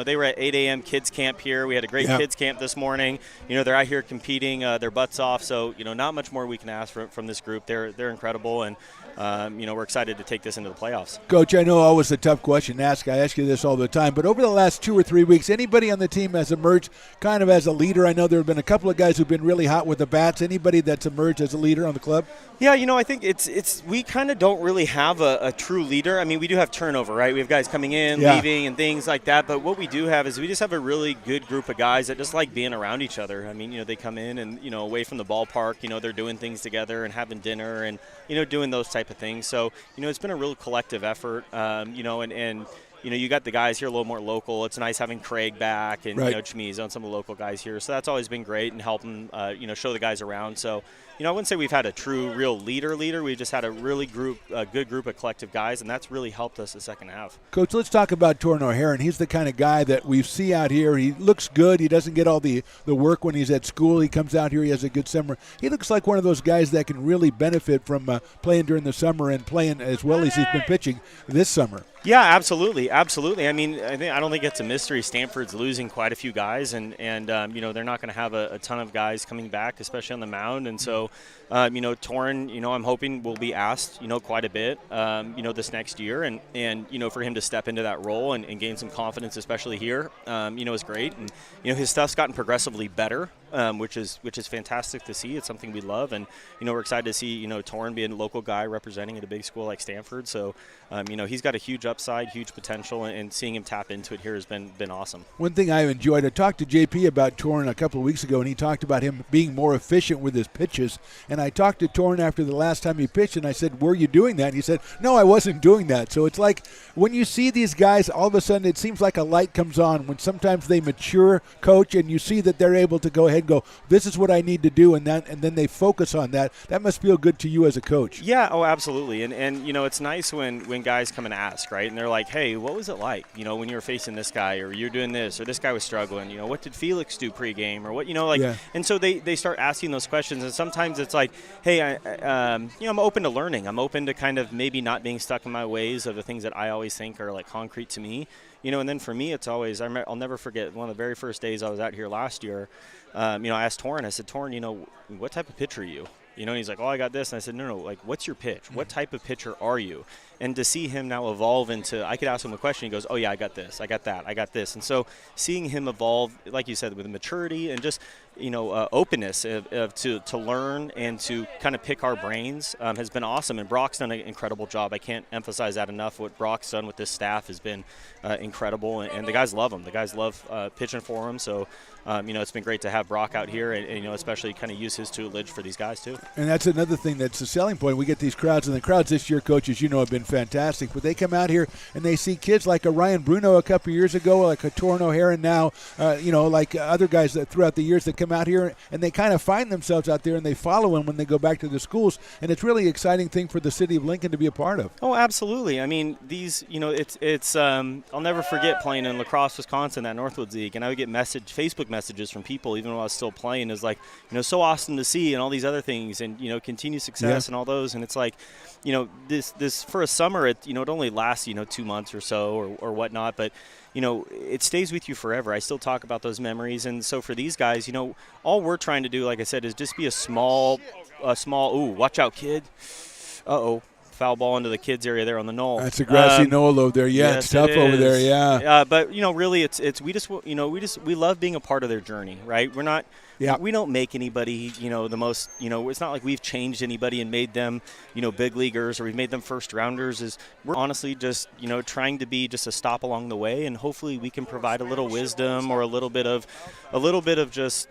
they were at 8 a.m. kids camp here. We had a great kids camp this morning. They're out here competing their butts off. So, not much more we can ask from this group. They're incredible. And, we're excited to take this into the playoffs. Coach, I know always a tough question to ask. I ask you this all the time. But over the last 2 or 3 weeks, anybody on the team has emerged kind of as a leader? I know there have been a couple of guys who've been really hot with the bats. Anybody that's emerged as a leader on the club? Yeah, I think it's we kind of don't really have a true leader. I mean, we do have turnover, right? We have guys coming in, leaving, and things like that. But what we do have is we just have a really good group of guys that just like being around each other. I mean, they come in and, away from the ballpark, they're doing things together and having dinner and, doing those type of things. So, it's been a real collective effort, and you got the guys here a little more local. It's nice having Craig back and, Chamizo and some of the local guys here. So that's always been great and helping, show the guys around. So, I wouldn't say we've had a true, real leader. We've just had a really good group of collective guys, and that's really helped us the second half. Coach, let's talk about Torrin O'Haron. He's the kind of guy that we see out here. He looks good. He doesn't get all the work when he's at school. He comes out here. He has a good summer. He looks like one of those guys that can really benefit from playing during the summer and playing as well as he's been pitching this summer. Yeah, absolutely. I mean, I don't think it's a mystery. Stanford's losing quite a few guys, and they're not going to have a ton of guys coming back, especially on the mound. And so, Torrin, I'm hoping will be asked, quite a bit, this next year, and for him to step into that role and gain some confidence, especially here, is great. And his stuff's gotten progressively better, which is fantastic to see. It's something we love, and we're excited to see Torrin being a local guy representing at a big school like Stanford. So, he's got a huge upside, huge potential, and seeing him tap into it here has been awesome. One thing I've enjoyed, I talked to JP about Torrin a couple of weeks ago, and he talked about him being more efficient with his pitches. And I talked to Torrin after the last time he pitched, and I said, were you doing that? And he said, no, I wasn't doing that. So it's like when you see these guys, all of a sudden it seems like a light comes on when sometimes they mature, Coach, and you see that they're able to go ahead and go, this is what I need to do, and then they focus on that. That must feel good to you as a coach. Yeah, absolutely. And it's nice when guys come and ask, right? And they're like, hey, what was it like, when you were facing this guy, or you're doing this, or this guy was struggling, what did Felix do pregame, or what, and so they start asking those questions, and sometimes it's like, hey, I'm open to learning. I'm open to kind of maybe not being stuck in my ways of the things that I always think are like concrete to me, and then for me, it's always, I'll never forget one of the very first days I was out here last year. I asked Torrin, I said, Torrin, what type of pitcher are you? And he's like, oh, I got this. And I said, no, like, what's your pitch? What type of pitcher are you? And to see him now evolve into, I could ask him a question. He goes, oh, yeah, I got this. I got that. I got this. And so seeing him evolve, like you said, with maturity and just, openness to learn and to kind of pick our brains has been awesome. And Brock's done an incredible job. I can't emphasize that enough. What Brock's done with this staff has been incredible. And the guys love him. The guys love pitching for him. So, it's been great to have Brock out here and especially kind of use his tutelage for these guys too. And that's another thing that's a selling point. We get these crowds, and the crowds this year, coaches, have been fantastic. But they come out here and they see kids like a Ryan Bruno a couple of years ago, like a Torrin O'Haron now, like other guys that throughout the years that come out here, and they kind of find themselves out there and they follow them when they go back to the schools. And it's really an exciting thing for the city of Lincoln to be a part of. Oh, absolutely. I mean, these, it's I'll never forget playing in La Crosse, Wisconsin, that Northwoods League, and I would get Facebook messages from people even while I was still playing, is like, so awesome to see and all these other things, and continued success and all those. And it's like, this for a summer, it only lasts 2 months or so or whatnot, but it stays with you forever. I still talk about those memories. And so for these guys, all we're trying to do, like I said, is just be a small ooh, watch out, kid. Uh-oh. foul ball into the kids area there on the knoll. That's a grassy knoll over there. Yeah, yes, it's tough over there. Yeah. But really, we love being a part of their journey, right? We're not. Yeah. We don't make anybody, the most, it's not like we've changed anybody and made them, big leaguers, or we've made them first rounders. We're honestly just, trying to be just a stop along the way, and hopefully we can provide a little wisdom or a little bit of just,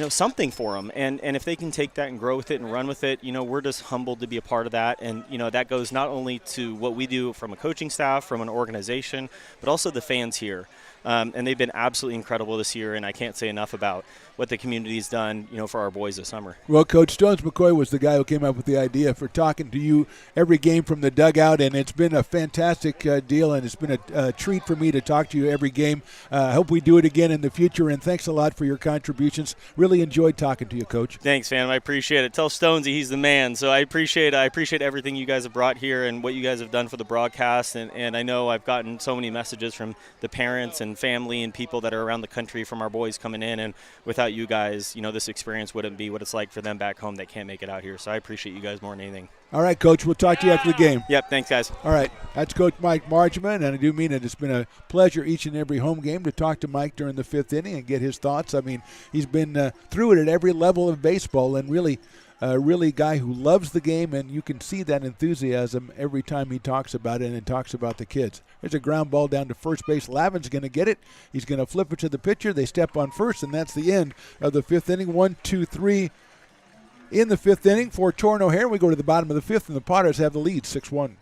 something for them. And if they can take that and grow with it and run with it, we're just humbled to be a part of that. And, that goes not only to what we do from a coaching staff, from an organization, but also the fans here. And they've been absolutely incredible this year, and I can't say enough about what the community's done, for our boys this summer. Well, Coach Stones McCoy was the guy who came up with the idea for talking to you every game from the dugout, and it's been a fantastic deal, and it's been a treat for me to talk to you every game. I hope we do it again in the future, and thanks a lot for your contributions. Really enjoyed talking to you, Coach. Thanks, fam. I appreciate it. Tell Stonesy he's the man. So I appreciate everything you guys have brought here and what you guys have done for the broadcast, and I know I've gotten so many messages from the parents and family and people that are around the country from our boys coming in, and without you guys, this experience wouldn't be what it's like for them back home that can't make it out here. So I appreciate you guys more than anything. All right, Coach. We'll talk to you after the game. Yep. Thanks, guys. All right. That's Coach Mike Margeman, and I do mean it. It's been a pleasure each and every home game to talk to Mike during the 5th inning and get his thoughts. I mean, he's been through it at every level of baseball, and really a guy who loves the game, and you can see that enthusiasm every time he talks about it and talks about the kids. There's a ground ball down to first base. Lavin's going to get it. He's going to flip it to the pitcher. They step on first, and that's the end of the 5th inning. 1, 2, 3 in the 5th inning for Torrin O'Hare. We go to the bottom of the 5th, and the Potters have the lead, 6-1.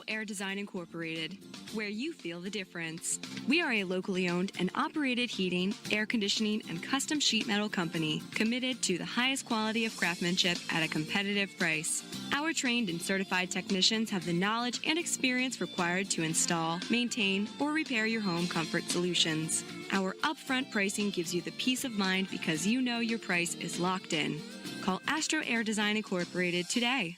Air Design Incorporated, where you feel the difference. We are a locally owned and operated heating, air conditioning, and custom sheet metal company committed to the highest quality of craftsmanship at a competitive price. Our trained and certified technicians have the knowledge and experience required to install, maintain, or repair your home comfort solutions. Our upfront pricing gives you the peace of mind because you know your price is locked in. Call Astro Air Design Incorporated today.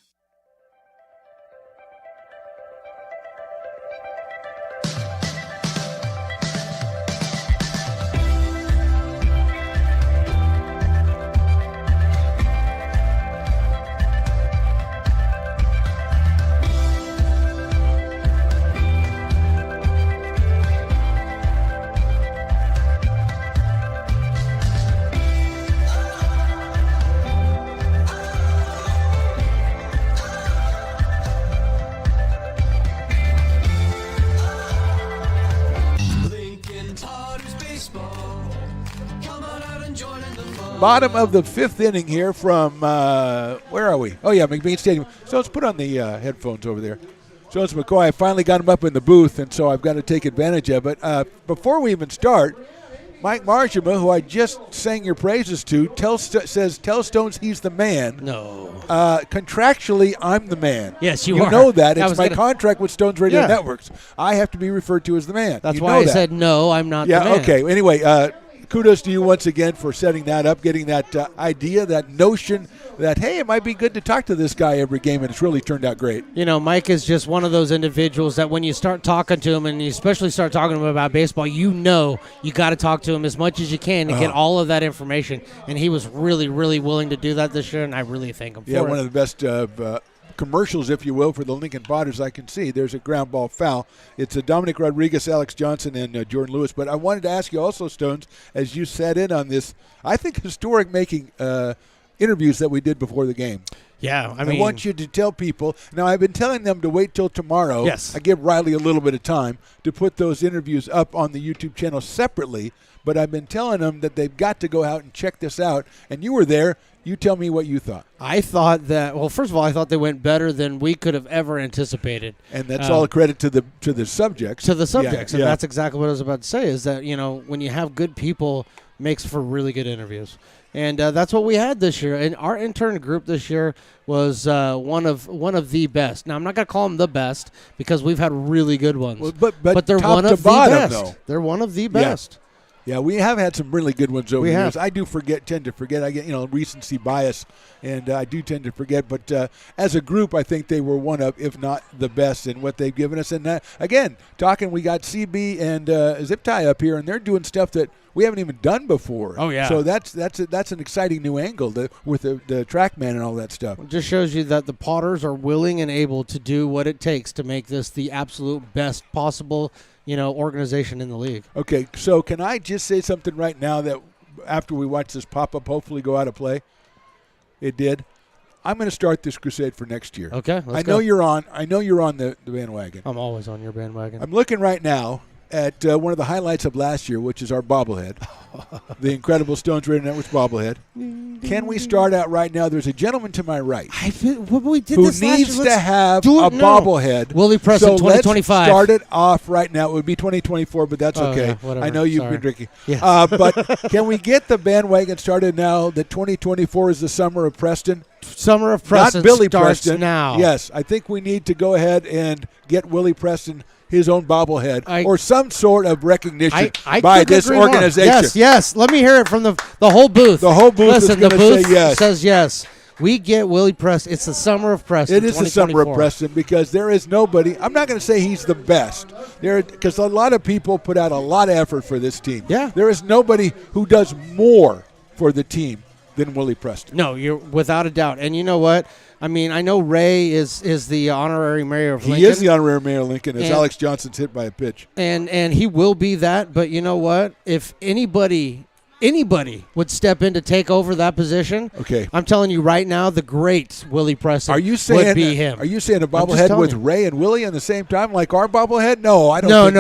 Bottom of the 5th inning here from, where are we? Oh, yeah, McBean Stadium. So let's put on the headphones over there. Jones McCoy, I finally got him up in the booth, and so I've got to take advantage of it. Before we even start, Mike Marshama, who I just sang your praises to, says, tell Stones he's the man. No. Contractually, I'm the man. Yes, you are. You know that. It's my contract with Stones Radio Networks. I have to be referred to as the man. That's why I said, no, I'm not the man. Yeah, okay. Anyway, kudos to you once again for setting that up, getting that idea, that notion that, hey, it might be good to talk to this guy every game, and it's really turned out great. Mike is just one of those individuals that when you start talking to him, and you especially start talking to him about baseball, you got to talk to him as much as you can to get all of that information. And he was really, really willing to do that this year, and I really thank him for it. Yeah, one of the best commercials, if you will, for the Lincoln Potters I can see. There's a ground ball foul. It's Dominic Rodriguez, Alex Johnson, and Jordan Lewis. But I wanted to ask you also, Stones, as you sat in on this, I think historic making interviews that we did before the game. Yeah, I want you to tell people. Now, I've been telling them to wait till tomorrow. Yes. I give Riley a little bit of time to put those interviews up on the YouTube channel separately, but I've been telling them that they've got to go out and check this out. And you were there. You tell me what you thought. I thought that, well, first of all, I thought they went better than we could have ever anticipated. And that's all credit to the subjects. To the subjects, and that's exactly what I was about to say, is that, when you have good people, makes for really good interviews. And that's what we had this year. And our intern group this year was one of the best. Now, I'm not going to call them the best because we've had really good ones. Well, but they're top one to of bottom, the best. though. They're one of the best. Yeah, we have had some really good ones over We the have. years. I do tend to forget. I get recency bias, and I do tend to forget. But as a group, I think they were one of, if not the best, in what they've given us. And again, we got CB and Zip Tie up here, and they're doing stuff that we haven't even done before. Oh, yeah. So that's an exciting new angle with the TrackMan and all that stuff. It just shows you that the Potters are willing and able to do what it takes to make this the absolute best possible organization in the league. Okay, so can I just say something right now that after we watch this pop-up hopefully go out of play? It did. I'm going to start this crusade for next year. Okay, I know you're on the bandwagon. I'm always on your bandwagon. I'm looking right now at one of the highlights of last year, which is our bobblehead, the incredible Stones Radio Network's bobblehead. Can we start out right now? There's a gentleman to my right we did who this last needs year. to Let's have do a it now. bobblehead. Willie Preston, so 2025. Let's start it off right now. It would be 2024, but that's Oh, okay. yeah, whatever. I know you've Sorry. been drinking. Yes. But can we get the bandwagon started now that 2024 is the summer of Preston? Summer of Preston Not Billy starts Preston. now. Yes, I think we need to go ahead and get Willie Preston his own bobblehead or some sort of recognition I by couldn't this agree more. organization. Yes. Let me hear it from the whole booth. The whole booth Listen, is going the to booth say yes. says yes. We get Willie Preston. It's the summer of Preston. It is the summer of 2024. Preston because there is nobody. I'm not going to say he's the best, because a lot of people put out a lot of effort for this team. Yeah. There is nobody who does more for the team than Willie Preston. No, you're without a doubt. And you know what? I mean, I know Ray is the honorary mayor of Lincoln. He is the honorary mayor of Lincoln, as And- Alex Johnson's hit by a pitch. And he will be that. But you know what? If anybody would step in to take over that position, okay, I'm telling you right now, the great Willie Preston Are you saying would be him. Are you saying a I'm just bobblehead telling with you. Ray and Willie on the same time, like our bobblehead? No, I don't.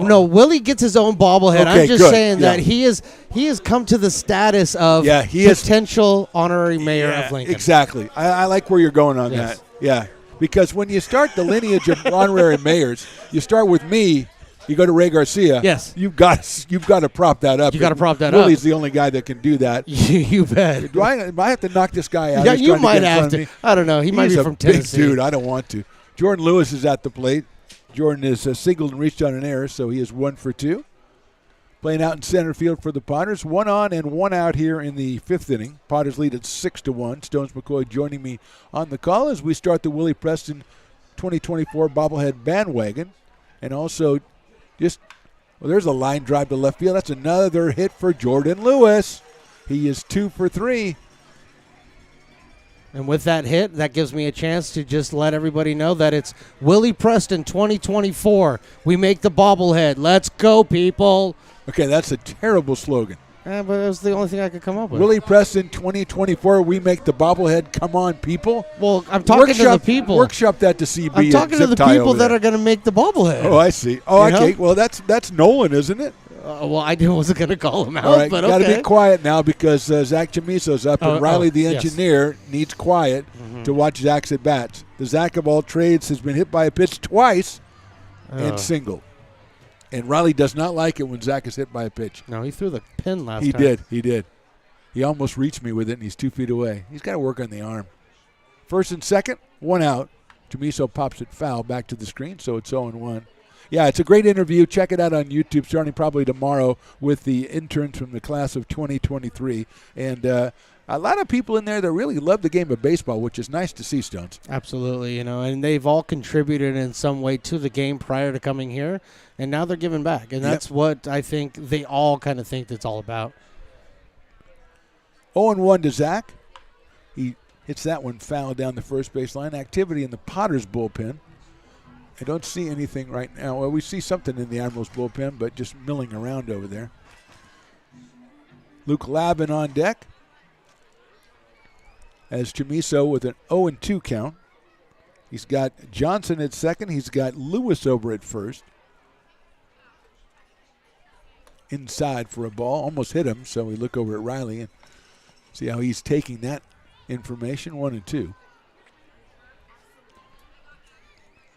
No. Willie gets his own bobblehead. Okay, I'm just good. saying that Yeah. he has come to the status of he is potential honorary mayor of Lincoln. Exactly. I like where you're going on Yes. that. Yeah, because when you start the lineage of honorary mayors, you start with me. You go to Ray Garcia. Yes. You've got to prop that up. You gotta prop that up. Willie's the only guy that can do that. You bet. Do I have to knock this guy out? Yeah, He's you trying might get in have front of to. me. I don't know. He might He's be a from big Tennessee. dude. I don't want to. Jordan Lewis is at the plate. Jordan is singled and reached on an error, so he is 1 for 2. Playing out in center field for the Potters. 1 on and 1 out here in the 5th inning. Potters lead at 6-1. Stones McCoy joining me on the call as we start the Willie Preston 2024 bobblehead bandwagon. And also there's a line drive to left field. That's another hit for Jordan Lewis. He is 2 for 3. And with that hit, that gives me a chance to just let everybody know that it's Willie Preston 2024. We make the bobblehead. Let's go, people. Okay, that's a terrible slogan. But it was the only thing I could come up with. Willie Preston 2024, we make the bobblehead. Come on, people. Well, I'm talking to the people. Workshop that to CB. I'm talking to the people that are are going to make the bobblehead. Oh, I see. Oh, You okay. know? Well, that's Nolan, isn't it? Well, I wasn't going to call him out, All right, but got to okay. be quiet now because Zach Chamiso's up, and Riley, the yes. engineer, needs quiet to watch Zach's at bats. The Zach of all trades has been hit by a pitch twice and single. And Riley does not like it when Zach is hit by a pitch. No, he threw the pin last He time. did. He almost reached me with it, and he's 2 feet away. He's got to work on the arm. First and second, 1 out. Chamiso pops it foul back to the screen, so it's 0-1. Yeah, it's a great interview. Check it out on YouTube starting probably tomorrow with the interns from the class of 2023. And a lot of people in there that really love the game of baseball, which is nice to see, Stones. Absolutely, and they've all contributed in some way to the game prior to coming here, and now they're giving back. And that's what I think they all kind of think it's all about. 0-1 to Zach. He hits that one foul down the first base line. Activity in the Potters bullpen. I don't see anything right now. Well, we see something in the Admirals bullpen, but just milling around over there. Luke Lavin on deck as Chamiso with an 0-2 count. He's got Johnson at second. He's got Lewis over at first. Inside for a ball. Almost hit him, so we look over at Riley and see how he's taking that information. 1-2.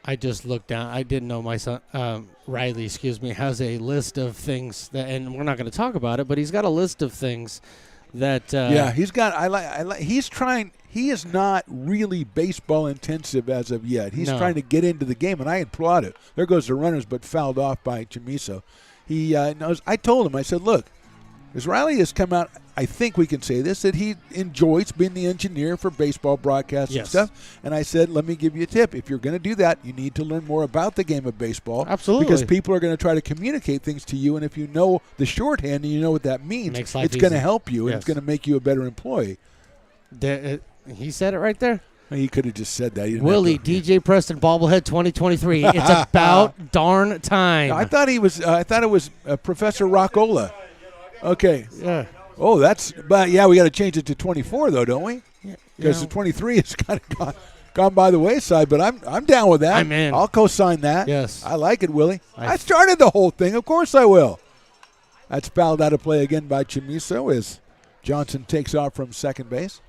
I just looked down. I didn't know my son, Riley, has a list of things that, and we're not going to talk about it, but he's got a list of things that. Yeah, he's got. I like. He's trying. He is not really baseball intensive as of yet. He's trying to get into the game, and I applaud it. There goes the runners, but fouled off by Chamiso. He knows. I told him. I said, look, as Riley has come out, I think we can say this, that he enjoys being the engineer for baseball broadcasts and stuff. And I said, let me give you a tip. If you're going to do that, you need to learn more about the game of baseball. Absolutely. Because people are going to try to communicate things to you, and if you know the shorthand and you know what that means, it's going to help you, and it's going to make you a better employee. He said it right there. He could have just said that. Willie, DJ Preston bobblehead 2023. It's about darn time. I thought he was. I thought it was Professor Rockola. Okay. Yeah. Oh, but yeah, we got to change it to 24 though, don't we? Because the 23 has kind of gone by the wayside. But I'm down with that. I'm in. I'll co-sign that. Yes. I like it, Willie. I started the whole thing. Of course I will. That's fouled out of play again by Chamiso as Johnson takes off from second base.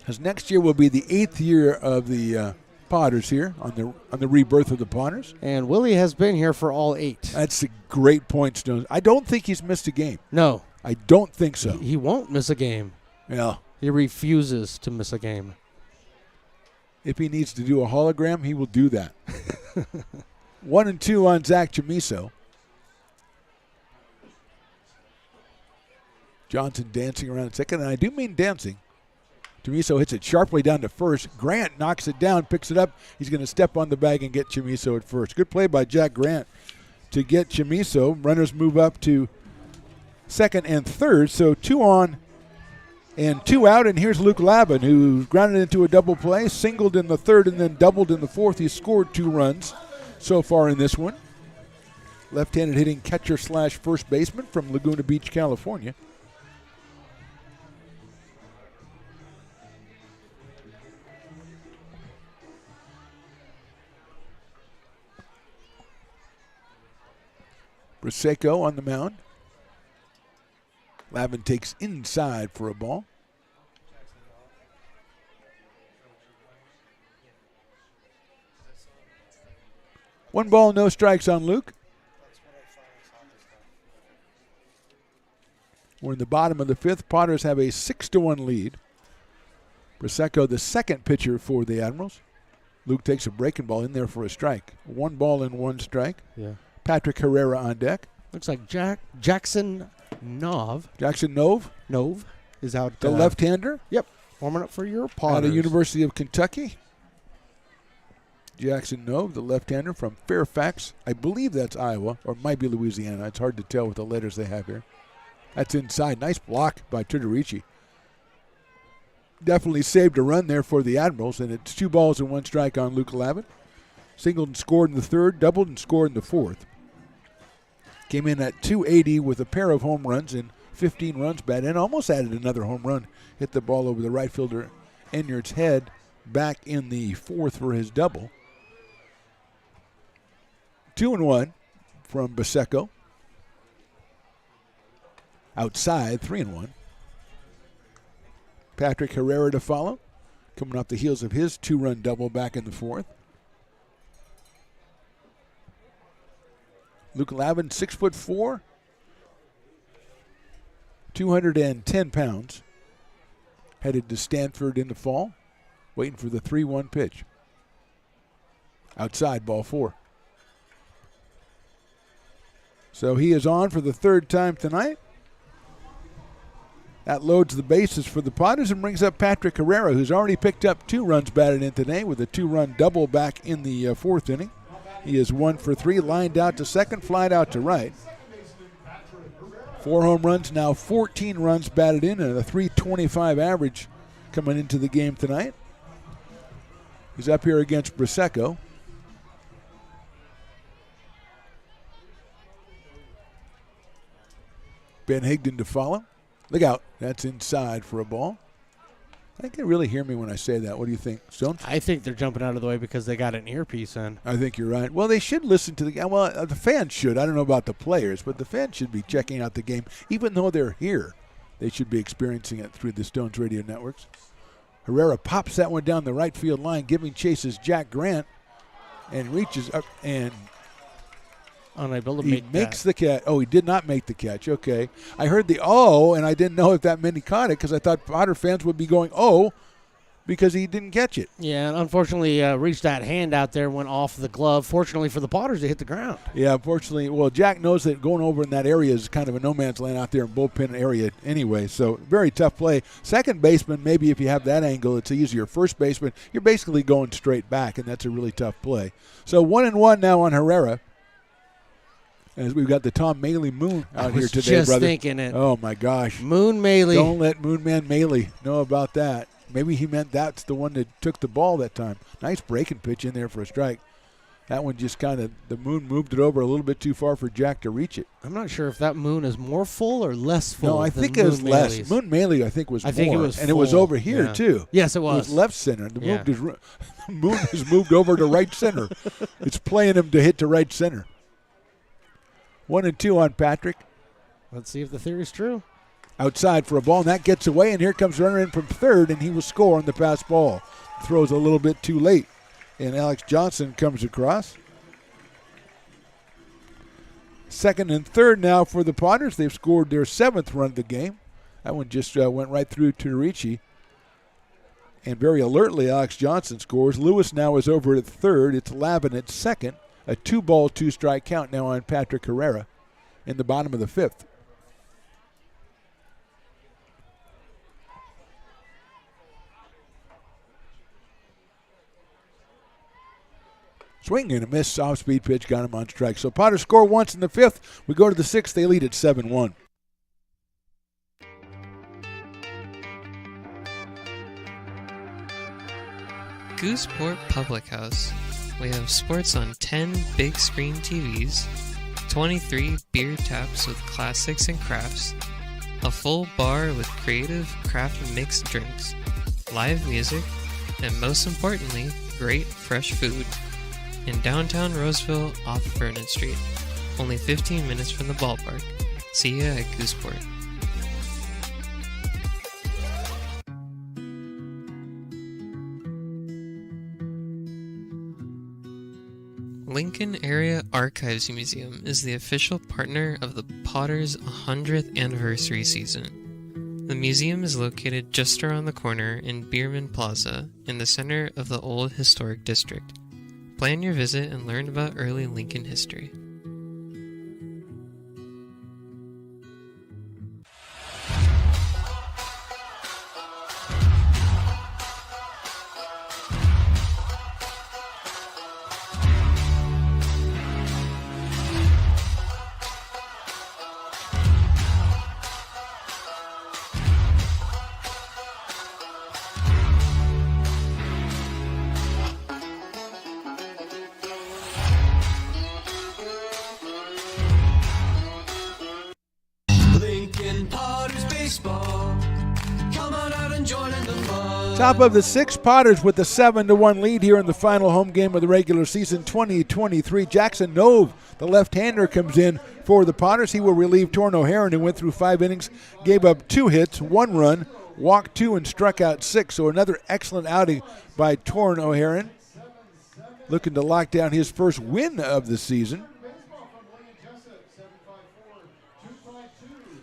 As next year will be the 8th year of the Potters here on the rebirth of the Potters. And Willie has been here for all 8. That's a great point, Stones. I don't think he's missed a game. No. I don't think so. He won't miss a game. Yeah. He refuses to miss a game. If he needs to do a hologram, he will do that. 1-2 on Zach Chamiso. Johnson dancing around at second, and I do mean dancing. Chamiso hits it sharply down to first. Grant knocks it down, picks it up. He's going to step on the bag and get Chamiso at first. Good play by Jack Grant to get Chamiso. Runners move up to second and third, so 2 on and 2 out. And here's Luke Lavin, who grounded into a double play, singled in the third, and then doubled in the fourth. He scored 2 runs so far in this one. Left-handed hitting catcher / first baseman from Laguna Beach, California. Prosecco on the mound. Lavin takes inside for a ball. One ball, no strikes on Luke. We're in the bottom of the 5th. Potters have a 6-1 lead. Prosecco, the second pitcher for the Admirals. Luke takes a breaking ball in there for a strike. 1 ball and 1 strike. Yeah. Patrick Herrera on deck. Looks like Jackson Nove. Jackson Nove is out. The left-hander. Yep. Warming up for your Potters. Out of University of Kentucky. Jackson Nove, the left-hander from Fairfax. I believe that's Iowa, or it might be Louisiana. It's hard to tell with the letters they have here. That's inside. Nice block by Tudorici. Definitely saved a run there for the Admirals, and it's 2 balls and 1 strike on Luke Lavin. Singled and scored in the third, doubled and scored in the fourth. Came in at 280 with a pair of home runs and 15 runs batted in. Almost added another home run. Hit the ball over the right fielder Enyard's head back in the fourth for his double. 2-1 from Prosecco. Outside, 3-1. Patrick Herrera to follow. Coming off the heels of his 2-run double back in the fourth. Luke Lavin, 6'4", 210 pounds. Headed to Stanford in the fall. Waiting for the 3-1 pitch. Outside, ball 4. So he is on for the 3rd time tonight. That loads the bases for the Potters and brings up Patrick Herrera, who's already picked up 2 runs batted in today with a 2-run double back in the 4th inning. He is 1 for 3, lined out to second, flied out to right. 4 home runs, now 14 runs batted in, and a .325 average coming into the game tonight. He's up here against Prosecco. Ben Higdon to follow. Look out. That's inside for a ball. I think they really hear me when I say that. What do you think, Stone? I think they're jumping out of the way because they got an earpiece in. I think you're right. Well, they should listen to the game. Well, the fans should. I don't know about the players, but the fans should be checking out the game. Even though they're here, they should be experiencing it through the Stones radio networks. Herrera pops that one down the right field line, giving chase is Jack Grant, and reaches up and unable to he make makes that. the catch. Oh, he did not make the catch. Okay. I heard the oh, and I didn't know if that meant he caught it because I thought Potter fans would be going, oh, because he didn't catch it. Yeah, and unfortunately reached that hand out there, went off the glove. Fortunately for the Potters, it hit the ground. Yeah, unfortunately. Well, Jack knows that going over in that area is kind of a no man's land out there in bullpen area anyway. So very tough play. Second baseman, maybe if you have that angle, it's easier. First baseman, you're basically going straight back, and that's a really tough play. So 1-1 now on Herrera. As we've got the Tom Maley Moon out here today, just brother. thinking it. Oh, my gosh. Moon Maley. Don't let Moonman Maley know about that. Maybe he meant that's the one that took the ball that time. Nice breaking pitch in there for a strike. That one just kind of, the Moon moved it over a little bit too far for Jack to reach it. I'm not sure if that Moon is more full or less full. No, I think it was less. Moon Maley, I think, was more. I think it was and it was full. over here, too. Yes, it was. It was left center. The Moon has moved over to right center. It's playing him to hit to right center. 1-2 on Patrick. Let's see if the theory's true. Outside for a ball, and that gets away, and here comes runner in from third, and he will score on the pass ball. Throws a little bit too late, and Alex Johnson comes across. Second and third now for the Potters. They've scored their 7th run of the game. That one just went right through to Ricci. And very alertly, Alex Johnson scores. Lewis now is over at third. It's Lavin at second. A 2-ball, 2-strike count now on Patrick Herrera in the bottom of the 5th. Swing and a miss, off-speed pitch, got him on strike. So Potters score once in the 5th. We go to the 6th. They lead at 7-1. Gooseport Public House. We have sports on 10 big screen TVs, 23 beer taps with classics and crafts, a full bar with creative craft mixed drinks, live music, and most importantly, great fresh food. In downtown Roseville off Vernon Street. Only 15 minutes from the ballpark. See ya at Gooseport. Lincoln Area Archives Museum is the official partner of the Potters' 100th anniversary season. The museum is located just around the corner in Bierman Plaza in the center of the old historic district. Plan your visit and learn about early Lincoln history. Top of the 6th, Potters with the 7-1 lead here in the final home game of the regular season 2023. Jackson Nove, the left-hander, comes in for the Potters. He will relieve Torn O'Haron, who went through 5 innings, gave up 2 hits, 1 run, walked 2, and struck out 6. So another excellent outing by Torn O'Haron, looking to lock down his first win of the season.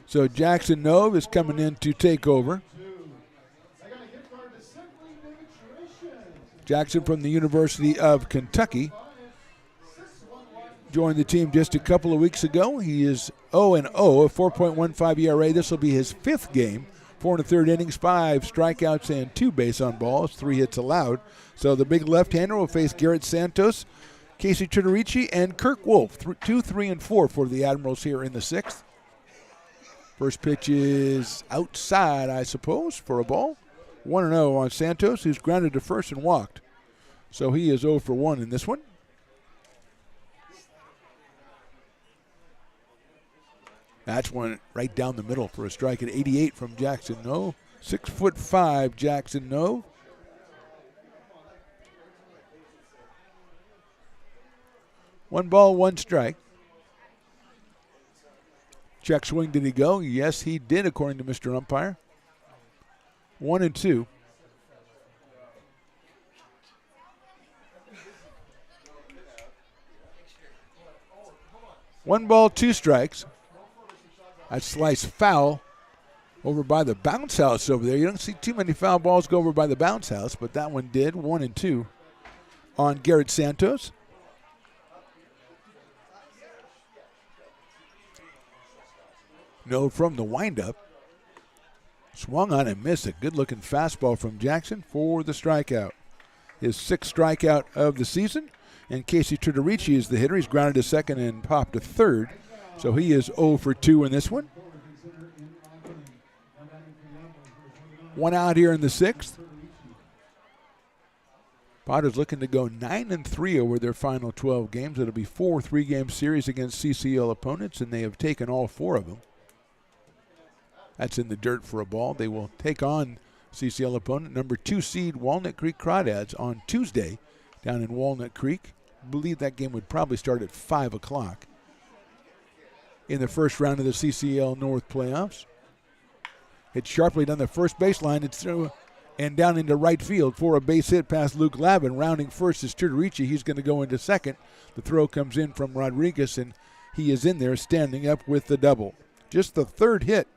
So Jackson Nove is coming in to take over. Jackson from the University of Kentucky joined the team just a couple of weeks ago. He is 0-0, a 4.15 ERA. This will be his 5th game. 4 1/3 innings, 5 strikeouts, and 2 base on balls, 3 hits allowed. So the big left-hander will face Garrett Santos, Casey Tritorici, and Kirk Wolf. 2, 3, and 4 for the Admirals here in the 6th. First pitch is outside, I suppose, for a ball. 1-0 on Santos, who's grounded to first and walked. So he is 0 for 1 in this one. That's one right down the middle for a strike at 88 from Jackson Nove. 6'5" Jackson Nove. One ball, 1 strike. Check swing, did he go? Yes, he did, according to Mr. Umpire. 1-2. 1 ball, 2 strikes. That slice foul over by the bounce house over there. You don't see too many foul balls go over by the bounce house, but that one did. 1-2 on Garrett Santos. No from the windup. Swung on and missed. A good-looking fastball from Jackson for the strikeout. His 6th strikeout of the season. And Casey Turturici is the hitter. He's grounded to second and popped to third. So he is 0 for 2 in this one. 1 out here in the 6th. Potters looking to go 9-3 over their final 12 games. It'll be 4 3-game series against CCL opponents, and they have taken all 4 of them. That's in the dirt for a ball. They will take on CCL opponent number 2 seed Walnut Creek Crawdads on Tuesday down in Walnut Creek. I believe that game would probably start at 5 o'clock in the first round of the CCL North playoffs. Hit sharply down the first baseline. It's through and down into right field for a base hit past Luke Lavin. Rounding first is Turturici. He's going to go into second. The throw comes in from Rodriguez, and he is in there standing up with the double. Just the 3rd hit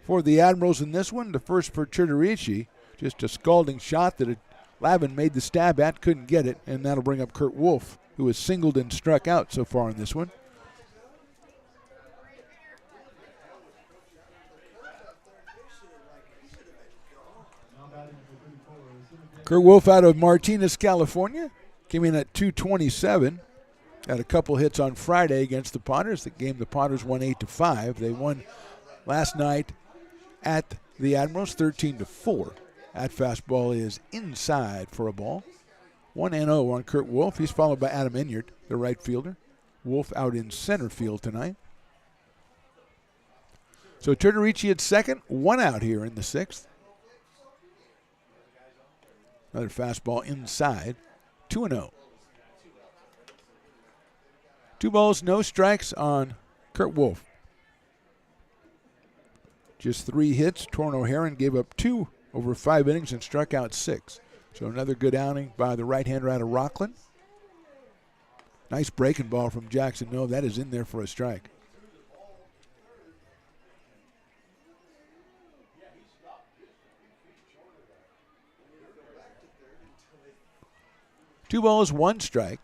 for the Admirals in this one. The first for Turturici. Just a scalding shot that Lavin made the stab at, couldn't get it, and that'll bring up Kurt Wolf, who has singled and struck out so far in this one. Kurt Wolf out of Martinez, California, came in at 227. Had a couple hits on Friday against the Potters. The game the Potters won 8-5. They won last night at the Admirals 13-4. That fastball is inside for a ball. 1-0 on Kurt Wolf. He's followed by Adam Enyart, the right fielder. Wolf out in center field tonight. So Turturici at second, 1 out here in the 6th. Another fastball inside, 2-0. 2 balls, no strikes on Kurt Wolf. Just 3 hits. Torrin O'Haron gave up 2 over 5 innings and struck out 6. So another good outing by the right-hander out of Rockland. Nice breaking ball from Jackson. No, that is in there for a strike. Two balls, 1 strike.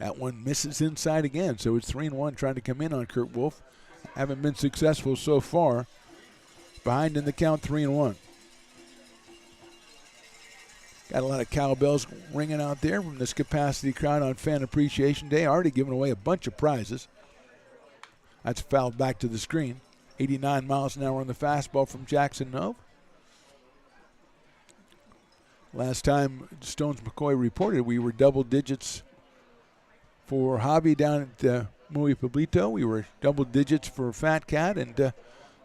That one misses inside again, so it's 3-1 trying to come in on Kurt Wolf. Haven't been successful so far. Behind in the count, 3-1. Got a lot of cowbells ringing out there from this capacity crowd on Fan Appreciation Day. Already giving away a bunch of prizes. That's fouled back to the screen. 89 miles an hour on the fastball from Jackson Nove. Last time Stones McCoy reported, we were double digits for Hobby down at Muy Pueblito. We were double digits for Fat Cat, and the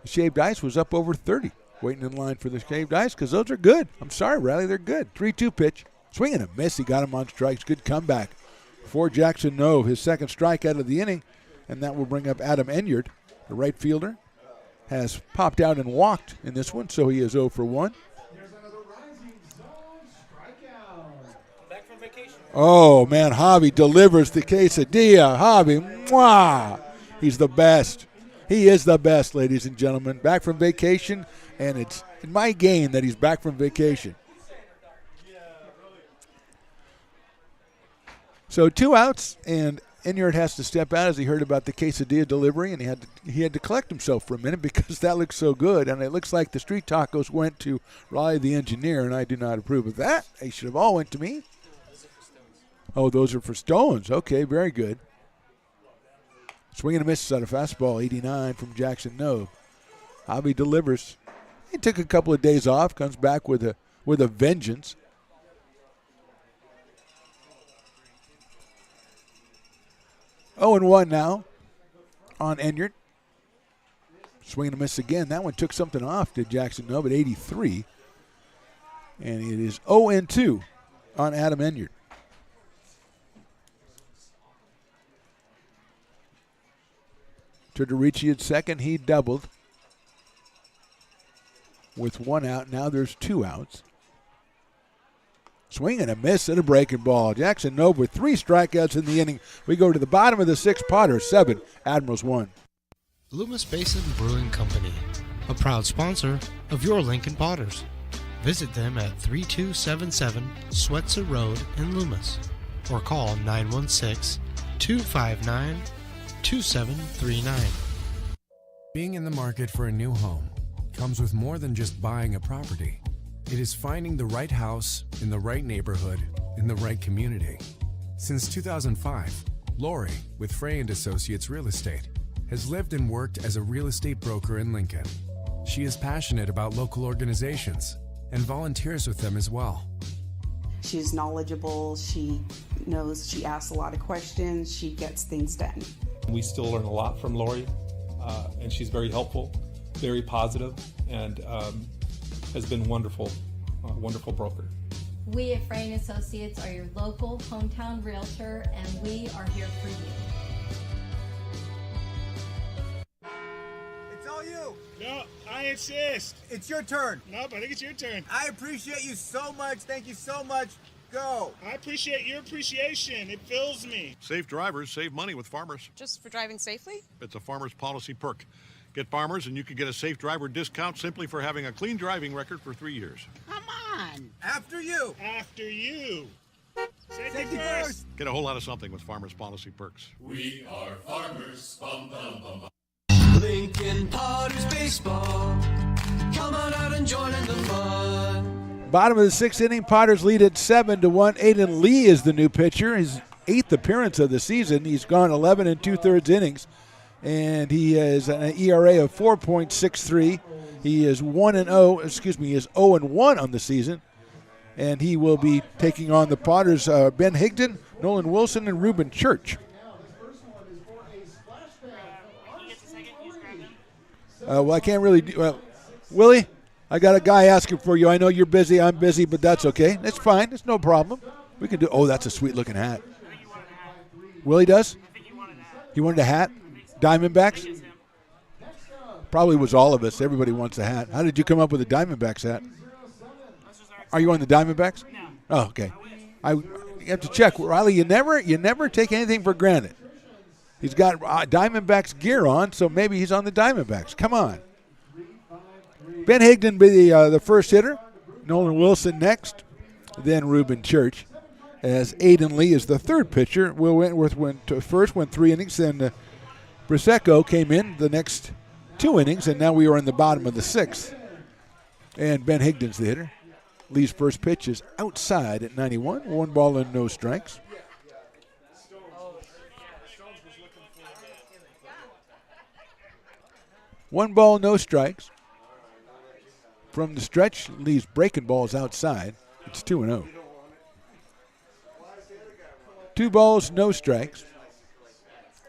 Shaved Ice was up over 30. Waiting in line for the Shaved Ice because those are good. I'm sorry, Riley, they're good. 3-2 pitch. Swinging a miss. He got him on strikes. Good comeback for Jackson Nove. His 2nd strikeout of the inning, and that will bring up Adam Enyart, the right fielder. Has popped out and walked in this one, so he is 0 for 1. Oh, man, Hobby delivers the quesadilla. Hobby, mwah! He's the best. He is the best, ladies and gentlemen. Back from vacation, and it's in my game that he's back from vacation. So 2 outs, and Enyart has to step out as he heard about the quesadilla delivery, and he had to collect himself for a minute because that looks so good, and it looks like the street tacos went to Raleigh the engineer, and I do not approve of that. They should have all went to me. Oh, those are for Stones. Okay, very good. Swing and a miss on a fastball, 89 from Jackson Nove. Hobby delivers. He took a couple of days off, comes back with a vengeance. Oh, and 1 now on Enyart. Swing and a miss again. That one took something off to Jackson Nove at 83. And it is 0-2 on Adam Enyart. Turturici at second. He doubled with 1 out. Now there's 2 outs. Swing and a miss and a breaking ball. Jackson Nove with 3 strikeouts in the inning. We go to the bottom of the 6th. Potters 7, Admirals 1. Loomis Basin Brewing Company, a proud sponsor of your Lincoln Potters. Visit them at 3277 Swetzer Road in Loomis or call 916-259-2739. Being in the market for a new home comes with more than just buying a property. It is finding the right house in the right neighborhood in the right community. Since 2005, Lori with Frey & Associates Real Estate has lived and worked as a real estate broker in Lincoln. She is passionate about local organizations and volunteers with them as well. She's knowledgeable, she knows, she asks a lot of questions, she gets things done. We still learn a lot from Lori, and she's very helpful, very positive, and has been wonderful broker. We at Frey & Associates are your local hometown realtor, and we are here for you. It's all you. No, I insist. It's your turn. Nope, I think it's your turn. I appreciate you so much. Thank you so much. Go. I appreciate your appreciation. It fills me. Safe drivers save money with Farmers. Just for driving safely? It's a Farmers policy perk. Get Farmers and you can get a safe driver discount simply for having a clean driving record for 3 years. Come on. After you. After you. Safety first. Get a whole lot of something with Farmers policy perks. We are farmers. Bum, bum, bum, bum. Lincoln Potters Baseball. Come on out and join in the fun. Bottom of the 6th inning, Potters lead at 7-1. Aiden Lee is the new pitcher. His 8th appearance of the season. He's gone 11 2/3 innings, and he has an ERA of 4.63. He is 1-0. Excuse me, he is 0-1 on the season, and he will be taking on the Potters. Ben Higdon, Nolan Wilson, and Reuben Church. Well, I can't really do. Willie, I got a guy asking for you. I know you're busy. I'm busy, but that's okay. It's fine. It's no problem. We can do. Oh, that's a sweet-looking hat. Willie does? He wanted a hat? Diamondbacks? Probably was all of us. Everybody wants a hat. How did you come up with a Diamondbacks hat? Are you on the Diamondbacks? No. Oh, okay. You have to check. Riley, you never take anything for granted. He's got Diamondbacks gear on, so maybe he's on the Diamondbacks. Come on. Ben Higdon be the first hitter. Nolan Wilson next. Then Reuben Church. As Aiden Lee is the third pitcher. Will Wentworth went to first, went 3 innings. Then Prosecco came in the next 2 innings, and now we are in the bottom of the 6th. And Ben Higdon's the hitter. Lee's first pitch is outside at 91. 1 ball and no strikes. One ball, no strikes. From the stretch, Lee's breaking balls outside. It's 2-0. 2 balls, no strikes.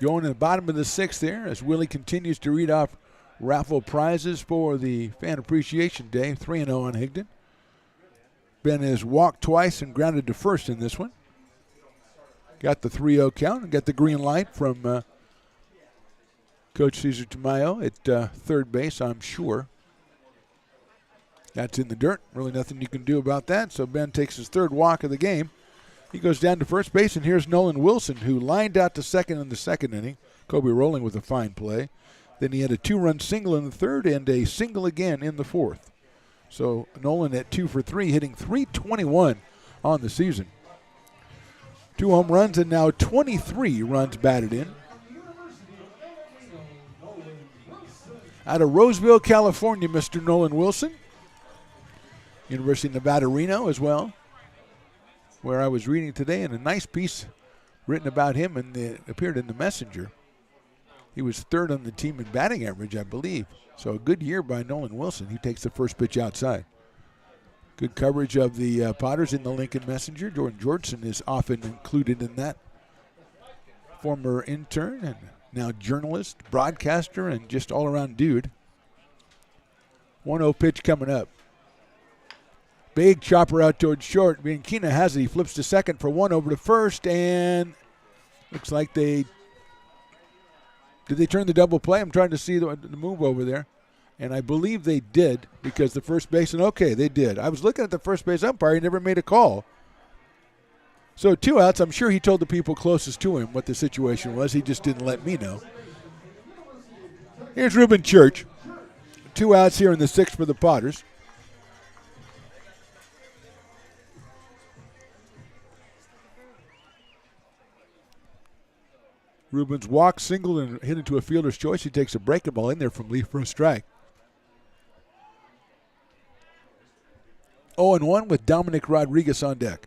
Going to the bottom of the 6th there as Willie continues to read off raffle prizes for the Fan Appreciation Day. 3-0 on Higdon. Ben has walked twice and grounded to first in this one. Got the 3-0 count and got the green light from Coach Cesar Tamayo at third base, I'm sure. That's in the dirt. Really nothing you can do about that. So Ben takes his 3rd walk of the game. He goes down to first base, and here's Nolan Wilson, who lined out to second in the 2nd inning. Kobe Rowling with a fine play. Then he had a 2-run single in the 3rd and a single again in the 4th. So Nolan at 2 for 3, hitting .321 on the season. 2 home runs and now 23 runs batted in. Out of Roseville, California, Mr. Nolan Wilson. University of Nevada, Reno as well, where I was reading today, and a nice piece written about him, and it appeared in the Messenger. He was 3rd on the team in batting average, I believe. So a good year by Nolan Wilson. He takes the first pitch outside. Good coverage of the Potters in the Lincoln Messenger. Jordan Georgeson is often included in that. Former intern and now journalist, broadcaster, and just all-around dude. 1-0 pitch coming up. Big chopper out towards short. Bianchina has it. He flips to second for 1 over to first, and looks like did they turn the double play? I'm trying to see the move over there. And I believe they did, because the first baseman, okay, they did. I was looking at the first base umpire. He never made a call. So 2 outs. I'm sure he told the people closest to him what the situation was. He just didn't let me know. Here's Reuben Church. 2 outs here in the 6th for the Potters. Reuben's walk, single, and hit into a fielder's choice. He takes a breaking ball in there from Lee for a strike. 0-1 with Dominic Rodriguez on deck.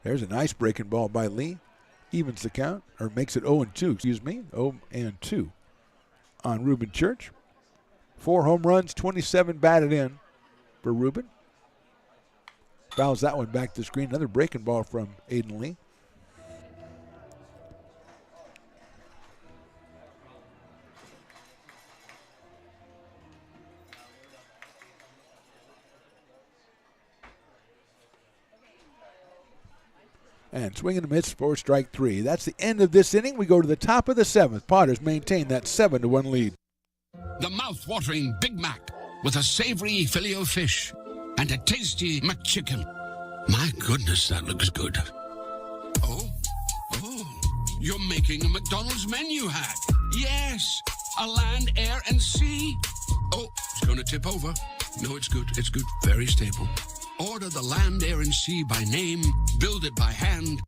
There's a nice breaking ball by Lee. Evens the count, or makes it 0-2, 0-2 on Reuben Church. 4 home runs, 27 batted in for Reuben. Fouls that one back to the screen. Another breaking ball from Aiden Lee. And swing and a miss for strike 3. That's the end of this inning. We go to the top of the 7th. Potters maintain that 7-1 lead. The mouth-watering Big Mac with a savory Filet-O-Fish and a tasty McChicken. My goodness, that looks good. Oh, you're making a McDonald's menu hack. Yes, a land, air, and sea. Oh, it's going to tip over. No, it's good. It's good. Very stable. Order the land, air, and sea by name. Build it by hand.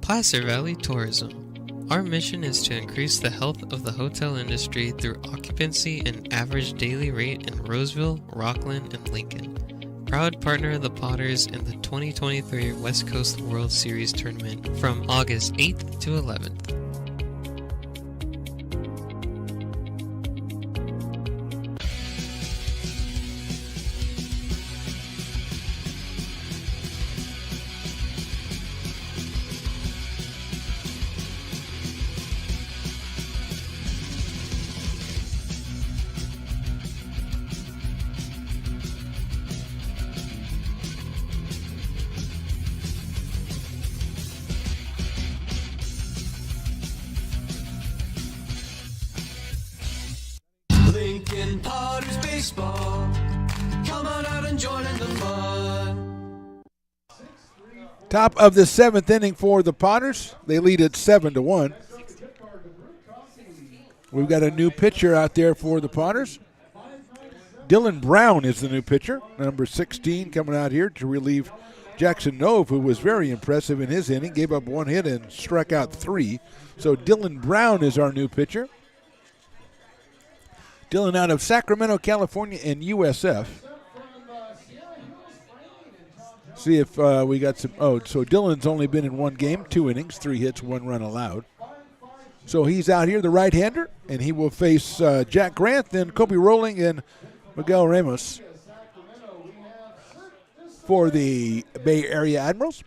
Placer Valley Tourism. Our mission is to increase the health of the hotel industry through occupancy and average daily rate in Roseville, Rockland, and Lincoln. Proud partner of the Potters in the 2023 West Coast World Series Tournament from August 8th to 11th. Lincoln Potters Baseball. Come on out and join in the fun. Top of the 7th inning for the Potters. They lead at 7-1. We've got a new pitcher out there for the Potters. Dylan Brown is the new pitcher, number 16, coming out here to relieve Jackson Nove, who was very impressive in his inning, gave up 1 hit and struck out 3. So Dylan Brown is our new pitcher. Dylan out of Sacramento, California, and USF. See if we got some. Oh, so Dylan's only been in 1 game, 2 innings, 3 hits, 1 run allowed. So he's out here, the right-hander, and he will face Jack Grant, then Kobe Rowling, and Miguel Ramos for the Bay Area Admirals.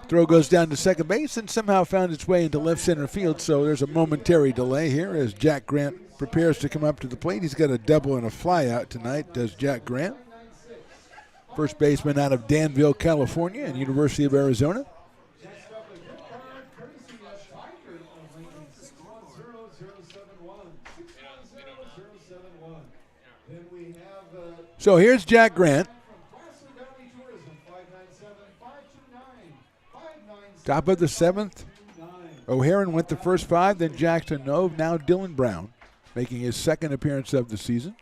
Throw goes down to second base and somehow found its way into left center field, so there's a momentary delay here as Jack Grant prepares to come up to the plate. He's got a double and a fly out tonight, does Jack Grant. First baseman out of Danville, California, and University of Arizona. So here's Jack Grant. Top of the 7th. O'Haron went the first 5, then Jackson Nove, now Dylan Brown, making his 2nd appearance of the season.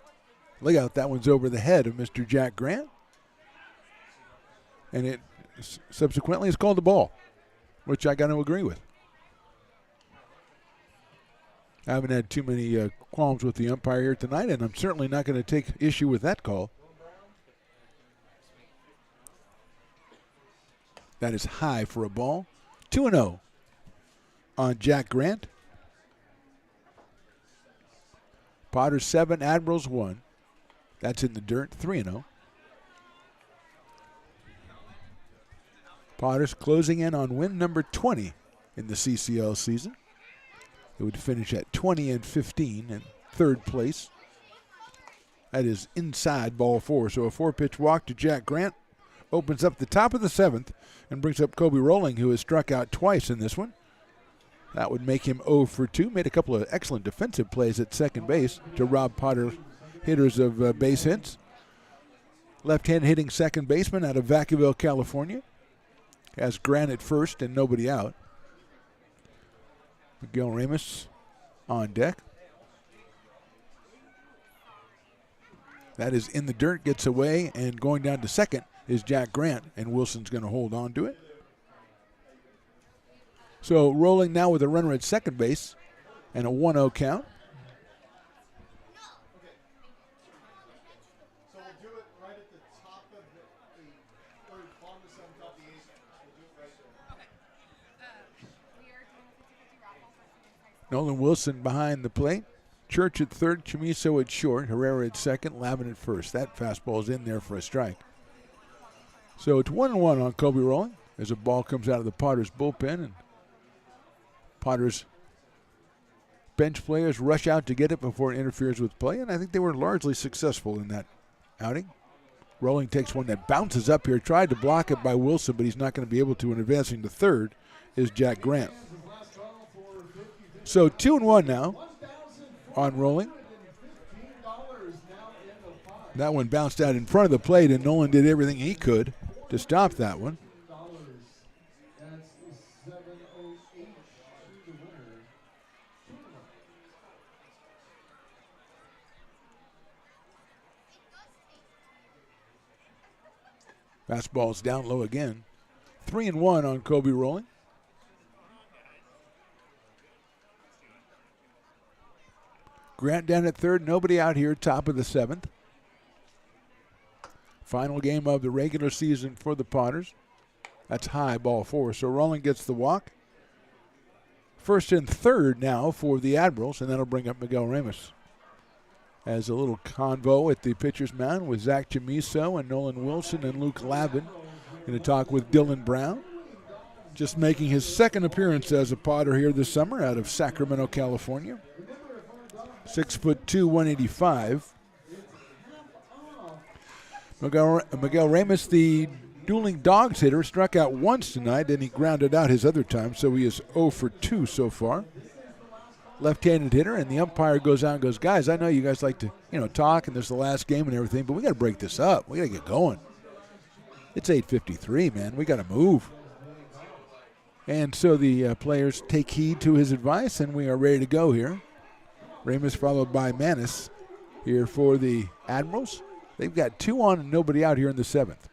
Look out, that one's over the head of Mr. Jack Grant. And it subsequently is called a ball, which I got to agree with. I haven't had too many qualms with the umpire here tonight, and I'm certainly not going to take issue with that call. That is high for a ball. 2-0 on Jack Grant. Potters 7, Admirals 1. That's in the dirt, 3-0. Potters closing in on win number 20 in the CCL season. It would finish at 20-15 in 3rd place. That is inside ball 4. So a 4-pitch walk to Jack Grant. opens up the top of the 7th and brings up Kobe Rolling, who has struck out twice in this one. That would make him 0 for 2. Made a couple of excellent defensive plays at second base to rob Potter hitters of base hits. Left-hand hitting second baseman out of Vacaville, California. Has Grant at first and nobody out. Miguel Ramos on deck. That is in the dirt, gets away, and going down to second is Jack Grant, and Wilson's going to hold on to it. So Rolling now with a runner at second base and a 1-0 count. Nolan Wilson behind the plate. Church at third, Chamiso at short, Herrera at second, Lavin at first. That fastball is in there for a strike. So it's 1-1 on Kobe Rolling as a ball comes out of the Potters bullpen, and Potters bench players rush out to get it before it interferes with play, and I think they were largely successful in that outing. Rolling takes one that bounces up here, tried to block it by Wilson, but he's not going to be able to, and advancing to third is Jack Grant. So 2-1 now on Rolling. That one bounced out in front of the plate, and Nolan did everything he could to stop that one. Fastball's down low again. 3-1 on Kobe Rolling. Grant down at third, nobody out here, top of the 7th. Final game of the regular season for the Potters. That's high, ball 4. So Rolling gets the walk. First and third now for the Admirals, and that'll bring up Miguel Ramos. As a little convo at the pitcher's mound with Zach Chamiso and Nolan Wilson and Luke Lavin. Going to talk with Dylan Brown. Just making his second appearance as a Potter here this summer out of Sacramento, California. 6'2", 185. Miguel Ramos, the dueling dogs hitter, struck out once tonight, and he grounded out his other time, so he is 0 for 2 so far. Left-handed hitter, and the umpire goes out and goes, guys, I know you guys like to, talk, and there's the last game and everything, but we got to break this up. We got to get going. It's 8:53, man. We got to move. And so the players take heed to his advice, and we are ready to go here. Ramos followed by Manis here for the Admirals. They've got 2 on and nobody out here in the 7th.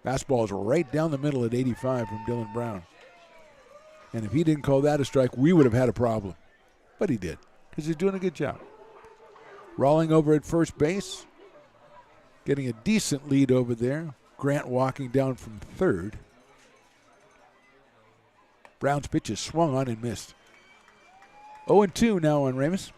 Fastball is right down the middle at 85 from Dylan Brown. And if he didn't call that a strike, we would have had a problem. But he did, because he's doing a good job. Rolling over at first base, getting a decent lead over there. Grant walking down from third. Brown's pitch is swung on and missed. 0-2 now on Ramos.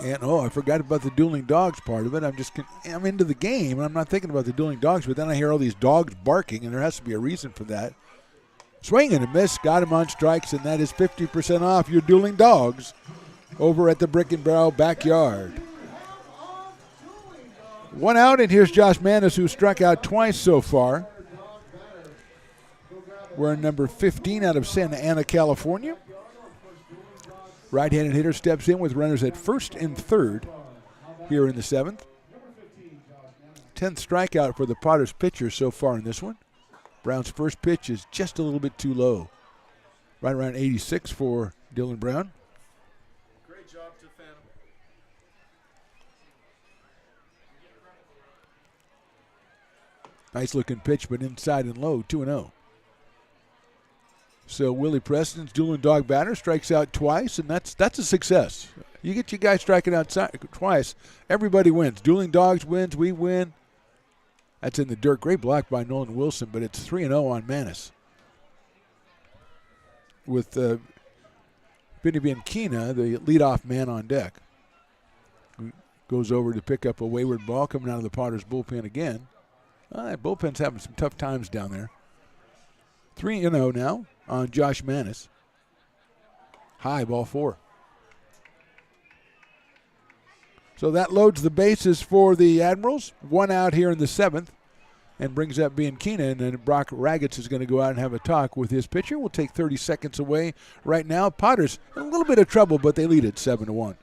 And, I forgot about the dueling dogs part of it. I'm into the game, and I'm not thinking about the dueling dogs, but then I hear all these dogs barking, and there has to be a reason for that. Swing and a miss, got him on strikes, and that is 50% off your dueling dogs over at the Brick and Barrel backyard. 1 out, and here's Josh Manis, who struck out twice so far. We're in number 15 out of Santa Ana, California. Right-handed hitter steps in with runners at first and third here in the 7th. 10th strikeout for the Potters pitcher so far in this one. Brown's first pitch is just a little bit too low. Right around 86 for Dylan Brown. Great job to Phantom. Nice looking pitch, but inside and low, 2-0. So Willie Preston's dueling dog batter strikes out twice, and that's a success. You get your guy striking out twice, everybody wins. Dueling dogs wins, we win. That's in the dirt. Great block by Nolan Wilson, but it's 3-0 on Manis. With Vinny Bianchina, the leadoff man on deck. Goes over to pick up a wayward ball coming out of the Potters bullpen again. That bullpen's having some tough times down there. 3-0 now on Josh Manis. High, ball 4. So that loads the bases for the Admirals. 1 out here in the 7th and brings up Bianchina. And then Brock Ragatz is going to go out and have a talk with his pitcher. We'll take 30 seconds away right now. Potters in a little bit of trouble, but they lead it 7-1.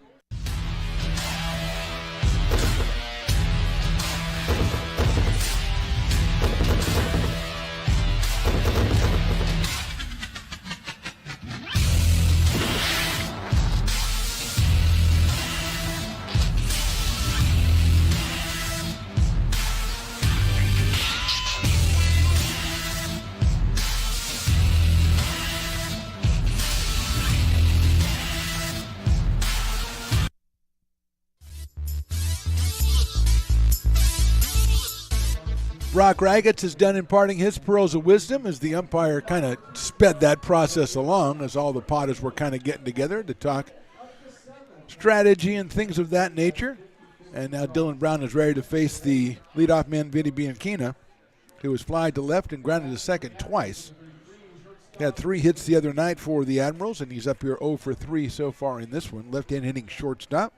Brock Ragatz is done imparting his pearls of wisdom as the umpire kind of sped that process along as all the Potters were kind of getting together to talk strategy and things of that nature. And now Dylan Brown is ready to face the leadoff man, Vinny Bianchina, who was flied to left and grounded to second twice. He had 3 hits the other night for the Admirals, and he's up here 0 for 3 so far in this one. Left-hand hitting shortstop.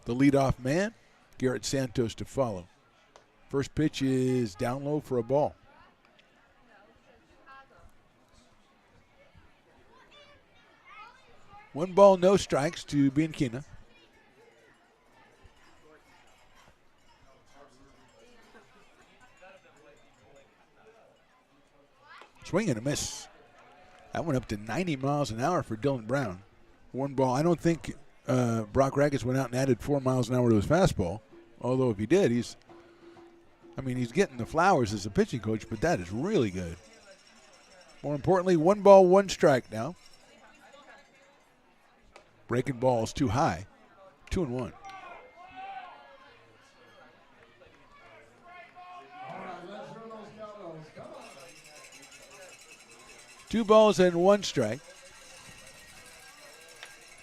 The leadoff man, Garrett Santos, to follow. First pitch is down low for a ball. One ball, no strikes to Bianchina. Swing and a miss. That went up to 90 miles an hour for Dylan Brown. One ball. I don't think Brock Ragatz went out and added 4 miles an hour to his fastball. Although if he did, he's getting the flowers as a pitching coach, but that is really good. More importantly, 1 ball, 1 strike now. Breaking ball is too high. 2-1. Two balls and 1 strike.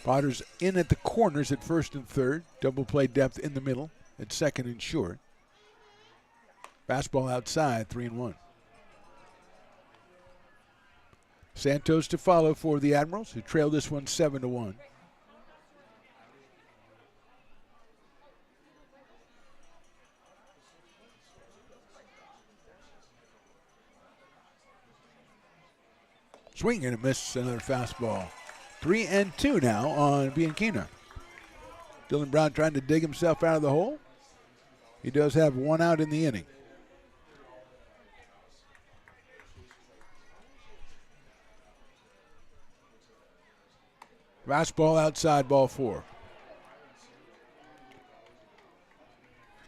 Potters in at the corners at first and third. Double play depth in the middle at second and short. Fastball outside, 3-1. Santos to follow for the Admirals, who trail this one 7-1. Swing and a miss, another fastball. 3-2 now on Bianchina. Dylan Brown trying to dig himself out of the hole. He does have 1 out in the inning. Fastball outside, ball 4.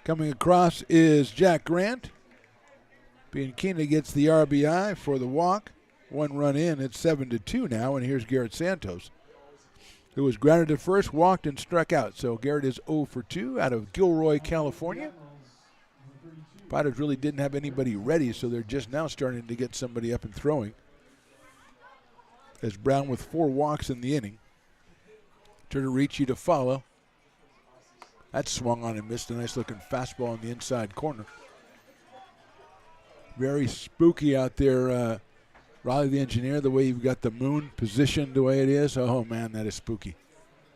Coming across is Jack Grant. Bianchina gets the RBI for the walk. 1 run in. It's 7-2 now, and here's Garrett Santos, who was grounded at first, walked, and struck out. So Garrett is 0 for 2 out of Gilroy, California. Potters really didn't have anybody ready, so they're just now starting to get somebody up and throwing. As Brown with 4 walks in the inning. Turner-Ricci to follow. That swung on and missed. A nice-looking fastball in the inside corner. Very spooky out there, Raleigh the engineer, the way you've got the moon positioned the way it is. Oh, man, that is spooky.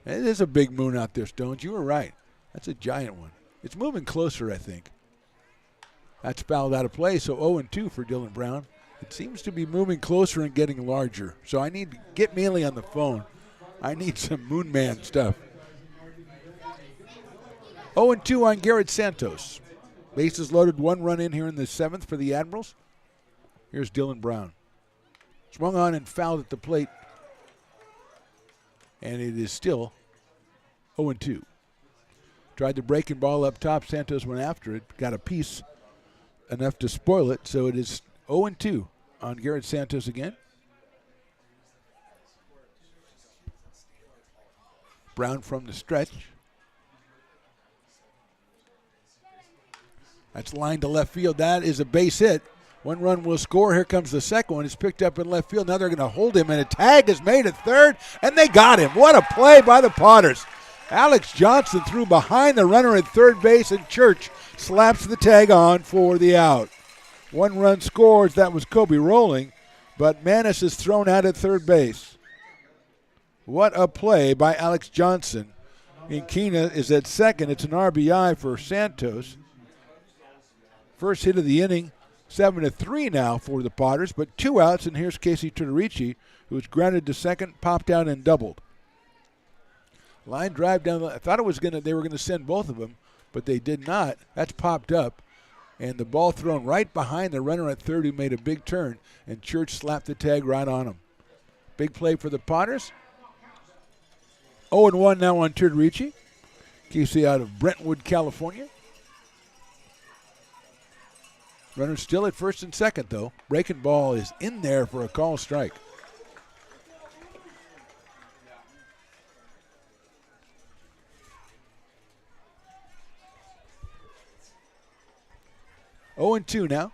It is a big moon out there, Stones. You were right. That's a giant one. It's moving closer, I think. That's fouled out of play, so 0-2 for Dylan Brown. It seems to be moving closer and getting larger. So I need to get Mealy on the phone. I need some Moon Man stuff. 0-2 on Garrett Santos. Bases loaded, 1 run in here in the 7th for the Admirals. Here's Dylan Brown. Swung on and fouled at the plate. And it is still 0-2. Tried the breaking ball up top. Santos went after it. Got a piece enough to spoil it. So it is 0-2 on Garrett Santos again. Brown from the stretch. That's lined to left field. That is a base hit. 1 run will score. Here comes the second one. It's picked up in left field. Now they're going to hold him, and a tag is made at third, and they got him. What a play by the Potters. Alex Johnson threw behind the runner at third base, and Church slaps the tag on for the out. 1 run scores. That was Kobe rolling, but Manis is thrown out at third base. What a play by Alex Johnson Inkina is at second. It's an RBI for Santos. First hit of the inning, 7-3 now for the Potters, but 2 outs, and here's Casey Tudorici, who was grounded to second, popped out and doubled. Line drive down. I thought they were gonna send both of them, but they did not. That's popped up, and the ball thrown right behind the runner at third, who made a big turn, and Church slapped the tag right on him. Big play for the Potters. 0-1 now on Tudorici. Casey out of Brentwood, California. Runner still at first and second, though. Breaking ball is in there for a call strike. Oh and 2 now.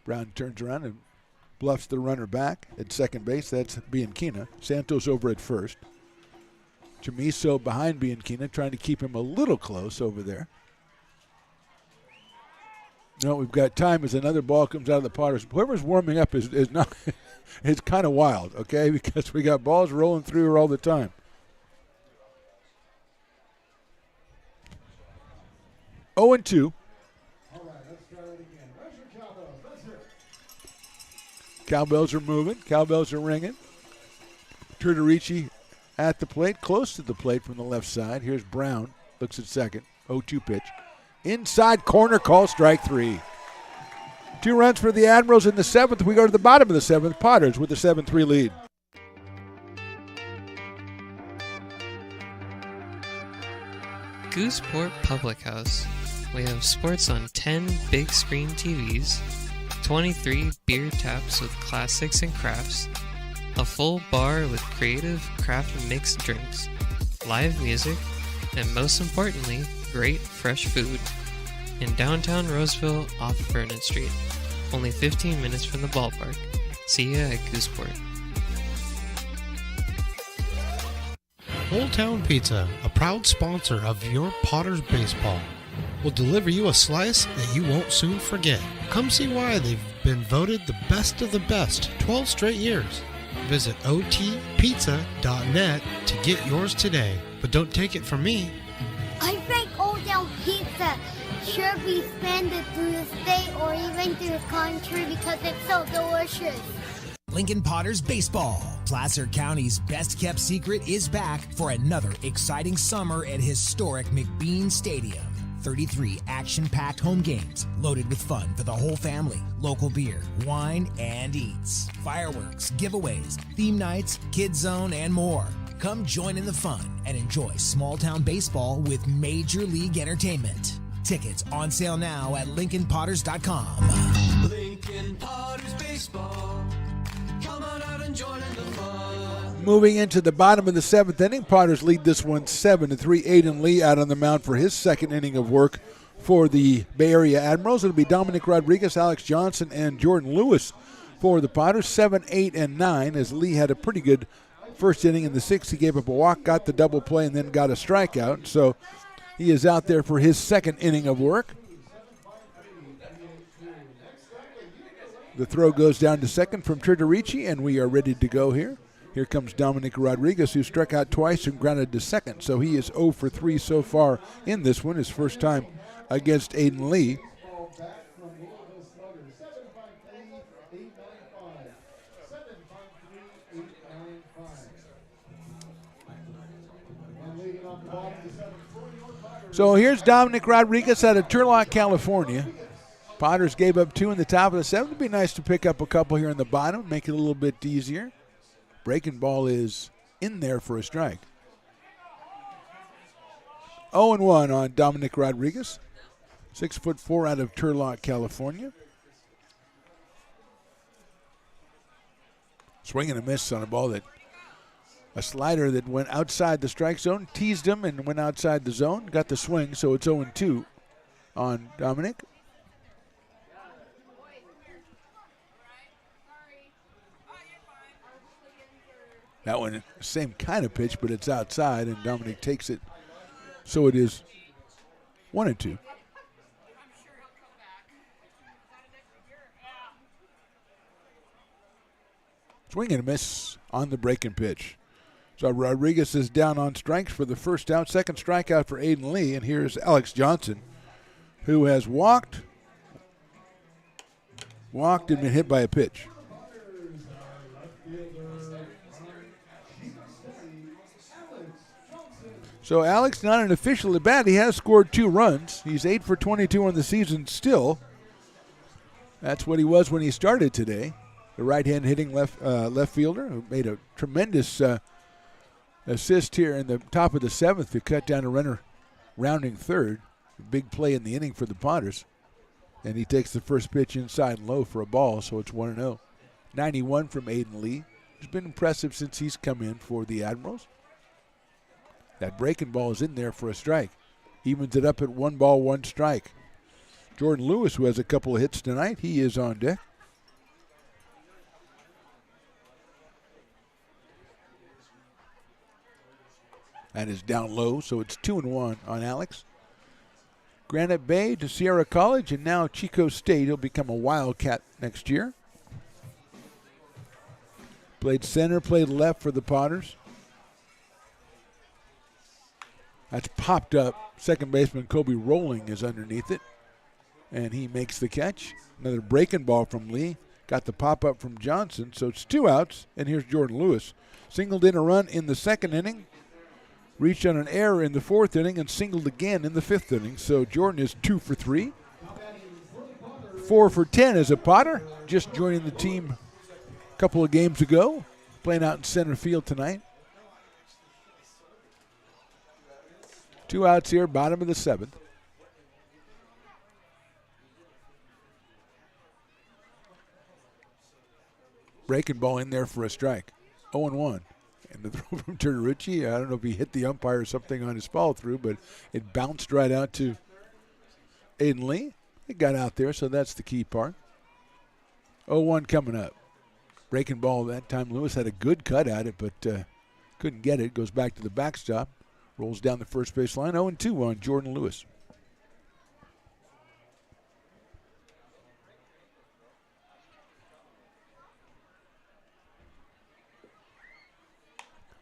Brown turns around and bluffs the runner back at second base. That's Bianchina. Santos over at first. Chamiso behind Bianchina, trying to keep him a little close over there. No, we've got time as another ball comes out of the Potters. Whoever's warming up is not. It's kind of wild, okay, because we got balls rolling through her all the time. 0-2. Cowbells are moving. Cowbells are ringing. Tudorici at the plate, close to the plate from the left side. Here's Brown. Looks at second. 0-2 pitch. Inside corner, call strike 3. 2 runs for the Admirals in the 7th. We go to the bottom of the 7th. Potters with a 7-3 lead. Gooseport Public House. We have sports on 10 big screen TVs, 23 beer taps with classics and crafts, a full bar with creative craft mixed drinks, live music, and most importantly, great fresh food. In downtown Roseville off Vernon Street, only 15 minutes from the ballpark. See ya at Gooseport. Old Town Pizza, a proud sponsor of your Potters baseball, will deliver you a slice that you won't soon forget. Come see why they've been voted the best of the best 12 straight years. Visit otpizza.net to get yours today. But don't take it from me. I think Old Town Pizza should be expanded through the state or even through the country because it's so delicious. Lincoln Potters Baseball. Placer County's best-kept secret is back for another exciting summer at historic McBean Stadium. 33 action-packed home games loaded with fun for the whole family. Local beer, wine, and eats. Fireworks, giveaways, theme nights, kids zone, and more. Come join in the fun and enjoy small-town baseball with Major League Entertainment. Tickets on sale now at LincolnPotters.com. Lincoln Potters Baseball. Come on out and join in the fun. Moving into the bottom of the 7th inning, Potters lead this one 7-3. Aiden Lee out on the mound for his second inning of work for the Bay Area Admirals. It'll be Dominic Rodriguez, Alex Johnson, and Jordan Lewis for the Potters. 7, 8, and 9 as Lee had a pretty good first inning. In the 6th, he gave up a walk, got the double play, and then got a strikeout. So he is out there for his second inning of work. The throw goes down to second from Tudorici, and we are ready to go here. Here comes Dominic Rodriguez, who struck out twice and grounded to second. So he is 0 for 3 so far in this one, his first time against Aiden Lee. So here's Dominic Rodriguez out of Turlock, California. Potters gave up 2 in the top of the 7th. It'd be nice to pick up a couple here in the bottom, make it a little bit easier. Breaking ball is in there for a strike. 0-1 on Dominic Rodriguez. 6'4" out of Turlock, California. Swing and a miss on a slider that went outside the strike zone, teased him and went outside the zone, got the swing, so it's 0-2 on Dominic. That one, same kind of pitch, but it's outside, and Dominic takes it. So it is 1-2. Swing and a miss on the breaking pitch. So Rodriguez is down on strikes for the first out. Second strikeout for Aiden Lee. And here's Alex Johnson, who has walked and been hit by a pitch. So Alex, not an official at bat. He has scored 2 runs. He's 8 for 22 on the season still. That's what he was when he started today. The right-hand hitting left fielder who made a tremendous assist here in the top of the 7th to cut down a runner rounding third. A big play in the inning for the Potters. And he takes the first pitch inside and low for a ball, so it's 1-0. 91 from Aiden Lee. He's been impressive since he's come in for the Admirals. That breaking ball is in there for a strike. Evens it up at 1 ball, 1 strike. Jordan Lewis, who has a couple of hits tonight, he is on deck. That is down low, so it's 2-1 on Alex. Granite Bay to Sierra College, and now Chico State. He'll become a Wildcat next year. Played center, played left for the Potters. That's popped up. Second baseman Kobe Rowling is underneath it, and he makes the catch. Another breaking ball from Lee. Got the pop-up from Johnson, so it's 2 outs, and here's Jordan Lewis. Singled in a run in the 2nd inning. Reached on an error in the 4th inning and singled again in the 5th inning. So Jordan is 2 for 3. 4 for 10 as a Potter, just joining the team a couple of games ago, playing out in center field tonight. 2 outs here, bottom of the 7th. Breaking ball in there for a strike. 0-1. And the throw from Turnerucci, I don't know if he hit the umpire or something on his follow through, but it bounced right out to Aiden Lee. It got out there, so that's the key part. 0-1 coming up. Breaking ball that time. Lewis had a good cut at it, but couldn't get it. Goes back to the backstop. Rolls down the first base line. 0-2 on Jordan Lewis.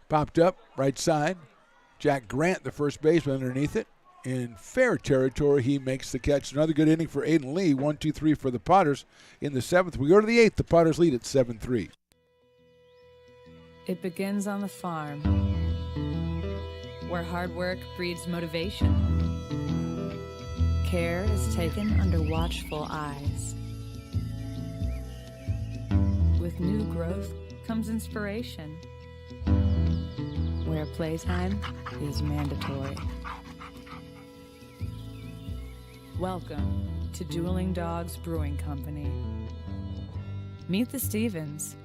Popped up, right side. Jack Grant, the first baseman, underneath it. In fair territory, he makes the catch. Another good inning for Aiden Lee. 1-2-3 for the Potters in the 7th. We go to the 8th. The Potters lead at 7-3. It begins on the farm, where hard work breeds motivation. Care is taken under watchful eyes. With new growth comes inspiration, where playtime is mandatory. Welcome to Dueling Dogs Brewing Company. Meet the Stevens,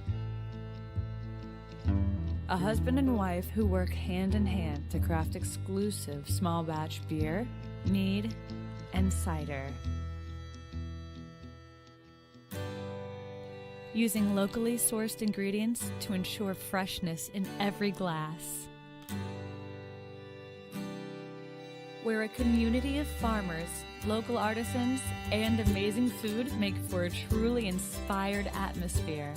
a husband and wife who work hand in hand to craft exclusive small batch beer, mead, and cider. Using locally sourced ingredients to ensure freshness in every glass. Where a community of farmers, local artisans, and amazing food make for a truly inspired atmosphere.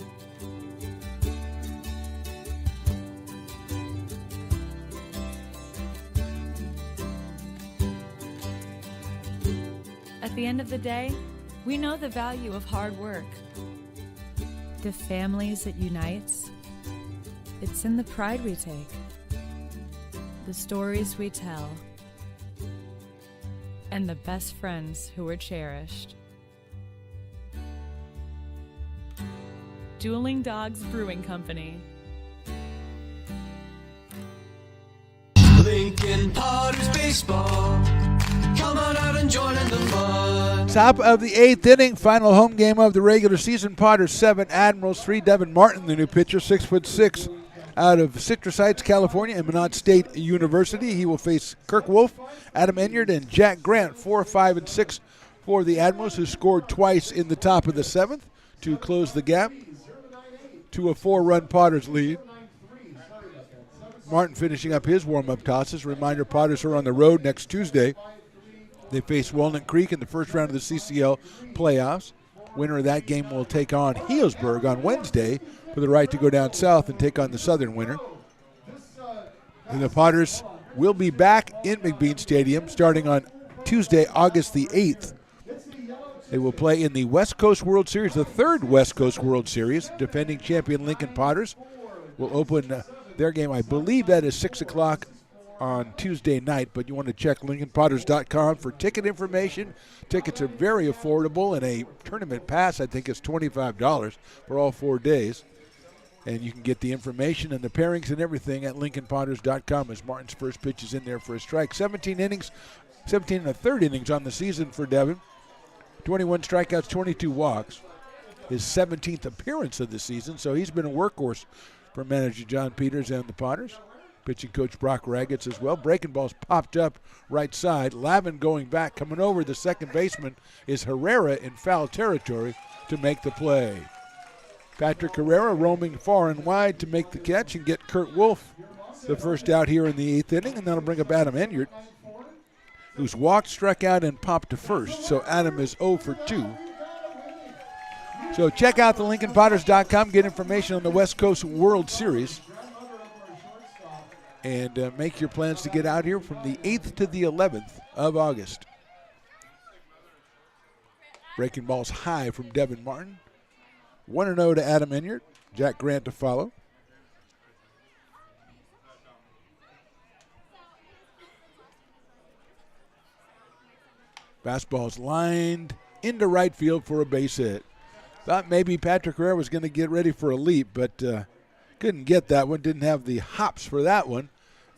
At the end of the day, we know the value of hard work. The families it unites, it's in the pride we take, the stories we tell, and the best friends who are cherished. Dueling Dogs Brewing Company. Lincoln Potters Baseball. Come on out and join in the fun. Top of the 8th inning, final home game of the regular season. Potters 7, Admirals 3. Devin Martin, the new pitcher, 6'6", out of Citrus Heights, California, and Minot State University. He will face Kirk Wolf, Adam Enyard, and Jack Grant, 4, 5, and 6 for the Admirals, who scored twice in the top of the 7th to close the gap to a 4-run Potters lead. Martin finishing up his warm-up tosses. Reminder, Potters are on the road next Tuesday. They face Walnut Creek in the first round of the CCL playoffs. Winner of that game will take on Healdsburg on Wednesday for the right to go down south and take on the Southern winner. And the Potters will be back in McBean Stadium starting on Tuesday, August the 8th. They will play in the West Coast World Series, the third West Coast World Series. Defending champion Lincoln Potters will open their game. I believe that is 6 o'clock on Tuesday night, but you want to check LincolnPotters.com for ticket information. Tickets are very affordable, and a tournament pass, I think, is $25 for all 4 days. And you can get the information and the pairings and everything at LincolnPotters.com as Martin's first pitch is in there for a strike. 17 innings, 17 and a third innings on the season for Devin. 21 strikeouts, 22 walks. His 17th appearance of the season, so he's been a workhorse for manager John Peters and the Potters. Pitching coach Brock Raggets as well. Breaking ball's popped up right side. Lavin going back. Coming over the second baseman is Herrera in foul territory to make the play. Patrick Herrera roaming far and wide to make the catch and get Kurt Wolf the first out here in the 8th inning, and that'll bring up Adam Enyart, who's walked, struck out, and popped to first. So Adam is 0 for 2. So check out the LincolnPotters.com, get information on the West Coast World Series, and make your plans to get out here from the 8th to the 11th of August. Breaking balls high from Devin Martin. 1-0 to Adam Enyart. Jack Grant to follow. Fastball's lined into right field for a base hit. Thought maybe Patrick Herrera was going to get ready for a leap, but couldn't get that one. Didn't have the hops for that one.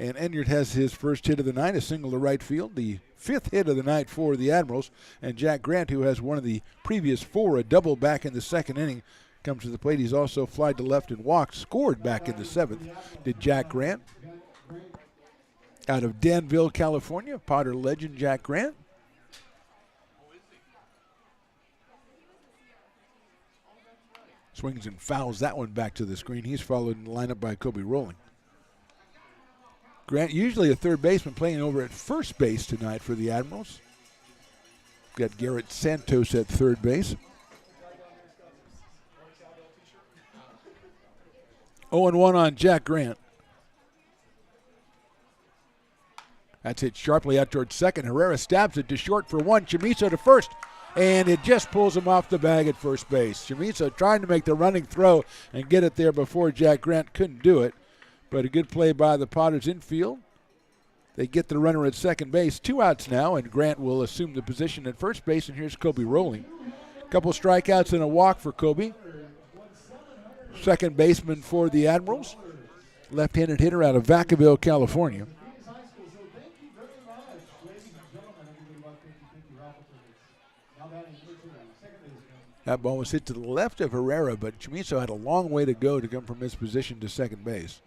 And Enyart has his first hit of the night, a single to right field. The 5th hit of the night for the Admirals. And Jack Grant, who has one of the previous 4, a double back in the 2nd inning, comes to the plate. He's also flied to left and walked, scored back in the 7th. Did Jack Grant. Out of Danville, California, Potter legend Jack Grant. Swings and fouls that one back to the screen. He's followed in the lineup by Kobe Rowling. Grant, usually a third baseman, playing over at first base tonight for the Admirals. Got Garrett Santos at third base. 0-1 on Jack Grant. That's hit sharply out towards second. Herrera stabs it to short for 1. Chamizo to first. And it just pulls him off the bag at first base. Chamizo trying to make the running throw and get it there before Jack Grant couldn't do it. But a good play by the Potters infield. They get the runner at second base. 2 outs now, and Grant will assume the position at first base. And here's Kobe Rowling. A couple strikeouts and a walk for Kobe. Second baseman for the Admirals. Left-handed hitter out of Vacaville, California. That ball was hit to the left of Herrera, but Chamizo had a long way to go to come from his position to second base.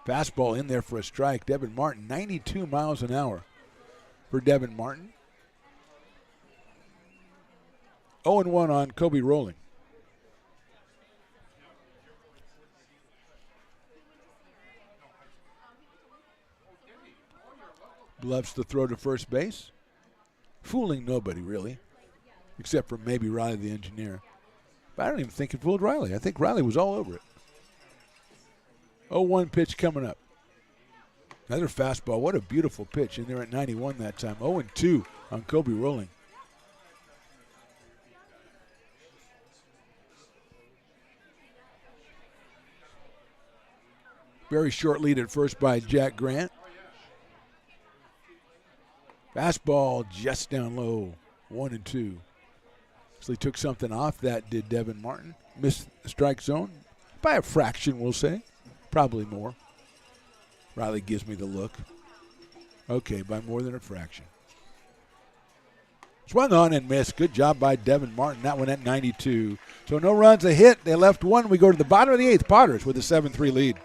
Fastball in there for a strike. Devin Martin, 92 miles an hour for Devin Martin. 0-1 on Kobe Rowling. Loves to throw to first base. Fooling nobody, really, except for maybe Riley the engineer. But I don't even think it fooled Riley. I think Riley was all over it. 0-1 pitch coming up. Another fastball. What a beautiful pitch in there at 91 that time. 0-2 on Kobe Rowling. Very short lead at first by Jack Grant. Fastball just down low. 1-2. So he took something off that, did Devin Martin. Missed the strike zone by a fraction, we'll say. Probably more. Riley gives me the look. Okay, by more than a fraction. Swung on and missed. Good job by Devin Martin. That one at 92. So no runs, a hit. They left one. We go to the bottom of the 8th. Potters with a 7-3 lead.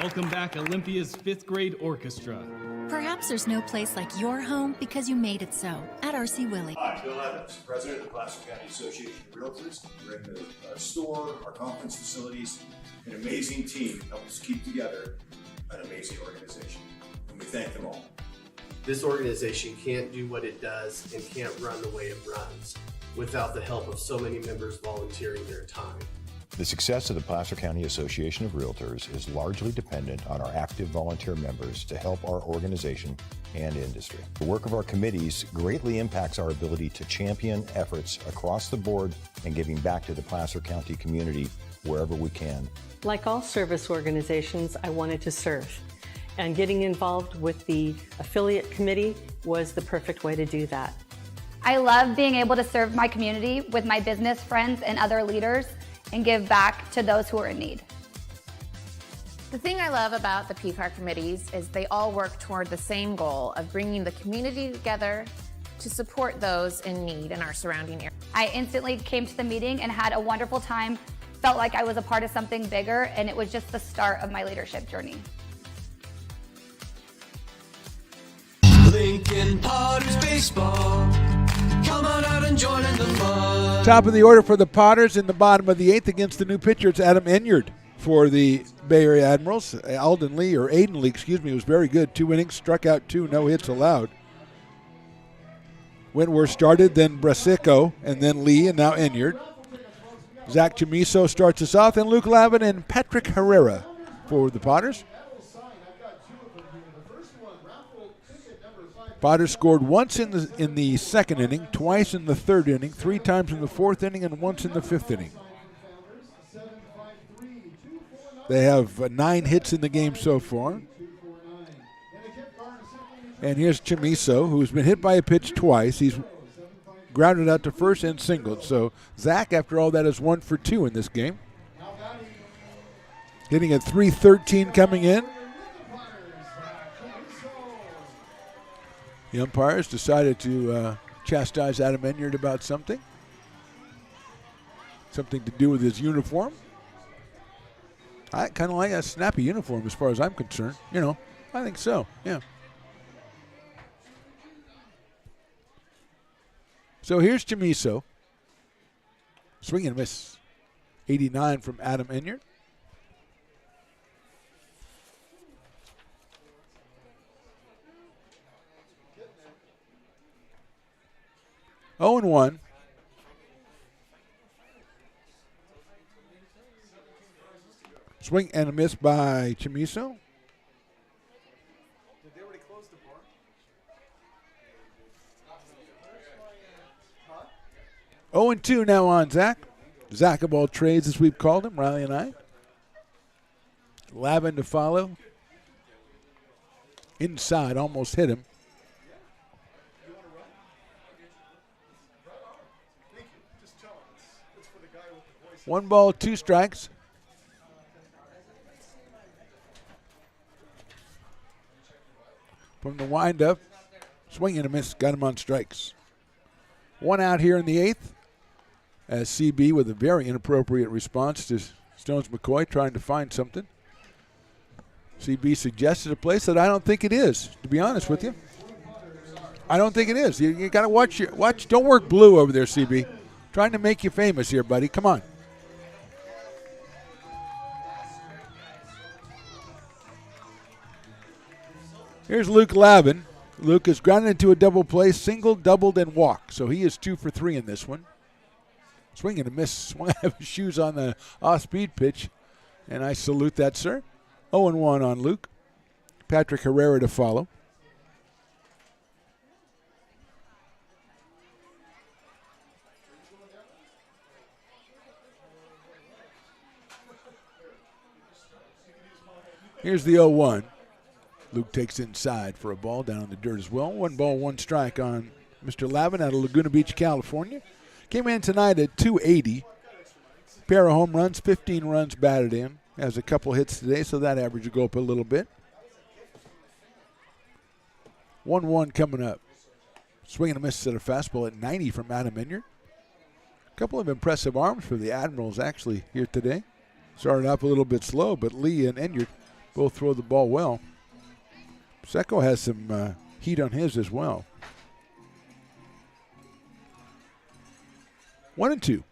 Welcome back, Olympia's 5th grade orchestra. Perhaps there's no place like your home because you made it so at RC Willey. I'm Bill Evans, president of the Placer County Association of Realtors. We're in the store, our conference facilities, an amazing team helps keep together an amazing organization. And we thank them all. This organization can't do what it does and can't run the way it runs without the help of so many members volunteering their time. The success of the Placer County Association of Realtors is largely dependent on our active volunteer members to help our organization and industry. The work of our committees greatly impacts our ability to champion efforts across the board and giving back to the Placer County community wherever we can. Like all service organizations, I wanted to serve. And getting involved with the affiliate committee was the perfect way to do that. I love being able to serve my community with my business friends and other leaders and give back to those who are in need. The thing I love about the PCAR committees is they all work toward the same goal of bringing the community together to support those in need in our surrounding area. I instantly came to the meeting and had a wonderful time, felt like I was a part of something bigger, and it was just the start of my leadership journey. Lincoln Potters Baseball. Come on out and join in the fun. Top of the order for the Potters in the bottom of the 8th against the new pitcher. It's Adam Enyard for the Bay Area Admirals. Aiden Lee, was very good. 2 innings, struck out 2, no hits allowed. Wentworth started, then Brasico, and then Lee, and now Enyard. Zach Chamiso starts us off, and Luke Lavin and Patrick Herrera for the Potters. Potters scored once in the second inning, twice in the third inning, 3 times in the fourth inning, and once in the fifth inning. They have 9 hits in the game so far. And here's Chamiso, who's been hit by a pitch twice. He's grounded out to first and singled. So Zach, after all that, is 1 for 2 in this game. Hitting at .313 coming in. The umpires decided to chastise Adam Enyard about something. Something to do with his uniform. I kind of like a snappy uniform as far as I'm concerned. I think so, yeah. So here's Chamiso. Swing and miss. 89 from Adam Enyard. Oh and 1. Swing and a miss by Chamiso. Did they already close the bar? Huh? 0 and 2 now on Zach. Zach of all trades, as we've called him, Riley and I. Lavin to follow. Inside, almost hit him. 1 ball, 2 strikes. From the windup, swing and a miss, got him on strikes. 1 out here in the 8th, as CB with a very inappropriate response to Stones McCoy trying to find something. CB suggested a place that I don't think it is, to be honest with you. I don't think it is. You got to watch. Don't work blue over there, CB. Trying to make you famous here, buddy. Come on. Here's Luke Lavin. Luke is grounded into a double play, single, doubled, and walk. So he is 2 for 3 in this one. Swing and a miss. Swung out of his shoes on the off-speed pitch. And I salute that, sir. 0-1 on Luke. Patrick Herrera to follow. Here's the 0-1. Luke takes inside for a ball down in the dirt as well. 1 ball, 1 strike on Mr. Lavin out of Laguna Beach, California. Came in tonight at .280. Pair of home runs, 15 runs batted in. Has a couple hits today, so that average will go up a little bit. 1-1 coming up. Swing and a miss at a fastball at 90 from Adam Enyard. A couple of impressive arms for the Admirals actually here today. Started off a little bit slow, but Lee and Enyard both throw the ball well. Secco has some heat on his as well. 1-2.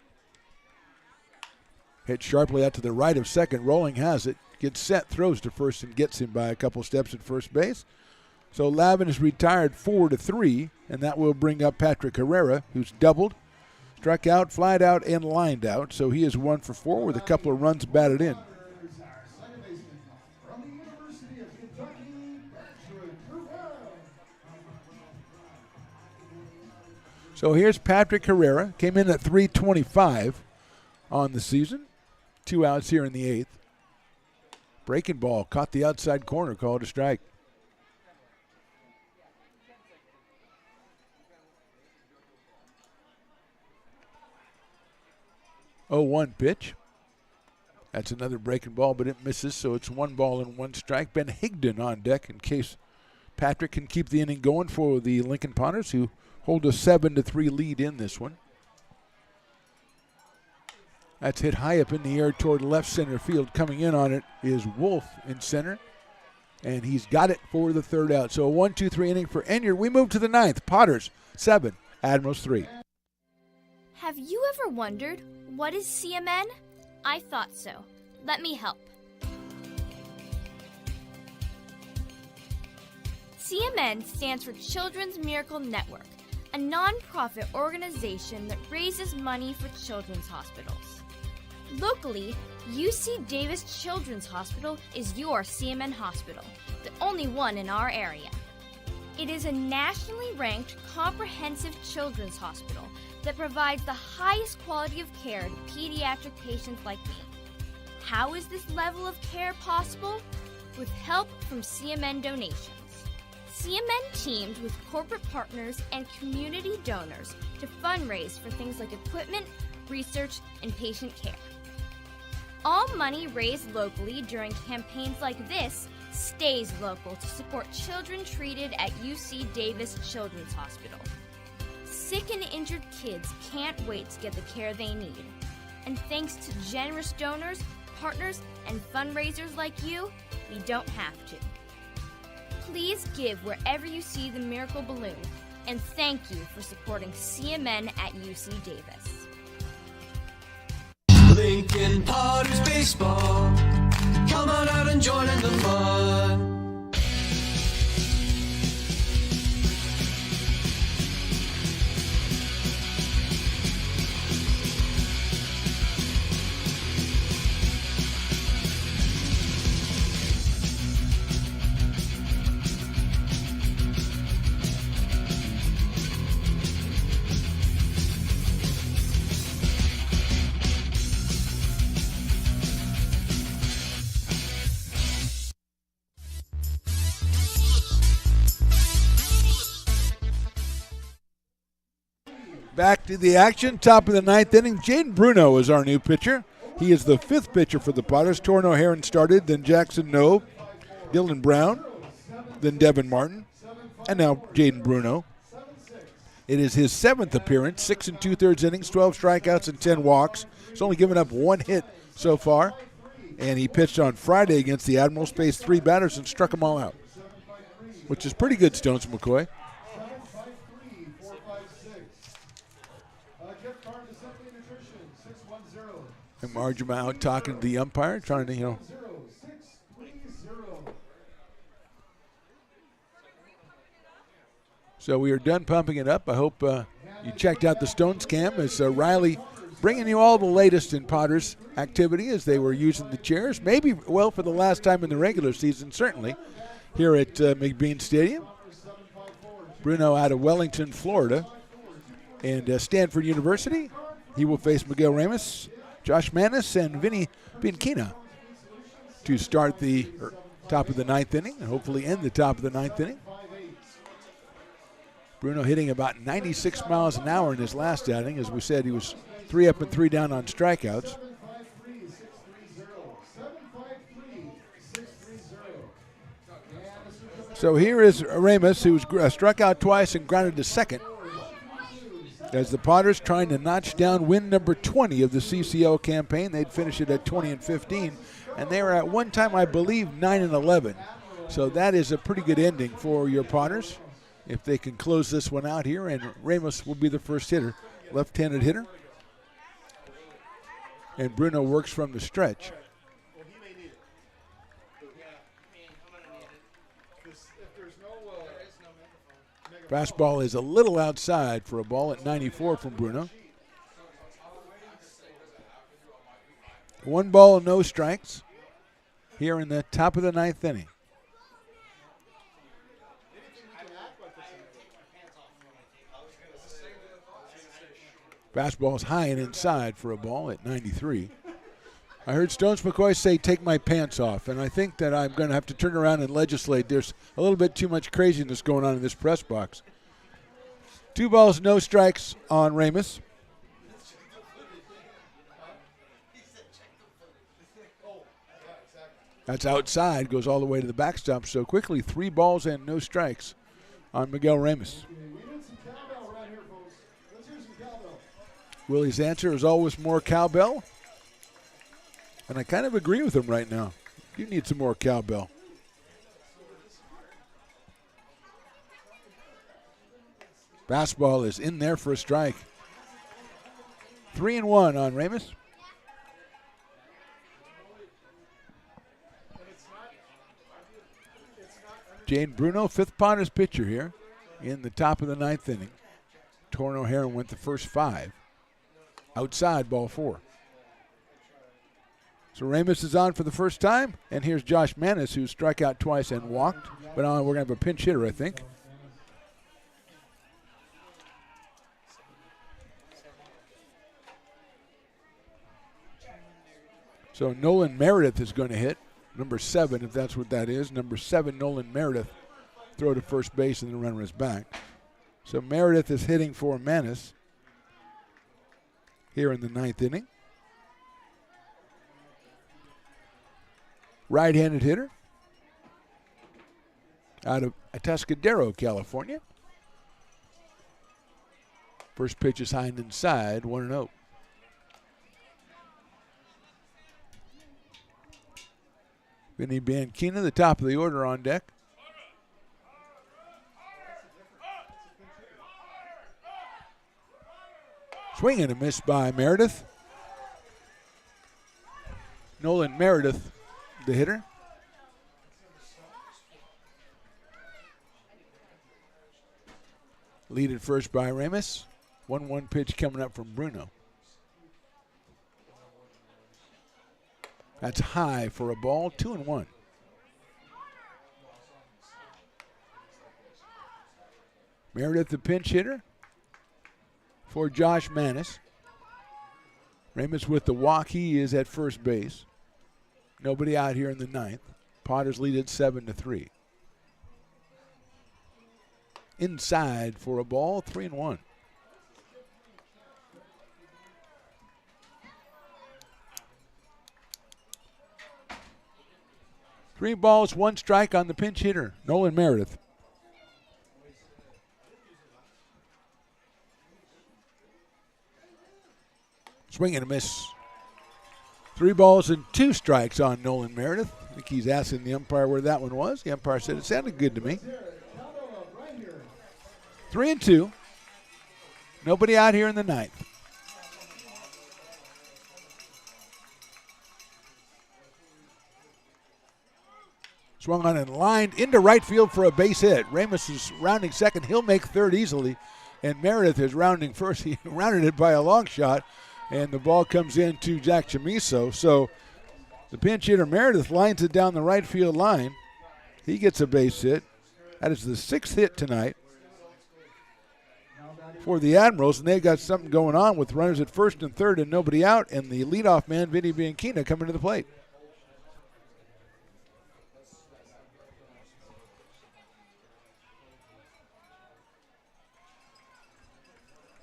Hit sharply out to the right of second. Rolling has it. Gets set, throws to first, and gets him by a couple steps at first base. So Lavin is retired 4-3, and that will bring up Patrick Herrera, who's doubled, struck out, flied out, and lined out. So he is 1 for 4 with a couple of runs batted in. So here's Patrick Herrera. Came in at 325 on the season. 2 outs here in the 8th. Breaking ball. Caught the outside corner. Called a strike. 0-1 pitch. That's another breaking ball, but it misses, so it's 1 ball and 1 strike. Ben Higdon on deck in case Patrick can keep the inning going for the Lincoln Potters, who hold a 7-3 lead in this one. That's hit high up in the air toward left center field. Coming in on it is Wolf in center, and he's got it for the 3rd out. So a 1-2-3 inning for Enyard. We move to the 9th. Potters 7, Admirals 3. Have you ever wondered, what is CMN? I thought so. Let me help. CMN stands for Children's Miracle Network, a non-profit organization that raises money for children's hospitals. Locally, UC Davis Children's Hospital is your CMN hospital, the only one in our area. It is a nationally ranked comprehensive children's hospital that provides the highest quality of care to pediatric patients like me. How is this level of care possible? With help from CMN donations. CMN teamed with corporate partners and community donors to fundraise for things like equipment, research, and patient care. All money raised locally during campaigns like this stays local to support children treated at UC Davis Children's Hospital. Sick and injured kids can't wait to get the care they need. And thanks to generous donors, partners, and fundraisers like you, we don't have to. Please give wherever you see the Miracle Balloon, and thank you for supporting CMN at UC Davis. Lincoln Potters Baseball. Come on out and join in the fun. Back to the action, top of the 9th inning. Jaden Bruno is our new pitcher. He is the 5th pitcher for the Potters. Torno Heron started, then Jackson Nove, Dylan Brown, then Devin Martin, and now Jaden Bruno. It is his 7th appearance, 6 2/3 innings, 12 strikeouts, and 10 walks. He's only given up 1 hit so far, and he pitched on Friday against the Admirals, faced 3 batters, and struck them all out, which is pretty good, Stones McCoy. And Marge out talking to the umpire, trying to, So we are done pumping it up. I hope you checked out the Stones cam as Riley bringing you all the latest in Potters activity as they were using the chairs. Maybe, well, for the last time in the regular season, certainly, here at McBean Stadium. Bruno out of Wellington, Florida. And Stanford University, he will face Miguel Ramos, Josh Manis, and Vinny Bianchina to start the top of the 9th inning and hopefully end the top of the 9th inning. Bruno hitting about 96 miles an hour in his last outing. As we said, he was 3 up and 3 down on strikeouts. So here is Ramos, who's struck out twice and grounded to second, as the Potters trying to notch down win number 20 of the CCL campaign. They'd finish it at 20-15, and they were at one time, I believe, 9-11. So that is a pretty good ending for your Potters if they can close this one out here, and Ramos will be the first hitter, left-handed hitter. And Bruno works from the stretch. Fastball is a little outside for a ball at 94 from Bruno. 1 ball and no strikes here in the top of the 9th inning. Fastball is high and inside for a ball at 93. I heard Stones McCoy say, take my pants off, and I think that I'm going to have to turn around and legislate. There's a little bit too much craziness going on in this press box. 2 balls, no strikes on Ramus. That's outside, goes all the way to the backstop so quickly. 3 balls and no strikes on Miguel Ramus. Willie's answer is always more cowbell. And I kind of agree with him right now. You need some more cowbell. Fastball is in there for a strike. 3-1 on Ramus. Jane Bruno, 5th Potters pitcher here in the top of the 9th inning. Torno Heron went the first 5. Outside, ball 4. So Ramus is on for the first time, and here's Josh Manis, who struck out twice and walked. But we're going to have a pinch hitter, I think. So Nolan Meredith is going to hit, number 7, if that's what that is. Number 7, Nolan Meredith, throw to first base, and the runner is back. So Meredith is hitting for Manis here in the 9th inning. Right-handed hitter out of Atascadero, California. First pitch is high and inside, 1-0. Vinny Bianchina, the top of the order, on deck. Swing and a miss by Meredith. Nolan Meredith, the hitter. Lead at first by Ramus. 1-1 pitch coming up from Bruno. That's high for a ball, 2-1. Meredith, the pinch hitter for Josh Manis. Ramus with the walk. He is at first base. Nobody out here in the 9th. Potters lead at 7-3. Inside for a ball, 3-1. Three balls, 1 strike on the pinch hitter, Nolan Meredith. Swing and a miss. 3 balls and 2 strikes on Nolan Meredith. I think he's asking the umpire where that one was. The umpire said it sounded good to me. 3-2. Nobody out here in the 9th. Swung on and lined into right field for a base hit. Ramus is rounding second. He'll make third easily. And Meredith is rounding first. He rounded it by a long shot. And the ball comes in to Jack Chamiso. So the pinch hitter Meredith lines it down the right field line. He gets a base hit. That is the 6th hit tonight for the Admirals. And they've got something going on with runners at first and third and nobody out. And the leadoff man, Vinny Bianchina, coming to the plate.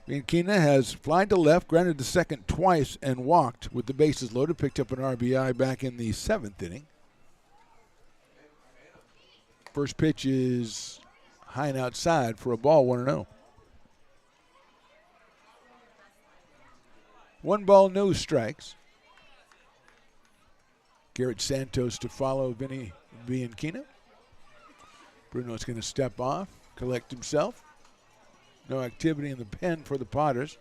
Bianchina has flied to left, grounded to second twice, and walked with the bases loaded. Picked up an RBI back in the 7th inning. First pitch is high and outside for a ball, 1-0. 1 ball, no strikes. Garrett Santos to follow Vinny Bianchina. Bruno's going to step off, collect himself. No activity in the pen for the Potters.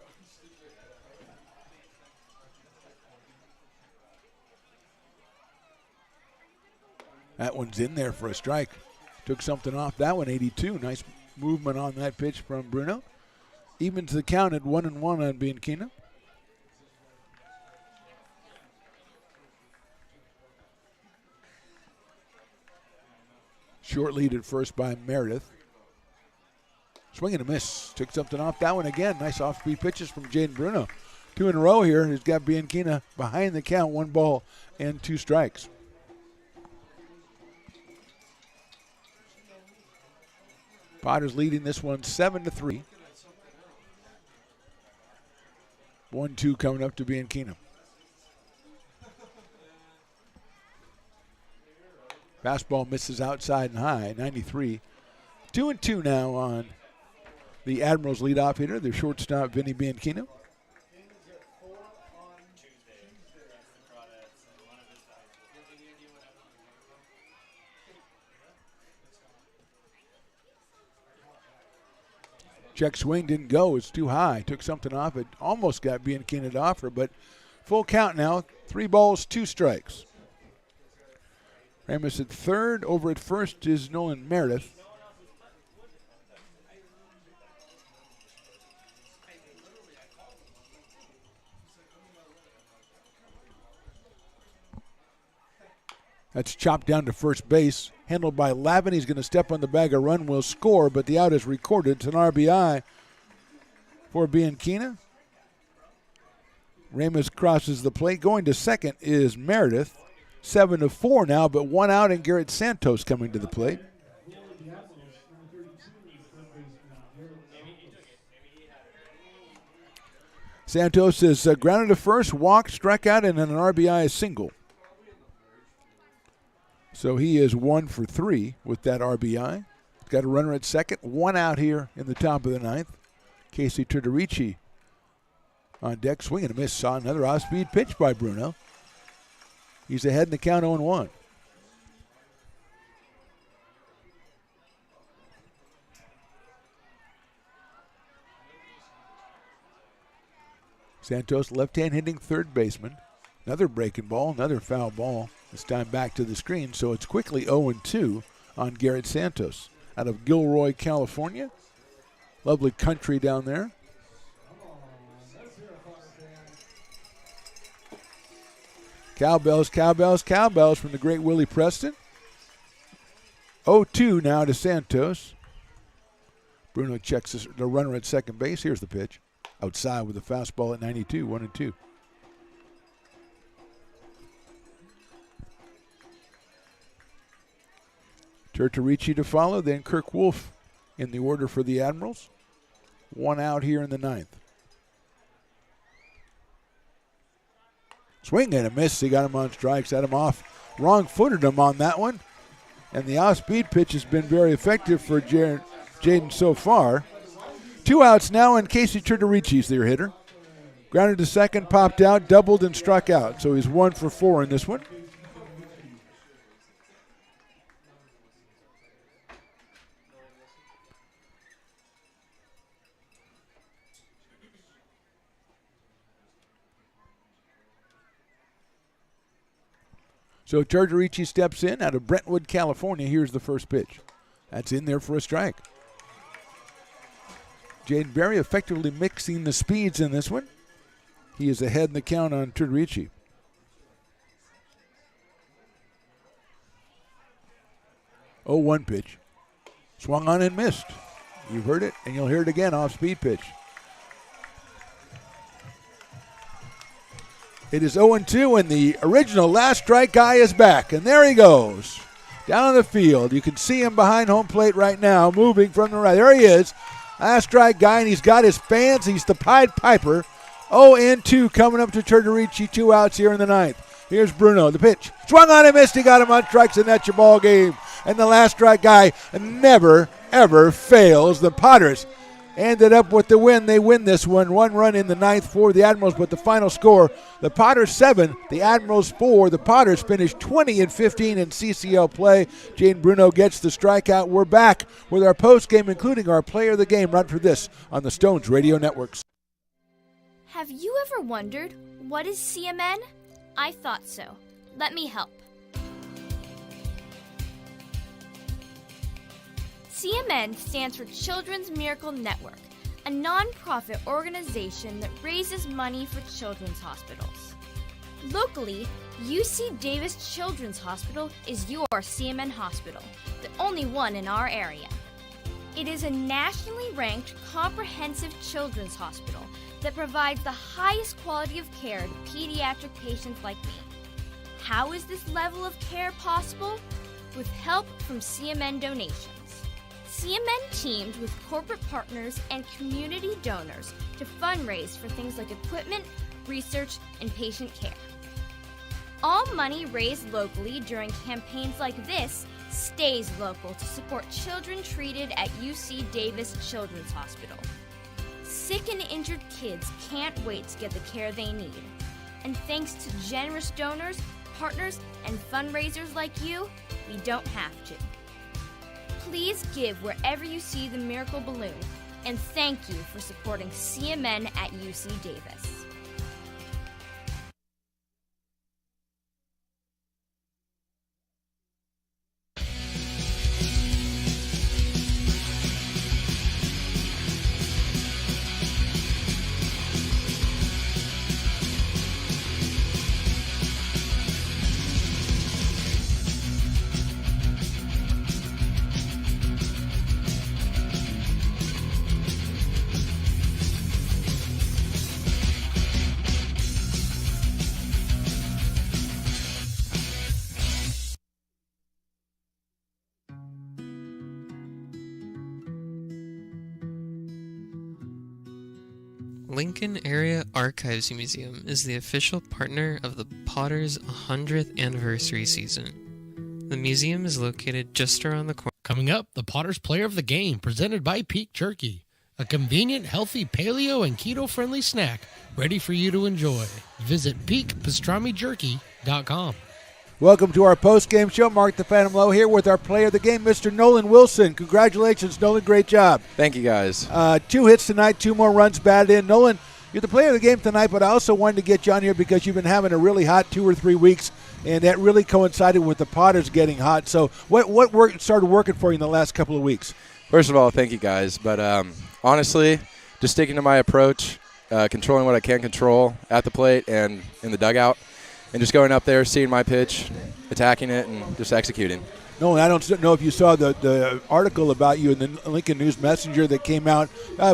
That one's in there for a strike. Took something off that one, 82. Nice movement on that pitch from Bruno. Evens the count at 1-1 on Bianchina. Short lead at first by Meredith. Swing and a miss. Took something off that one again. Nice off-speed pitches from Jaden Bruno. 2 in a row here. He's got Bianchina behind the count. 1 ball and 2 strikes. Potters leading this one 7-3. 1-2 coming up to Bianchina. Fastball misses outside and high, 93. 2-2 now on the Admirals leadoff hitter, their shortstop, Vinny Bianchina. Check swing didn't go. It's too high. Took something off. It almost got Bianchina to offer, but full count now. 3 balls, 2 strikes. Ramos at third. Over at first is Nolan Meredith. That's chopped down to first base. Handled by Lavin. He's going to step on the bag. A run will score, but the out is recorded. It's an RBI for Bianchina. Ramos crosses the plate. Going to second is Meredith. 7-4 now, but 1 out, and Garrett Santos coming to the plate. Santos is grounded to first, walked, struck out, and an RBI single. So he is 1 for 3 with that RBI. Got a runner at second. 1 out here in the top of the 9th. Casey Turtorici on deck. Swing and a miss. Saw another off-speed pitch by Bruno. He's ahead in the count 0-1. Santos, left-hand hitting third baseman. Another breaking ball, another foul ball. This time back to the screen, so it's quickly 0-2 on Garrett Santos out of Gilroy, California. Lovely country down there. Cowbells, cowbells, cowbells from the great Willie Preston. 0-2 now to Santos. Bruno checks the runner at second base. Here's the pitch. Outside with a fastball at 92, 1-2. Turtorici to follow, then Kirk Wolf in the order for the Admirals. 1 out here in the 9th. Swing and a miss. He got him on strikes, had him off. Wrong-footed him on that one. And the off-speed pitch has been very effective for Jaden so far. 2 outs now, and Casey Turtorici's their hitter. Grounded to second, popped out, doubled, and struck out. So he's 1 for 4 in this one. So Turtorici steps in out of Brentwood, California. Here's the first pitch. That's in there for a strike. Jaden very effectively mixing the speeds in this one. He is ahead in the count on Turtorici. Oh, 1 pitch. Swung on and missed. You've heard it, and you'll hear it again, off-speed pitch. It is 0-2, and the original last strike guy is back. And there he goes. Down on the field. You can see him behind home plate right now, moving from the right. There he is. Last strike guy, and he's got his fans. He's the Pied Piper. 0-2 coming up to Turtorici. 2 outs here in the 9th. Here's Bruno. The pitch. Swung on and missed. He got him on strikes, and that's your ball game. And the last strike guy never, ever fails. The Potters ended up with the win. They win this one. 1 run in the 9th for the Admirals, but the final score, the Potters 7, the Admirals 4. The Potters finished 20-15 in CCL play. Jaden Bruno gets the strikeout. We're back with our post-game, including our player of the game, right for this on the Stones Radio Networks. Have you ever wondered, what is CMN? I thought so. Let me help. CMN stands for Children's Miracle Network, a non-profit organization that raises money for children's hospitals. Locally, UC Davis Children's Hospital is your CMN hospital, the only one in our area. It is a nationally ranked comprehensive children's hospital that provides the highest quality of care to pediatric patients like me. How is this level of care possible? With help from CMN donations. CMN teamed with corporate partners and community donors to fundraise for things like equipment, research, and patient care. All money raised locally during campaigns like this stays local to support children treated at UC Davis Children's Hospital. Sick and injured kids can't wait to get the care they need. And thanks to generous donors, partners, and fundraisers like you, we don't have to. Please give wherever you see the Miracle Balloon, and thank you for supporting CMN at UC Davis. Lincoln Area Archives Museum is the official partner of the Potters' 100th anniversary season. The museum is located just around the corner. Coming up, the Potters Player of the Game, presented by Peak Jerky. A convenient, healthy paleo and keto-friendly snack ready for you to enjoy. Visit peakpastramijerky.com. Welcome to our post-game show. Mark the Phantom Low here with our player of the game, Mr. Nolan Wilson. Congratulations, Nolan. Great job. Thank you, guys. 2 hits tonight, 2 more runs batted in. Nolan, you're the player of the game tonight, but I also wanted to get you on here because you've been having a really hot 2 or 3 weeks, and that really coincided with the Potters getting hot. So what work started working for you in the last couple of weeks? First of all, thank you, guys. But honestly, just sticking to my approach, controlling what I can control at the plate and in the dugout, and just going up there, seeing my pitch, attacking it, and just executing. No, I don't know if you saw the article about you in the Lincoln News Messenger that came out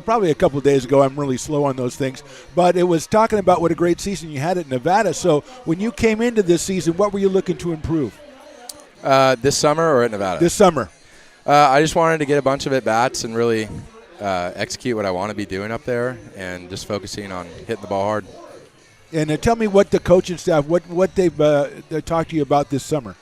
probably a couple of days ago. I'm really slow on those things. But it was talking about what a great season you had at Nevada. So when you came into this season, what were you looking to improve? This summer or at Nevada? This summer. I just wanted to get a bunch of at-bats and really execute what I want to be doing up there and just focusing on hitting the ball hard. And tell me what the coaching staff, what they've talked to you about this summer.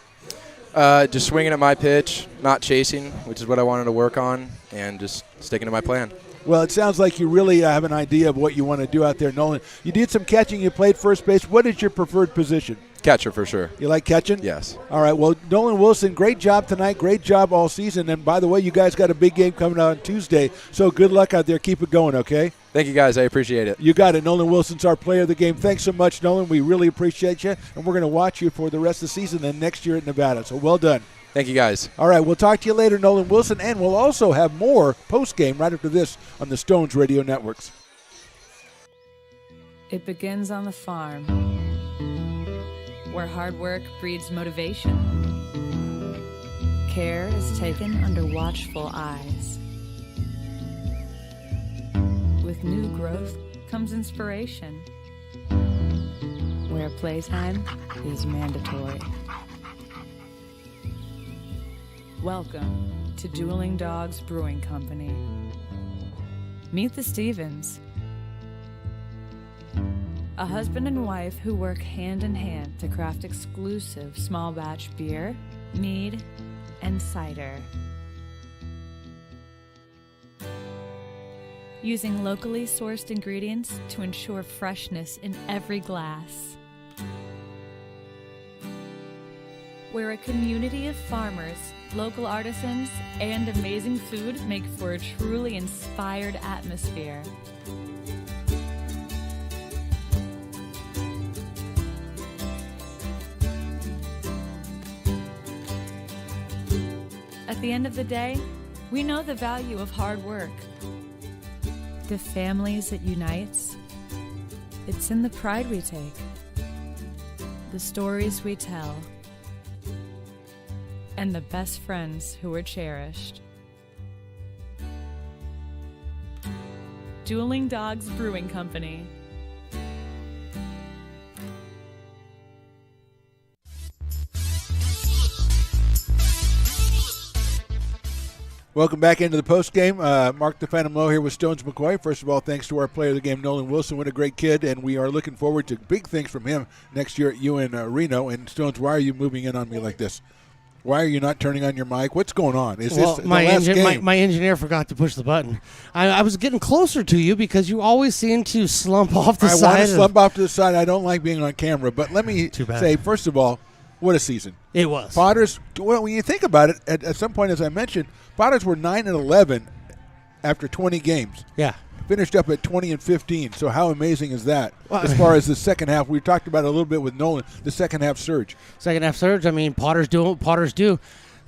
Just swinging at my pitch, not chasing, which is what I wanted to work on, and just sticking to my plan. Well, it sounds like you really have an idea of what you want to do out there, Nolan. You did some catching. You played first base. What is your preferred position? Catcher for sure. You like catching? Yes. All right. Well, Nolan Wilson, great job tonight. Great job all season. And by the way, you guys got a big game coming out on Tuesday. So good luck out there. Keep it going, okay? Thank you, guys. I appreciate it. You got it. Nolan Wilson's our player of the game. Thanks so much, Nolan. We really appreciate you. And we're going to watch you for the rest of the season and next year at Nevada. So well done. Thank you, guys. All right. We'll talk to you later, Nolan Wilson. And we'll also have more post-game right after this on the Stones Radio Networks. It begins on the farm, where hard work breeds motivation. Care is taken under watchful eyes. With new growth comes inspiration, where playtime is mandatory. Welcome to Dueling Dogs Brewing Company. Meet the Stevens, a husband and wife who work hand in hand to craft exclusive small batch beer, mead, and cider. Using locally sourced ingredients to ensure freshness in every glass. Where a community of farmers, local artisans, and amazing food make for a truly inspired atmosphere. At the end of the day, We know the value of hard work. The families it unites. It's in the pride we take. The stories we tell. And the best friends who are cherished. Dueling Dogs Brewing Company. Welcome back into the postgame. Mark the Phantom Low here with Stones McCoy. First of all, thanks to our player of the game, Nolan Wilson. What a great kid, and we are looking forward to big things from him next year at UN Reno. And Stones, why are you moving in on me like this? Why are you not turning on your mic? What's going on? Is this the last game? My engineer forgot to push the button. I was getting closer to you because you always seem to slump off the side. I want to slump off to the side. I don't like being on camera. But let me say, first of all, what a season. It was. Potters, well, when you think about it, at some point, as I mentioned, Potters were 9-11 after 20 games. Yeah. Finished up at 20-15. So how amazing is that? Well, as far as the second half, we talked about it a little bit with Nolan, the second half surge. Second half surge, I mean, Potters do what Potters do.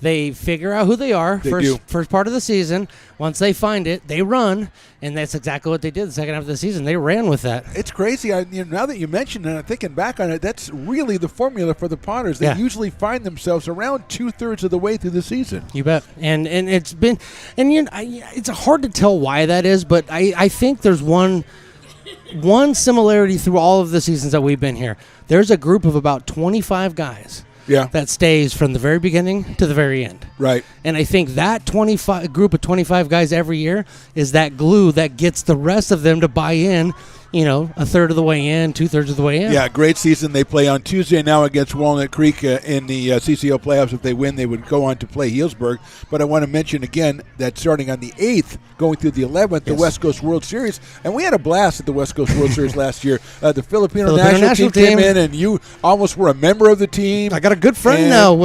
They figure out who they are first part of the season. Once they find it, they run, and that's exactly what they did the second half of the season. They ran with that. It's crazy. Now that you mentioned it, I'm thinking back on it, that's really the formula for the Potters. They usually find themselves around 2/3 of the way through the season. You bet. And it's been, and it's hard to tell why that is, but I think there's one similarity through all of the seasons that we've been here. There's a group of about 25 guys. Yeah, that stays from the very beginning to the very end. Right. And I think that group of 25 guys every year is that glue that gets the rest of them to buy in, a third of the way in, 2/3 of the way in. Yeah, great season. They play on Tuesday now against Walnut Creek in the CCO playoffs. If they win, they would go on to play Healdsburg. But I want to mention again that starting on the 8th, going through the 11th, the West Coast World Series. And we had a blast at the West Coast World Series last year. The Filipino national team came in, and you almost were a member of the team. I got a good friend now,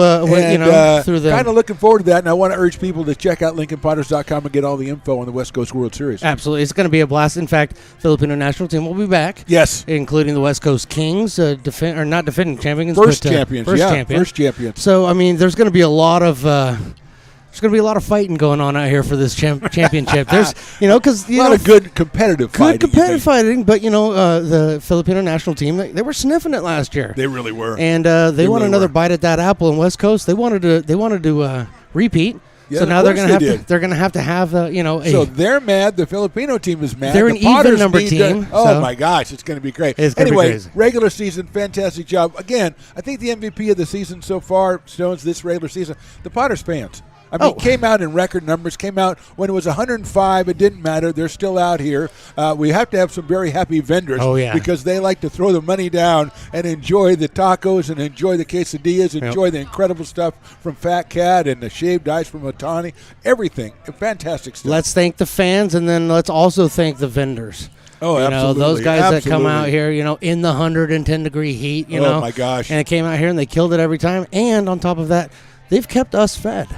through the... Kind of looking forward to that, and I want to urge people to check out LincolnPotters.com and get all the info on the West Coast World Series. Absolutely. It's going to be a blast. In fact, Filipino national team will be back. Yes. Including the West Coast Kings, not defending champions. First but, champions, first champions. So, I mean, there's going to be a lot of... There's going to be a lot of fighting going on out here for this championship. There's, because... a lot of good competitive fighting. Good competitive fighting, but, the Filipino national team, they were sniffing it last year. They really were. And they want another bite at that apple in West Coast. They wanted to repeat. Yeah, so now they're going to have to have so they're mad. The Filipino team is mad. They're an even number team. My gosh, it's going to be great. Anyway, regular season, fantastic job. Again, I think the MVP of the season so far, Stones, this regular season, the Potters fans. I mean, came out in record numbers, came out when it was 105. It didn't matter. They're still out here. We have to have some very happy vendors because they like to throw the money down and enjoy the tacos and enjoy the quesadillas, enjoy the incredible stuff from Fat Cat and the shaved ice from Otani. Everything. Fantastic stuff. Let's thank the fans, and then let's also thank the vendors. Oh, absolutely. Those guys that come out here, in the 110-degree heat, Oh, my gosh. And they came out here and they killed it every time. And on top of that, they've kept us fed.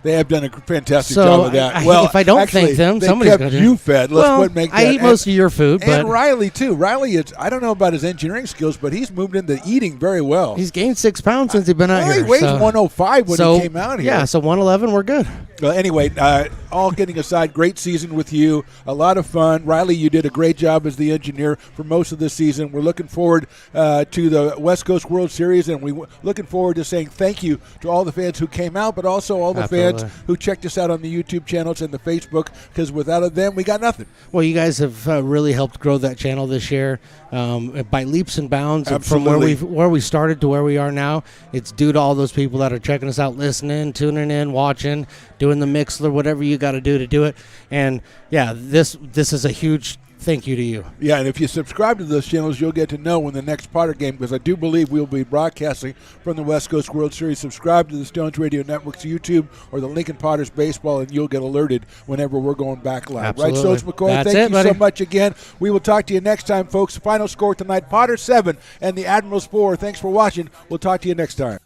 They have done a fantastic job of that. If I don't thank them, somebody's going to you fed. I eat most of your food. And Riley, too. Riley, I don't know about his engineering skills, but he's moved into eating very well. He's gained 6 pounds since he's been out here. He weighs 105 when he came out here. Yeah, so 111, we're good. Well, anyway, all kidding aside, great season with you. A lot of fun. Riley, you did a great job as the engineer for most of the season. We're looking forward to the West Coast World Series, and we're looking forward to saying thank you to all the fans who came out, but also all the fans who checked us out on the YouTube channels and the Facebook, because without them, we got nothing. Well, you guys have really helped grow that channel this year by leaps and bounds. Absolutely. From where we started to where we are now, it's due to all those people that are checking us out, listening, tuning in, watching, doing the Mixler, whatever you got to do it. And, yeah, this is a huge thank you to you. Yeah, and if you subscribe to those channels, you'll get to know when the next Potter game, because I do believe we'll be broadcasting from the West Coast World Series. Subscribe to the Stones Radio Network's YouTube or the Lincoln Potters Baseball, and you'll get alerted whenever we're going back live. Absolutely. Right, Stones McCoy? Thank you so much again. We will talk to you next time, folks. Final score tonight, Potters 7 and the Admirals 4. Thanks for watching. We'll talk to you next time.